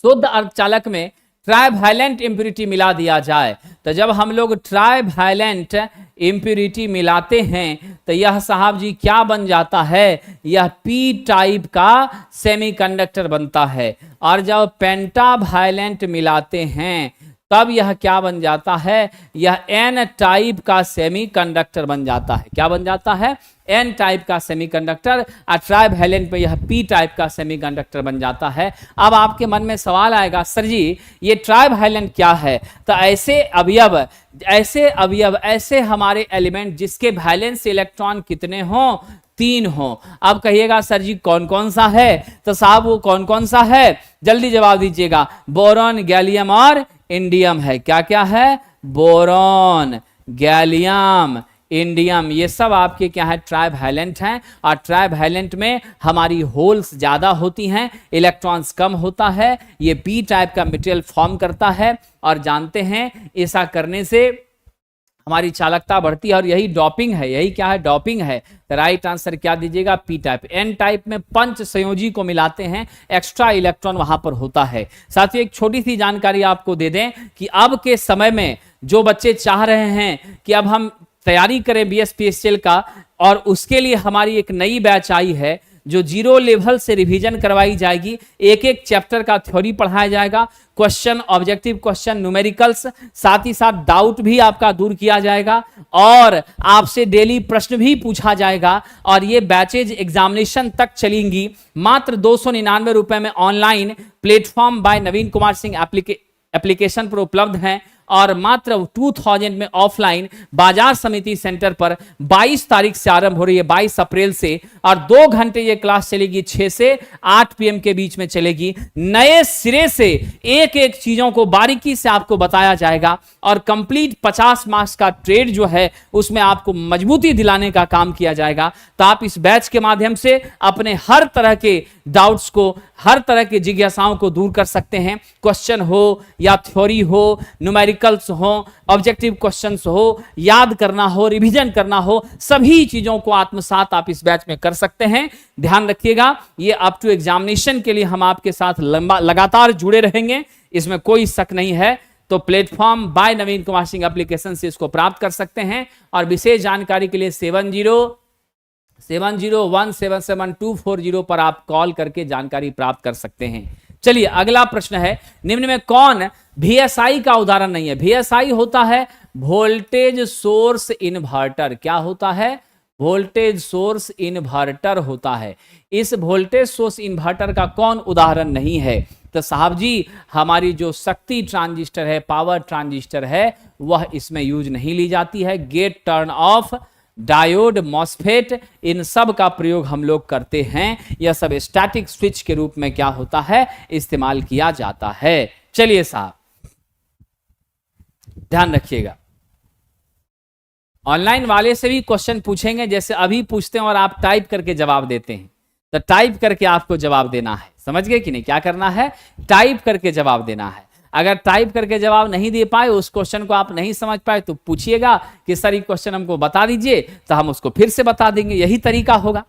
शुद्ध अर्धचालक में ट्राइवैलेंट इंप्योरिटी मिला दिया जाए, तो जब हम लोग ट्राइवैलेंट इंप्योरिटी मिलाते हैं तो यह साहब जी क्या बन जाता है? यह पी टाइप का सेमीकंडक्टर बनता है। और जब पेंटावैलेंट मिलाते हैं तब यह क्या बन जाता है? यह एन टाइप का सेमीकंडक्टर बन जाता है। क्या बन जाता है? एन टाइप का सेमीकंडक्टर। और ट्राइवैलेंट पे यह पी टाइप का सेमीकंडक्टर बन जाता है। अब आपके मन में सवाल आएगा, सर जी ये ट्राइवैलेंट क्या है? तो ऐसे हमारे एलिमेंट जिसके वैलेंस इलेक्ट्रॉन कितने हों? 3 हो। अब कहिएगा सर जी कौन कौन सा है? तो साहब वो कौन कौन सा है? जल्दी जवाब दीजिएगा। बोरॉन, गैलियम और इंडियम है। क्या क्या है? बोरॉन, गैलियम, इंडियम, ये सब आपके क्या है? ट्राइवैलेंट हैं। और ट्राइवैलेंट में हमारी होल्स ज्यादा होती हैं, इलेक्ट्रॉन्स कम होता है। ये पी टाइप का मटेरियल फॉर्म करता है, और जानते हैं ऐसा करने से हमारी चालकता बढ़ती है और यही डॉपिंग है। यही क्या है? डॉपिंग है। तो राइट आंसर क्या दीजिएगा? P type. एन टाइप में पंच संयोजी को मिलाते हैं, एक्स्ट्रा इलेक्ट्रॉन वहां पर होता है। साथियों एक छोटी सी जानकारी आपको दे दें कि अब के समय में जो बच्चे चाह रहे हैं कि अब हम तैयारी करें बीएसपीएससीएल का, और उसके लिए हमारी एक नई बैच आई है जो 0 लेवल से रिवीजन करवाई जाएगी। एक एक चैप्टर का थ्योरी पढ़ाया जाएगा, क्वेश्चन, ऑब्जेक्टिव क्वेश्चन, न्यूमेरिकल्स, साथ ही साथ डाउट भी आपका दूर किया जाएगा और आपसे डेली प्रश्न भी पूछा जाएगा। और ये बैचेज एग्जामिनेशन तक चलेंगी। मात्र 299 रुपए में online platform by Naveen Kumar Singh application पर उपलब्ध हैं और मात्र 2000 में ऑफलाइन बाजार समिति सेंटर पर 22 तारीख से आरंभ हो रही है, 22 अप्रैल से, और 2 घंटे ये क्लास चलेगी, 6 से 8 पीएम के बीच में चलेगी। नए सिरे से एक एक चीजों को बारीकी से आपको बताया जाएगा और कंप्लीट 50 मार्क्स का ट्रेड जो है उसमें आपको मजबूती दिलाने का काम किया जाएगा। तो आप इस बैच के माध्यम से अपने हर तरह के डाउट्स को, हर तरह की जिज्ञासाओं को दूर कर सकते हैं। क्वेश्चन हो या थ्योरी हो, न्यूमेरिकल्स हो, ऑब्जेक्टिव क्वेश्चंस हो, याद करना हो, रिवीजन करना हो, सभी चीजों को आत्मसात आप इस बैच में कर सकते हैं। ध्यान रखिएगा, ये अप टू एग्जामिनेशन के लिए हम आपके साथ लगातार जुड़े रहेंगे, इसमें कोई शक नहीं है। तो platform by Naveen Kumar Singh application से इसको प्राप्त कर सकते हैं और विशेष जानकारी के लिए 7071772440 पर आप कॉल करके जानकारी प्राप्त कर सकते हैं। चलिए अगला प्रश्न है, निम्न में कौन VSI का उदाहरण नहीं है? VSI होता है वोल्टेज सोर्स इन्वर्टर। क्या होता है? वोल्टेज सोर्स इन्वर्टर होता है। इस वोल्टेज सोर्स इन्वर्टर का कौन उदाहरण नहीं है? तो साहब जी हमारी जो शक्ति ट्रांजिस्टर है, पावर ट्रांजिस्टर है, वह इसमें यूज नहीं ली जाती है। Gate, turn off, diode, MOSFET, इन सब का प्रयोग हम लोग करते हैं। यह सब स्टैटिक स्विच के रूप में क्या होता है? इस्तेमाल किया जाता है। चलिए साहब ध्यान रखिएगा, ऑनलाइन वाले से भी क्वेश्चन पूछेंगे जैसे अभी पूछते हैं और आप टाइप करके जवाब देते हैं। तो टाइप करके आपको जवाब देना है, समझ गए कि नहीं? क्या करना है? टाइप करके जवाब देना है। अगर टाइप करके जवाब नहीं दे पाए, उस क्वेश्चन को आप नहीं समझ पाए, तो पूछिएगा कि सर ये क्वेश्चन हमको बता दीजिए, तो हम उसको फिर से बता देंगे। यही तरीका होगा।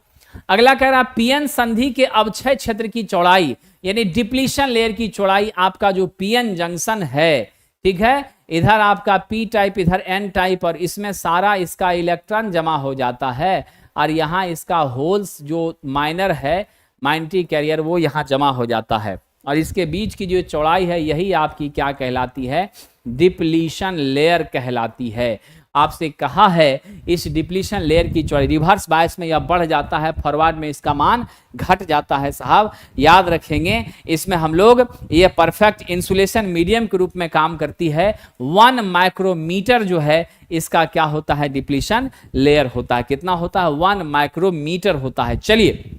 अगला कह रहा है पीएन संधि के अवक्षय क्षेत्र की चौड़ाई, यानी डिप्लीशन लेयर की चौड़ाई, आपका जो पीएन जंक्शन है, ठीक है, इधर आपका पी टाइप, इधर एन टाइप, और इसमें सारा इसका इलेक्ट्रॉन जमा हो जाता है और यहाँ इसका होल्स जो माइनर है, माइनरी कैरियर, वो यहाँ जमा हो जाता है और इसके बीच की जो चौड़ाई है यही आपकी क्या कहलाती है? डिप्लीशन लेयर कहलाती है। आपसे कहा है इस डिप्लीशन लेयर की चौड़ाई, रिवर्स बायस में यह बढ़ जाता है, फॉरवर्ड में इसका मान घट जाता है। साहब याद रखेंगे, इसमें हम लोग ये परफेक्ट इंसुलेशन मीडियम के रूप में काम करती है। 1 माइक्रोमीटर जो है इसका क्या होता है? डिप्लीशन लेयर होता है। कितना होता है? 1 माइक्रोमीटर होता है। चलिए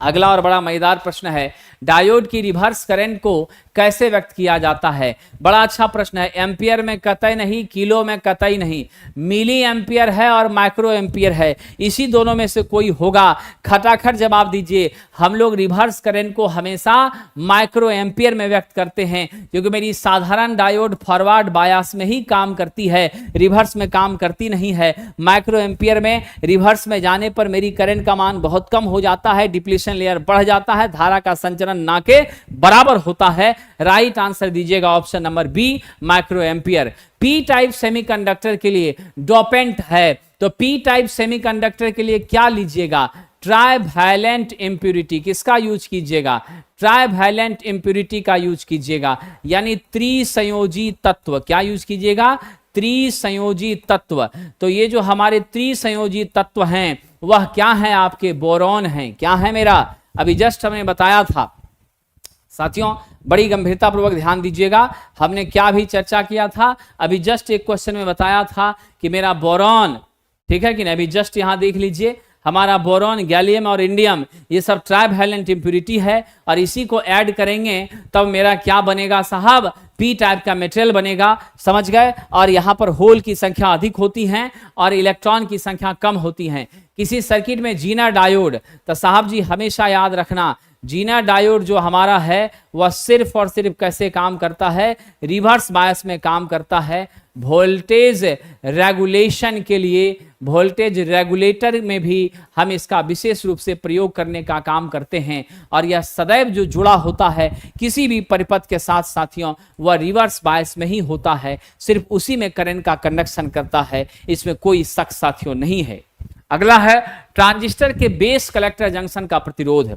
अगला और बड़ा मजेदार प्रश्न है, डायोड की रिवर्स करंट को कैसे व्यक्त किया जाता है? बड़ा अच्छा प्रश्न है। एम्पियर में कतई नहीं, किलो में कतई नहीं, मिली एम्पियर है और माइक्रो एम्पियर है, इसी दोनों में से कोई होगा। खटाखट जवाब दीजिए। हम लोग रिवर्स करंट को हमेशा माइक्रो एम्पियर में व्यक्त करते हैं, क्योंकि मेरी साधारण डायोड फॉरवर्ड बायस में ही काम करती है, रिवर्स में काम करती नहीं है। माइक्रो एम्पियर में रिवर्स में जाने पर मेरी करंट का मान बहुत कम हो जाता है, डिप्लीशन लेयर बढ़ जाता है, धारा का संचरण ना के बराबर होता है। राइट आंसर दीजिएगा option number B, micro ampere. P type semiconductor के लिए डोपेंट है, तो पी टाइप सेमीकंडक्टर के लिए क्या लीजिएगा? Trivalent impurity. किसका यूज कीजिएगा? ट्राइवैलेंट इंप्यूरिटी का यूज कीजिएगा, यानी त्रिसंयोजी तत्व। क्या यूज कीजिएगा? त्रिसंयोजी तत्व। तो ये जो हमारे त्रिसंयोजी तत्व हैं वह क्या है? आपके बोरॉन हैं। क्या है मेरा? अभी जस्ट हमने बताया था। साथियों बड़ी गंभीरतापूर्वक ध्यान दीजिएगा, हमने क्या भी चर्चा किया था। अभी जस्ट एक क्वेश्चन में बताया था कि मेरा बोरॉन, ठीक है कि नहीं? अभी जस्ट यहां देख लीजिए, हमारा बोरॉन, गैलियम और इंडियम ये सब ट्राइवैलेंट इंप्यूरिटी है, और इसी को ऐड करेंगे तब मेरा क्या बनेगा साहब? पी टाइप का मेटेरियल बनेगा। समझ गए? और यहाँ पर होल की संख्या अधिक होती है और इलेक्ट्रॉन की संख्या कम होती है। किसी सर्किट में जीना डायोड, तो साहब जी हमेशा याद रखना, जीना डायोड जो हमारा है वह सिर्फ और सिर्फ कैसे काम करता है? रिवर्स बायस में काम करता है। वोल्टेज रेगुलेशन के लिए, वोल्टेज रेगुलेटर में भी हम इसका विशेष रूप से प्रयोग करने का काम करते हैं। और यह सदैव जो जुड़ा होता है किसी भी परिपथ के साथ साथियों, वह रिवर्स बायस में ही होता है, सिर्फ उसी में करंट का कंडक्शन करता है, इसमें कोई शक साथियों नहीं है। अगला है ट्रांजिस्टर के बेस कलेक्टर जंक्शन का प्रतिरोध।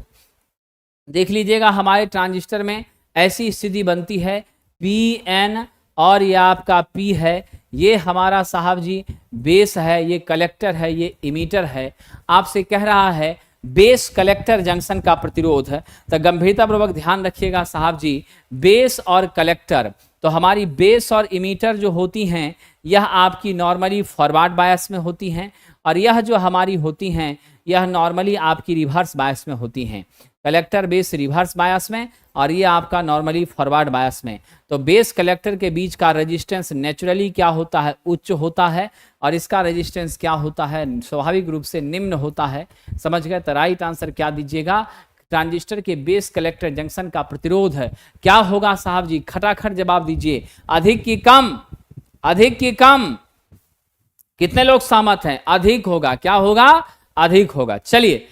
देख लीजिएगा हमारे ट्रांजिस्टर में ऐसी स्थिति बनती है, पी एन और ये आपका पी है, ये हमारा साहब जी बेस है, ये कलेक्टर है, ये इमीटर है। आपसे कह रहा है बेस कलेक्टर जंक्शन का प्रतिरोध है, तो गंभीरतापूर्वक ध्यान रखिएगा साहब जी, बेस और कलेक्टर, तो हमारी बेस और इमीटर जो होती हैं यह आपकी नॉर्मली फॉरवर्ड बायस में होती हैं, और यह जो हमारी होती हैं यह नॉर्मली आपकी रिवर्स बायस में होती हैं। कलेक्टर बेस रिवर्स बायस में और ये आपका नॉर्मली फॉरवर्ड बायस में। तो बेस कलेक्टर के बीच का रेजिस्टेंस नेचुरली क्या होता है, उच्च होता है, और इसका रेजिस्टेंस क्या होता है, स्वाभाविक रूप से निम्न होता है। समझ गए? तो राइट आंसर क्या दीजिएगा, ट्रांजिस्टर के बेस कलेक्टर जंक्शन का प्रतिरोध है क्या होगा साहब जी, खटाखट जवाब दीजिए, अधिक की कम, अधिक की कम, कितने लोग सहमत हैं, अधिक होगा, क्या होगा, अधिक होगा। चलिए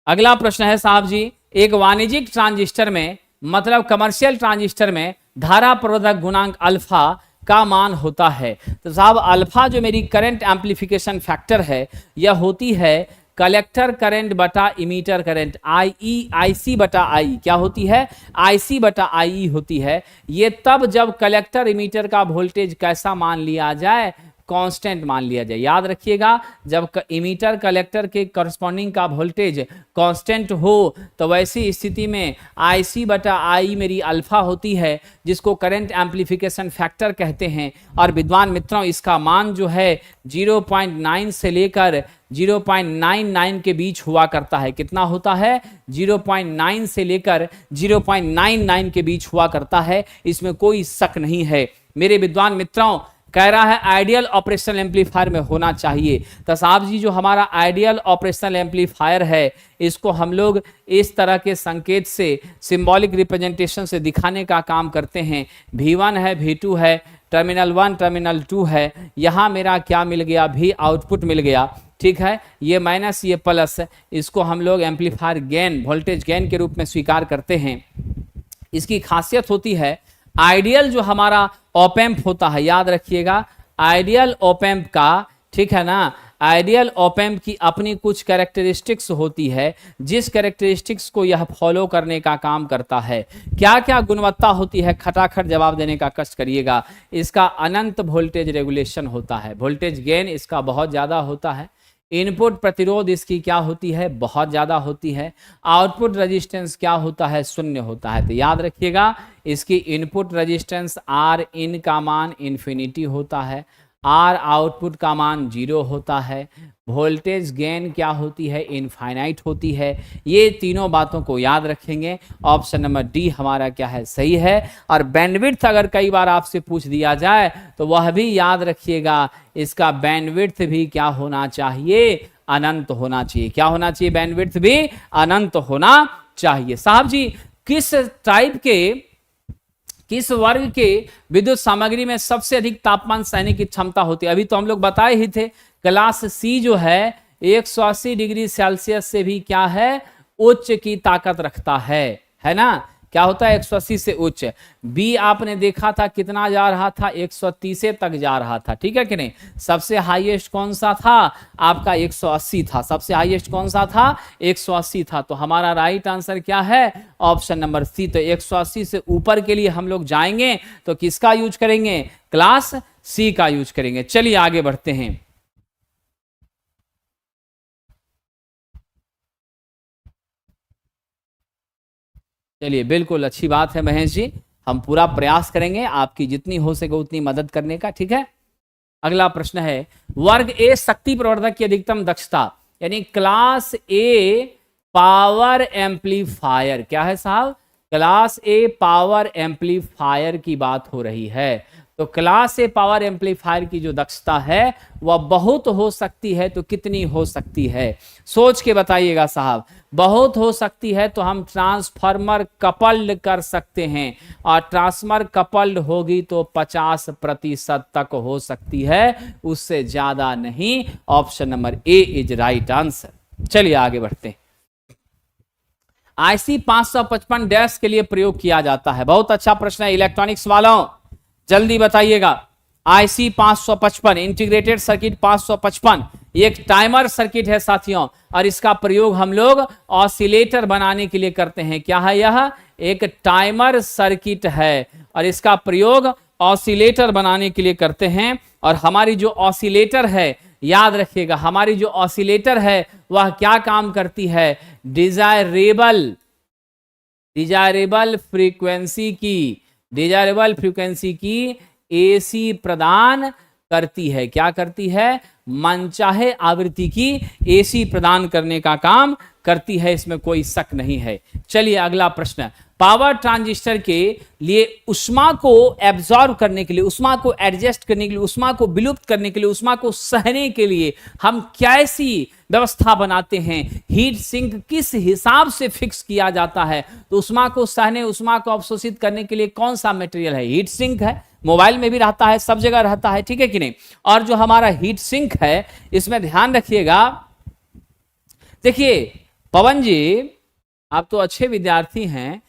अगला प्रश्न है साहब जी, एक वाणिज्यिक ट्रांजिस्टर में मतलब कमर्शियल ट्रांजिस्टर में धारा प्रवर्धक गुणांक अल्फा का मान होता है। तो साहब अल्फा जो मेरी करंट एम्प्लीफिकेशन फैक्टर है यह होती है कलेक्टर करंट बटा इमीटर करंट, आई सी बटा आई, क्या होती है, आई सी बटा आई होती है। ये तब जब कलेक्टर इमीटर का वोल्टेज कैसा मान लिया जाए, कांस्टेंट मान लिया जाए। याद रखिएगा जब इमीटर कलेक्टर के करस्पॉन्डिंग का वोल्टेज कांस्टेंट हो तो वैसी स्थिति में IC बटा आई मेरी अल्फा होती है, जिसको करंट एम्प्लीफिकेशन फैक्टर कहते हैं। और विद्वान मित्रों इसका मान जो है 0.9 से लेकर 0.99 के बीच हुआ करता है। कितना होता है, 0.9 से लेकर 0.99 के बीच हुआ करता है, इसमें कोई शक नहीं है। मेरे विद्वान मित्रों कह रहा है आइडियल ऑपरेशनल एम्पलीफायर में होना चाहिए। तो साहब जी जो हमारा आइडियल ऑपरेशनल एम्पलीफायर है इसको हम लोग इस तरह के संकेत से, सिंबॉलिक रिप्रेजेंटेशन से दिखाने का काम करते हैं। V1 है, V2 है, टर्मिनल 1 टर्मिनल 2 है, यहाँ मेरा क्या मिल गया, V आउटपुट मिल गया, ठीक है, ये माइनस ये प्लस, इसको हम लोग एम्पलीफायर गेन, वोल्टेज गेन के रूप में स्वीकार करते हैं। इसकी खासियत होती है आइडियल जो हमारा ऑप एम्प होता है, याद रखिएगा आइडियल ऑप एम्प का, ठीक है ना, आइडियल ऑप एम्प की अपनी कुछ कैरेक्टरिस्टिक्स होती है, जिस कैरेक्टरिस्टिक्स को यह फॉलो करने का काम करता है। क्या क्या गुणवत्ता होती है, खटाखट जवाब देने का कष्ट करिएगा। इसका अनंत वोल्टेज रेगुलेशन होता है, वोल्टेज गेन इसका बहुत ज़्यादा होता है, इनपुट प्रतिरोध इसकी क्या होती है, बहुत ज़्यादा होती है, आउटपुट रेजिस्टेंस क्या होता है, शून्य होता है। तो याद रखिएगा इसकी इनपुट रेजिस्टेंस आर इन का मान इन्फिनिटी होता है, आर आउटपुट का मान 0 होता है, वोल्टेज गेन क्या होती है, इनफाइनाइट होती है। ये तीनों बातों को याद रखेंगे। ऑप्शन नंबर डी हमारा क्या है, सही है। और बैंडविड्थ अगर कई बार आपसे पूछ दिया जाए तो वह भी याद रखिएगा, इसका बैंडविड्थ भी क्या होना चाहिए, अनंत होना चाहिए। क्या होना चाहिए, बैंडविड्थ भी अनंत होना चाहिए। साहब जी किस टाइप के, किस वर्ग के विद्युत सामग्री में सबसे अधिक तापमान सहने की क्षमता होती है, अभी तो हम लोग बताए ही थे, क्लास सी जो है 180 डिग्री सेल्सियस से भी क्या है, उच्च की ताकत रखता है ना, क्या होता है 180 से उच्च। बी आपने देखा था कितना जा रहा था, 130 तक जा रहा था, ठीक है कि नहीं। सबसे हाईएस्ट कौन सा था आपका, 180 था, सबसे हाईएस्ट कौन सा था, 180 था। तो हमारा राइट आंसर क्या है, ऑप्शन नंबर सी। तो 180 से ऊपर के लिए हम लोग जाएंगे तो किसका यूज करेंगे, क्लास सी का यूज करेंगे। चलिए आगे बढ़ते हैं। चलिए बिल्कुल अच्छी बात है महेश जी, हम पूरा प्रयास करेंगे आपकी जितनी हो सके उतनी मदद करने का, ठीक है। अगला प्रश्न है, वर्ग ए शक्ति प्रवर्धक की अधिकतम दक्षता, यानी क्लास ए पावर एम्पलीफायर, क्या है साहब, क्लास ए पावर एम्पलीफायर की बात हो रही है। तो क्लास ए पावर एम्पलीफायर की जो दक्षता है वह बहुत हो सकती है, तो कितनी हो सकती है? सोच के बताइएगा साहब। बहुत हो सकती है तो हम ट्रांसफार्मर कपल्ड कर सकते हैं, और ट्रांसफार्मर कपल्ड होगी तो 50% तक हो सकती है, उससे ज्यादा नहीं। Option number A is right answer. चलिए आगे बढ़ते हैं। IC 555 डैश के लिए प्रयोग किया जाता है। बहुत अच्छा प्रश्न है इलेक्ट्रॉनिक्स वालों, जल्दी बताइएगा। IC 555 इंटीग्रेटेड सर्किट 555 एक टाइमर सर्किट है साथियों, और इसका प्रयोग हम लोग ऑसिलेटर बनाने के लिए करते हैं। क्या है यह? एक टाइमर सर्किट है, और इसका प्रयोग ऑसिलेटर बनाने के लिए करते हैं। और हमारी जो ऑसिलेटर है, याद रखिएगा, हमारी जो ऑसिलेटर है वह क्या काम करती है? डिजायरेबल फ्रीक्वेंसी की AC प्रदान करती है। क्या करती है? मनचाहे आवृत्ति की AC प्रदान करने का काम करती है, इसमें कोई शक नहीं है। चलिए अगला प्रश्न। पावर ट्रांजिस्टर के लिए ऊष्मा को एब्जॉर्ब करने के लिए, ऊष्मा को एडजस्ट करने के लिए, ऊष्मा को विलुप्त करने के लिए, ऊष्मा को सहने के लिए हम कैसी व्यवस्था बनाते हैं? हीट सिंक किस हिसाब से फिक्स किया जाता है? तो ऊष्मा को सहने, ऊष्मा को अवशोषित करने के लिए कौन सा मटेरियल है? हीट सिंक है। मोबाइल में भी रहता है, सब जगह रहता है, ठीक है कि नहीं? और जो हमारा हीट सिंक है, इसमें ध्यान रखिएगा। देखिए पवन जी, आप तो अच्छे विद्यार्थी हैं।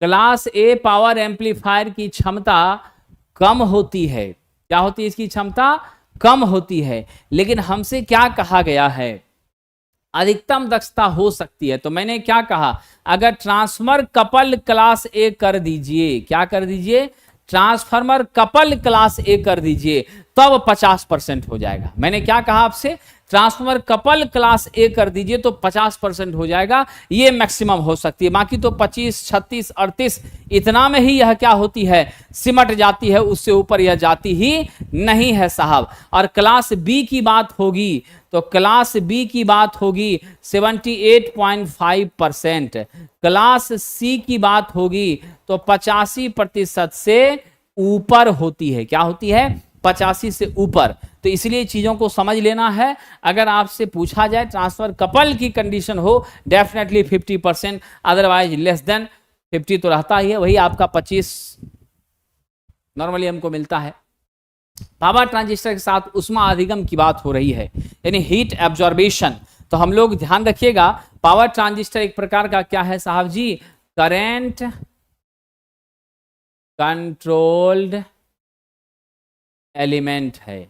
क्लास ए पावर एम्पलीफायर की क्षमता कम होती है। क्या होती है? इसकी क्षमता कम होती है। लेकिन हमसे क्या कहा गया है? अधिकतम दक्षता हो सकती है। तो मैंने क्या कहा? अगर ट्रांसफार्मर कपल क्लास ए कर दीजिए, क्या कर दीजिए? ट्रांसफार्मर कपल क्लास ए कर दीजिए, तब 50% हो जाएगा। मैंने क्या कहा आपसे? ट्रांसफार्मर कपल क्लास ए कर दीजिए तो 50% हो जाएगा, ये मैक्सिमम हो सकती है। बाकी तो 25, 36, 38 इतना में ही यह क्या होती है? सिमट जाती है, उससे ऊपर यह जाती ही नहीं है साहब। और क्लास बी की बात होगी तो क्लास बी की बात होगी 78.5%। क्लास सी की बात होगी तो 85% से ऊपर होती है। क्या होती है? 85 से ऊपर। तो इसलिए चीजों को समझ लेना है। अगर आपसे पूछा जाए ट्रांसफर कपल की कंडीशन हो, डेफिनेटली 50%, अदरवाइज लेस देन 50 तो रहता ही है, वही आपका 25 नॉर्मली हमको मिलता है। पावर ट्रांजिस्टर के साथ उष्मा अधिगम की बात हो रही है, यानी हीट एब्जॉर्बेशन। तो हम लोग ध्यान रखिएगा, पावर ट्रांजिस्टर एक प्रकार का क्या है साहब जी? करंट कंट्रोल्ड एलिमेंट है।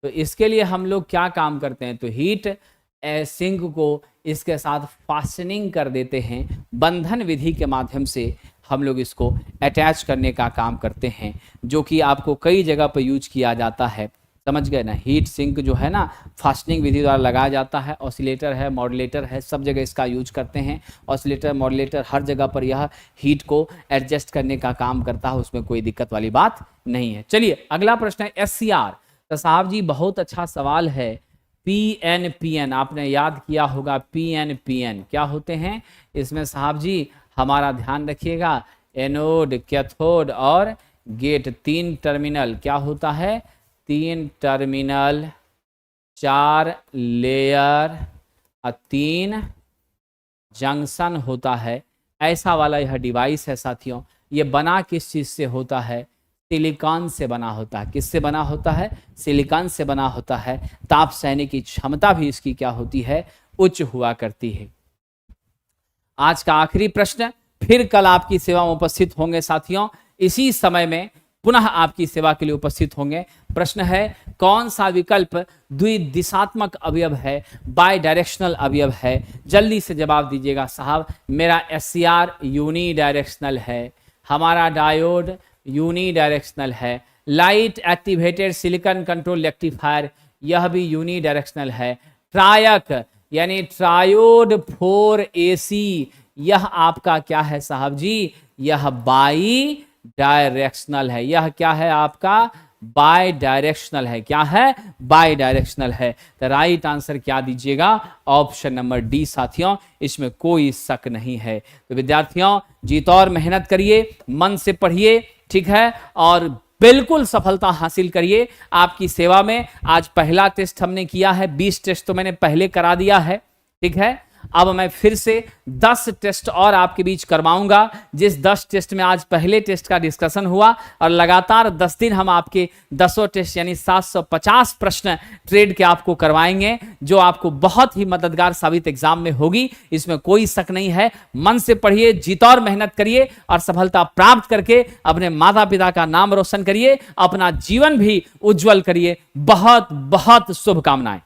तो इसके लिए हम लोग क्या काम करते हैं? तो हीट सिंक को इसके साथ फास्टनिंग कर देते हैं, बंधन विधि के माध्यम से हम लोग इसको अटैच करने का काम करते हैं, जो कि आपको कई जगह पर यूज किया जाता है। समझ गए ना? हीट सिंक जो है ना, फास्टनिंग विधि द्वारा लगाया जाता है। ऑसिलेटर है, मॉड्यूलेटर है, सब जगह इसका यूज करते हैं। ऑसिलेटर, मॉड्यूलेटर, हर जगह पर यह हीट को एडजस्ट करने का काम करता है, उसमें कोई दिक्कत वाली बात नहीं है। चलिए अगला प्रश्न है SCR। तो साहब जी बहुत अच्छा सवाल है। PN आपने याद किया होगा। PN क्या होते हैं? इसमें साहब जी हमारा ध्यान रखिएगा, एनोड, कैथोड और गेट, 3 टर्मिनल क्या होता है? 3 टर्मिनल, 4 लेयर और 3 जंक्शन होता है। ऐसा वाला यह डिवाइस है साथियों। ये बना किस चीज से होता है? सिलिकॉन से बना होता है। किससे बना होता है? सिलिकॉन से बना होता है। ताप सहने की क्षमता भी इसकी क्या होती है? उच्च हुआ करती है। आज का आखिरी प्रश्न, फिर कल आपकी सेवा में उपस्थित होंगे साथियों, इसी समय में पुनः आपकी सेवा के लिए उपस्थित होंगे। प्रश्न है, कौन सा विकल्प द्विदिशात्मक अवयव है, बाय डायरेक्शनल अवयव है? जल्दी से जवाब दीजिएगा साहब। मेरा SCR यूनी डायरेक्शनल है, हमारा डायोड यूनी डायरेक्शनल है, light activated silicon control rectifier यह भी यूनी डायरेक्शनल है, ट्रायक यानी ट्रायोड 4AC यह आपका क्या है साहब जी? यह बाई डायरेक्शनल है। यह क्या है आपका? बाय डायरेक्शनल है। क्या है? बाय डायरेक्शनल है। तो राइट आंसर क्या दीजिएगा? ऑप्शन नंबर डी साथियों, इसमें कोई शक नहीं है। तो विद्यार्थियों जीत और मेहनत करिए, मन से पढ़िए, ठीक है, और बिल्कुल सफलता हासिल करिए। आपकी सेवा में आज पहला टेस्ट हमने किया है, 20 टेस्ट तो मैंने पहले करा दिया है, ठीक है। अब मैं फिर से 10 टेस्ट और आपके बीच करवाऊंगा। जिस 10 टेस्ट में आज पहले टेस्ट का डिस्कशन हुआ और लगातार 10 दिन हम आपके 10 टेस्ट यानी 750 प्रश्न ट्रेड के आपको करवाएंगे, जो आपको बहुत ही मददगार साबित एग्जाम में होगी, इसमें कोई शक नहीं है। मन से पढ़िए, जीतौर मेहनत करिए और सफलता प्राप्त करके अपने माता पिता का नाम रोशन करिए, अपना जीवन भी उज्जवल करिए। बहुत बहुत शुभकामनाएं।